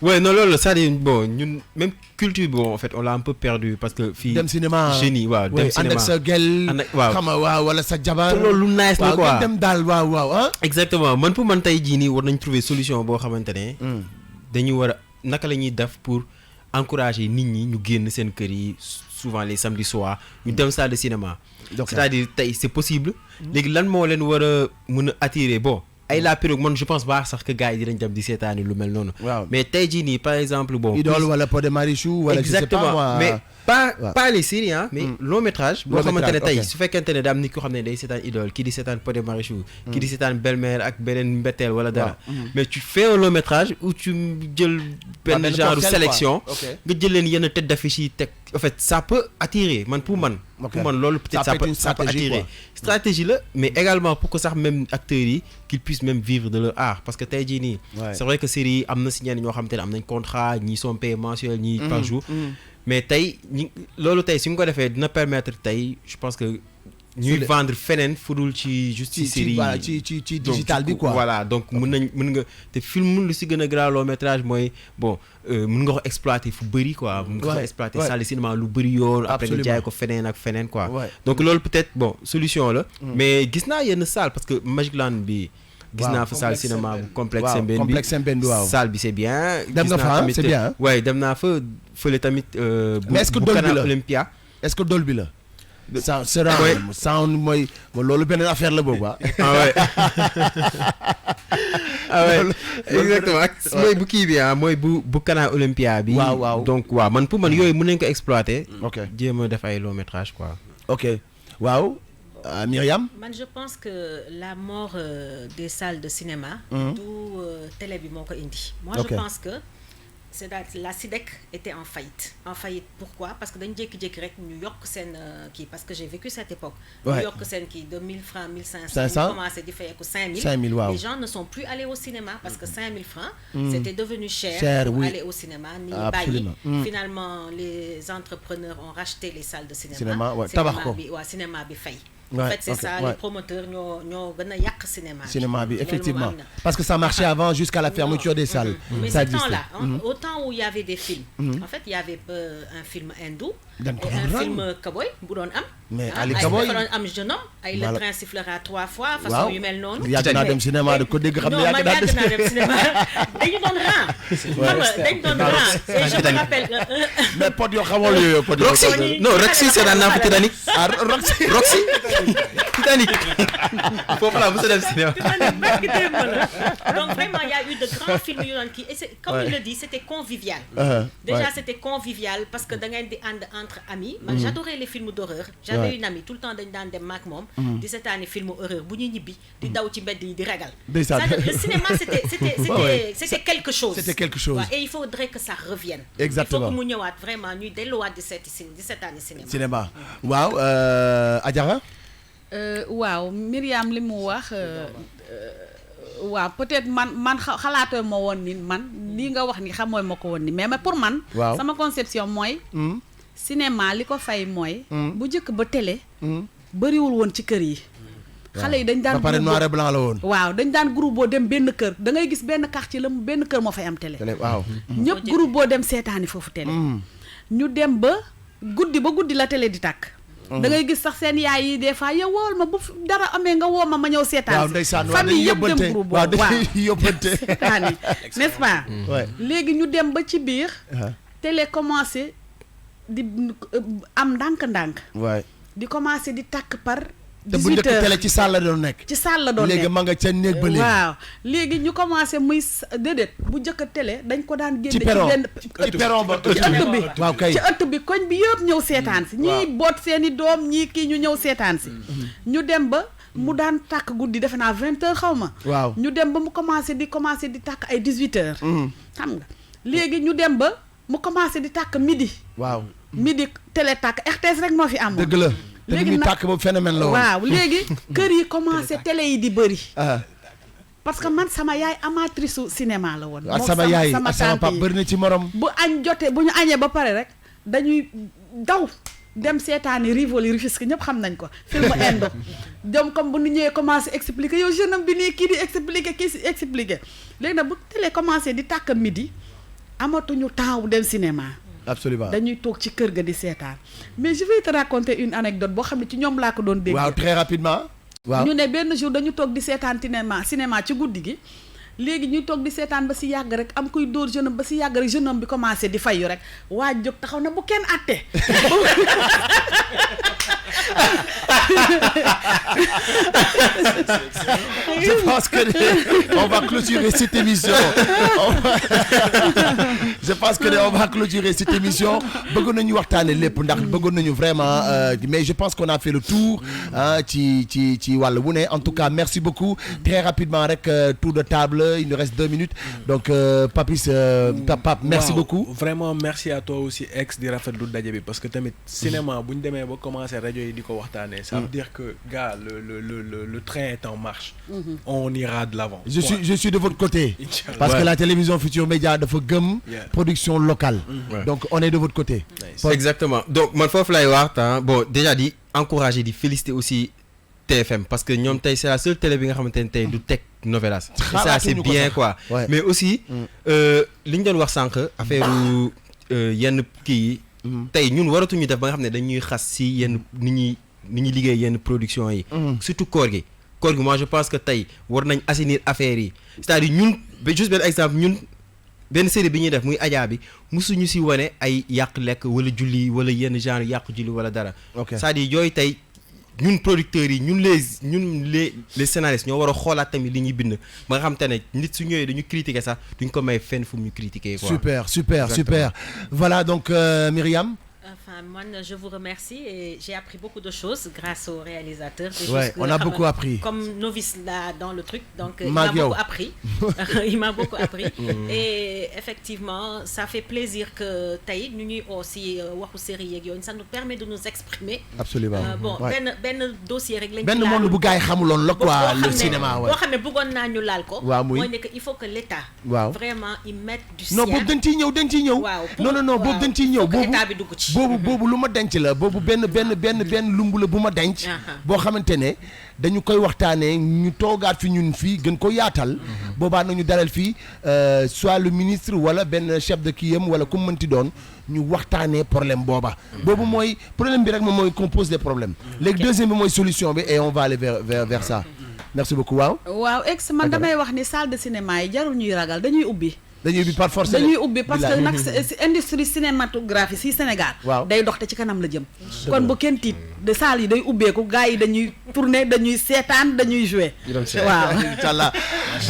ouais non loolu c'est-à-dire bon ñun même culture bon en fait on l'a un peu perdu parce que fii dem cinéma génie waaw dem cinéma ànd ak sa gel xam nga waaw wala sa jabar loolu lu nice la quoi dem daal waaw ah exactement man pour man tey jii nii war nañ trouver solution boo xamante ne dañu war a naka la ñuy def pour encourager nit ñi ñu génn seen kër yi souvent les samedis soirs ñu dem salle de cinéma c'est-à-dire tey c'est possible léegi lan moo leen war a mën a attirer bon ay La Pirogue man je pense pas sax que gars yi dinañ dem di seetaani lu mel noonu mais tey jii nii par exemple bon Idole wala Pod et Marichou wala je sais pas moi mais pas les séries mais long métrage boo xamante ne tey su fekkente ne da am nit ko xam ne day seetaan Idole kii di seetaan Pod et Marichou kii di seetaan Belle-Mère ak beneen mbetteel wala dara mais tu fais un long métrage où tu jël benn genre sélection nga jël leen yenn tête d'affiche yi teg en fait ça peut attirer man pour man loolu peut-être ça peut attirer stratégie la mais également pour que sax même acteurs yi qu'ils puissent même vivre de leur art parce que tey jii nii c'est vrai que série yi am na si ñenn ñoo xamante ne am nañ contrat ñii sont payés mensuels ñii par jour mais tey loolu tey su ñu ko defee dina permettre tey je pense que ñuy vendre feneen fudul ci juste ci série ci digital bi quoi voilà donc mën nga te film lu si gën a grand long métrage mooy bon mën nga ko exploiter fu bëri quoi mën nga ko exploiter salle de cinéma lu bëri yoon après nga jaay ko feneen ak feneen quoi donc loolu peut-être bon solution la mais gis naa yenn salle parce que Magic Land bi gis naa fa salle cinéma bu complexe Sembène bi waaw salle bi c'est bien dem nga fa c'est bien ouais dem naa fa fële tamit mais est-ce que bu Canal Olympia est-ce que Dolby la sound mooy loolu beneen affaire la boobu ah ouais ah ouais exactement ak mooy bu kii bi mooy bu Canal Olympia bi waaw donc waaw man pour man yooyu mën nañ ko exploiter ok jéem a def ay long métrage quoi ok waaw Myriam je pense que la mort des salles de cinéma du télé bi moo ko indi moi je pense que c'est la SIDEC était en faillite pourquoi parce que dañu jékki-jékki rek ñu yokk seen kii parce que j'ai vécu cette époque ñu yokk seen kii de 1000 francs 1500 ñu commencé di fayeeku 5000 waaw les gens ne sont plus allés au cinéma parce que 5000 francs c'était devenu cher pour aller au cinéma ni bàyyi finalement les entrepreneurs ont racheté les salles de cinéma cinéma bi fay en fait c'est ça les promoteurs ñoo gën a yàq cinéma bi effectivement parce que ça marchait avant jusqu'à la fermeture des salles mais ce temps-là au temps où il y avait des films en fait il y avait un film hindou et un film cowboy bu doon am mais Ali Cowboy dafa doon am jeune homme ay le train sifflera 3 fois façon yu mel noonu yàgg naa dem cinéma de ko dégg xam ne yàgg naa dem cinéma dañu doon ran dañu doon ran et je me rappelle mais pot yoo xamoon yooyu pot Roxy c'est dans la Titanic Roxy Titanic foofu la mos a dem cinéma donc vraiment il y a eu de grands films yu doon kii et c'est comme il le dit c'était convivial déjà c'était convivial parce que da ngeen di ànd entre amis man j'adorais les films d'horreur j'avais une amie tout le temps dañ daan dem maak moom di seetaani film horreur bu ñuy ñibbi di daw ci mbedd yi di ragal c'est-à-dire le cinéma c'était quelque chose et il faudrait que ça revienne exactement il faut que mu ñëwaat vraiment ñuy delluwaat di seetaani cinéma waaw Adjara waaw Myriam li mu wax waaw peut-être man xalaatoo ma woon ni man lii nga wax ni xamooy ma ko woon ni mais pour man sama conception mooy cinéma li ko fay mooy bu njëkk ba télé bëriwul woon ci kër yi xale yi dañ daan ba pare noir et blanc la woon waaw dañ daan groupe boo dem benn kër da ngay gis benn quartier la benn kër moo fay am télé waaw ñëpp groupe boo dem seetaani foofu télé ñu dem ba guddi la télé di tàkk da ngay gis sax seen yaay yi des fois yow wool ma bu dara amee nga woo ma ñëw seetaan famille yëpp dem groupe boobu waaw yóbbante seetaani n'est-ce pas léegi ñu dem ba ci biir télé commencé di am ndànk-ndànk di commencé di tàkk par 18 heures te bu njëkk télé ci salle la doon nekk ci salle la doon nekk léegi ma nga ca néeg ba léegi waaw léegi ñu commencé muy déedéet bu njëkk télé dañ ko daan génne ci perron ba ci ëtt bi waaw kay ci ëtt bi koñ bi yëpp ñëw seetaan si ñii boot seeni doom ñii kii ñu ñëw seetaan si ñu dem ba mu daan tàkk guddi defe naa 20 heures xaw ma waaw ñu dem ba mu commencé di tàkk ay 18 heures xam nga léegi ñu dem ba mu commencé di tàkk midi waaw midi télé tàkk RTS rek moo fi am dëgg la léegi nag tàkk boobu phénomène la woon waaw léegi kër yi commencé télé yi di bëri parce que man sama yaay amatrice su cinéma la woon ak sama yaay ak sama pap bëri na ci morom bu añ jotee bu ñu añee ba pare rek dañuy daw dem seetaani Rivoli Rufisque ñëpp xam nañ ko film indo dem comme bu ñu ñëwee commencé expliquer yow jeune homme bi nii kii di expliquer kii si expliquer léegi nag bu télé commencé di tàkk midi amatuñu temps wu dem cinéma absolument dañuy toog ci kër ga di seetaan mais je vais te raconter une anecdote boo xam ne ci ñoom laa ko doon dégg. waaw très rapidement. waaw ñu ne benn jour dañu toog di seetaan cinéma ci guddi gi léegi ñuy toog di seetaan ba si yàgg rek am kuy dóor jeune homme ba si yàgg rek jeune homme bi commencé di fayu rek waa jóg taxaw na bu kenn àtte. Je pense que on va clôturer cette émission. Je pense que on va clôturer cette émission. Bëggoon nañu waxtaane lépp ndax bëggoon nañu vraiment mais je pense qu'on a fait le tour ci wàll wu ne en tout cas merci beaucoup très rapidement rek tour de table il nous reste 2 minutes donc Papis Pape merci beaucoup. Vraiment merci à toi aussi ex di rafetlu daje bi parce que tamit cinéma bu ñu demee ba commencer rajo yi di ko waxtaanee. Ça veut dire que gars le train est en marche. On ira de l'avant. Je suis de votre côté. Parce que la télévision Futurs Médias dafa gëm production locale. Donc on est de votre côté. Exactement. Donc man foofu lay wax bon déjà di encourager di féliciter aussi TFM parce que ñoom tey c'est la seule télé bi nga xamante ne tey du teg novelas. Et ça c'est bien quoi. Mais aussi li ñu doon wax sànq affaire yenn kii yi. tey ñun waratuñu def ba nga xam ne dañuy xas si yenn ni ñuy liggéey yenn production yi. surtout koor gi moi je pense que tey war nañ assainir affaires yi c'est-à-dire ñun juste benn exemple ñun benn série bi ñuy def muy Adja bi musuñu si wane ay yàq lekk wala julli wala yenn genre yàq julli wala dara. c'est-à-dire yooyu tey ñun producteurs yi ñun les scénaristes ñoo war a xoolaat tamit li ñuy bind ba nga xam te ne nit su ñëwee dañu critiquer sax duñ ko may fenn fu mu ñu critiquer quoi. super voilà donc Myriam. Enfin, moi, je vous remercie et j'ai appris beaucoup de choses grâce au réalisateur. Ouais, on a beaucoup appris. Comme novice là dans le truc, donc il m'a beaucoup appris. Il m'a beaucoup appris. Et effectivement, ça fait plaisir que Taïd nous aussi waxu série ça nous permet de nous exprimer. Absolument. Bon, ben dossier rek lañ ben monde bu gaay xamuloon la quoi le cinéma ouais. Boo xam ne bëggoon naa ñu laal ko. Mooy ne que il faut que l'État vraiment y mette du sien. Non, boobu dañ ciy ñëw. Non, boobu dañ ciy ñëw. État bi dugg ci. boobu lu ma denc la boobu benn lumb la bu ma denc boo xamante ne dañu koy waxtaanee ñu toogaat fi ñun fii gën ko yaatal boobaa nañu dalal fii soit le ministre wala benn chef de kiyam wala ku mënti doon ñu waxtaanee problème booba boobu mooy problème bi rek moom mooy qu'on pose des problèmes léegi deuxième bi mooy solution bi et on va aller vers ça merci beaucoup waaw man damay wax ni salle de cinéma yi jarul ñuy ragal dañuy ubbi par force dañuy ubbi parce que nag industrie cinématographie si Sénégal day dox te ci kanam la jëm kon bu kenn tiit de salle yi day ubbeeku gars yi dañuy tourner dañuy seetaan dañuy jouer waaw inchallah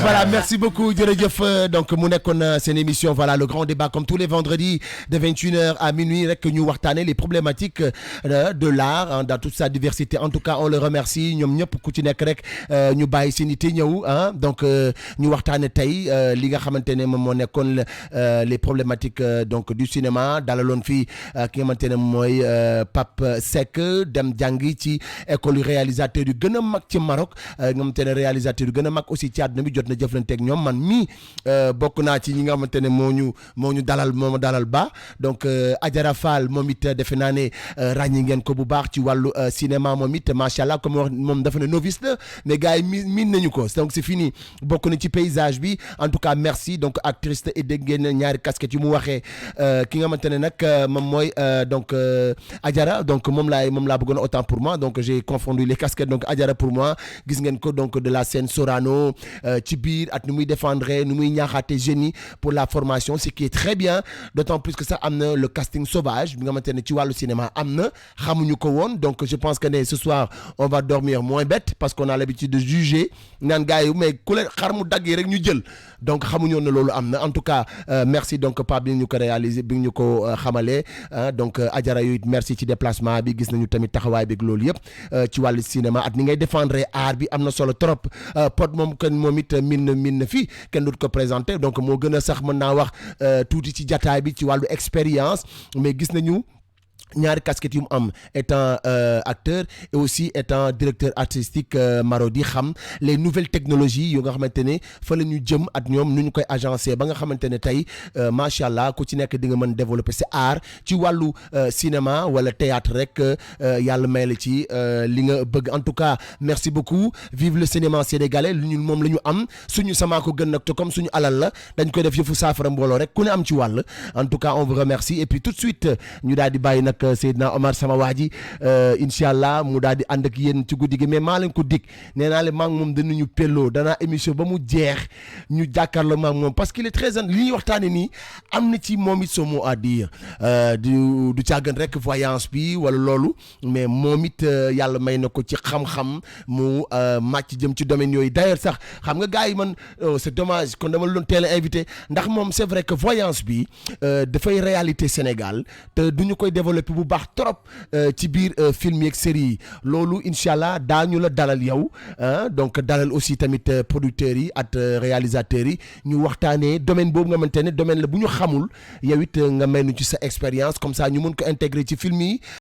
voilà merci beaucoup jërëjëf donc mu nekkoon seen émission voilà le grand débat comme tous les vendredis de 21h à minuit rek ñu waxtaane les problématiques de l'art dans toute sa diversité en tout cas on le remercie ñoom ñëpp ku ci nekk rek ñu bàyyi seen ité ñëw donc ñu waxtaane tey li nga xamante ne moom moo nekkoon les problématiques donc du cinéma dalaloon fii ki nga xamante ne mooy Pape Seck dem jàngi ci école réalisateur yu gën a mag ci Maroc nga xamante ne réalisateur yu gën a mag aussi ci àdduna bi jot na jëflanteeg ñoom man mii bokk naa ci ñi nga xamante ne moo ñu dalal ba donc Adjara Fall moom it defe naa ne ràññi ngeen ko bu baax ci wàllu cinéma moom it macha allah comme wax moom dafa ne novice la mais gars yi miin nañu ko donc c'est fini bokk na ci paysage bi en tout cas merci donc actrice et dégg ngeen ñaari casquette yu mu waxee ki nga xamante ne nag moom mooy donc Adjara donc moom laa bëggoon autant pour moi donc j'ai confondu les casquettes donc Adjara pour moi gis ngeen ko donc de la scène Sorano ci biir at nu muy défendre nu muy ñaaxaate jeunes yi pour la formation ce qui est très bien d'autant plus que ça am na le casting sauvage bi nga xamante ne ci wàllu cinéma am na xamuñu ko woon donc je pense que ne ce soir on va dormir moins bête parce qu'on a l'habitude de juger naan gars yi mais ku leen xar mu daggee rek ñu jël donc xamuñoon ne loolu am na en tout cas merci donc Pape bi ñu ko réaliser bi ñu ko xamalee donc Adjara yooyu merci ci déplacement bi gis nañu tamit taxawaay bi loolu yëpp ci wàllu cinéma at ni ngay défendre art bi am na solo trop Pod moom kenn moom it min na fii kenn dut ko présenté donc moo gën a sax mën naa wax tuuti ci jataay bi ci wàllu expérience mais gis nañu ñaari casquette yu mu am étant acteur et aussi étant directeur artistique Marodi xam les nouvelles technologies yu nga xamante ne fa la ñu jëm at ñoom nu ñu koy agencé ba nga xamante ne tey macha allah ku ci nekk di nga mën développer sa art ci wàllu cinéma wala théâtre rek yàlla may la ci li nga bëgg en tout cas merci beaucoup vive le cinéma sénégalais lu ñun moom la ñu am suñu sama ko gën nag te comme suñu alal la dañ koy def yëfu saafara mbooloo rek ku ne am ci wàll en tout cas on vous remercie et puis tout de suite ñu daal di bàyyi nag Seydina Omar sama waa ji incha allah mu daal di ànd ak yéen ci guddi gi mais maa leen ko dig nee naa leen maa ngi moom danañu pelloo danaa émission ba mu jeex ñu jàkkaarloo maa ngi moom parce qu'il est très li ñuy waxtaane nii am na ci moom it son mot à dire du càggan rek voyance bi wala loolu mais moom it yàlla may na ko ci xam-xam mu màcc jëm ci domaine yooyu d'ailleurs sax xam nga gars yi man c'est dommage kon dama la doon teel a invité ndax moom c'est vrai que voyance bi dafay réalité Sénégal te duñu koy développer bu baax trop ci biir film yeeg série yi loolu incha allah daañu la dalal yow donc dalal aussi tamit producteurs yi ak réalisateurs yi ñu waxtaanee domaine boobu nga xamante ne domaine la bu ñu xamul yow it nga mel ni ci sa expérience comme ça ñu mën ko intégrer ci film yi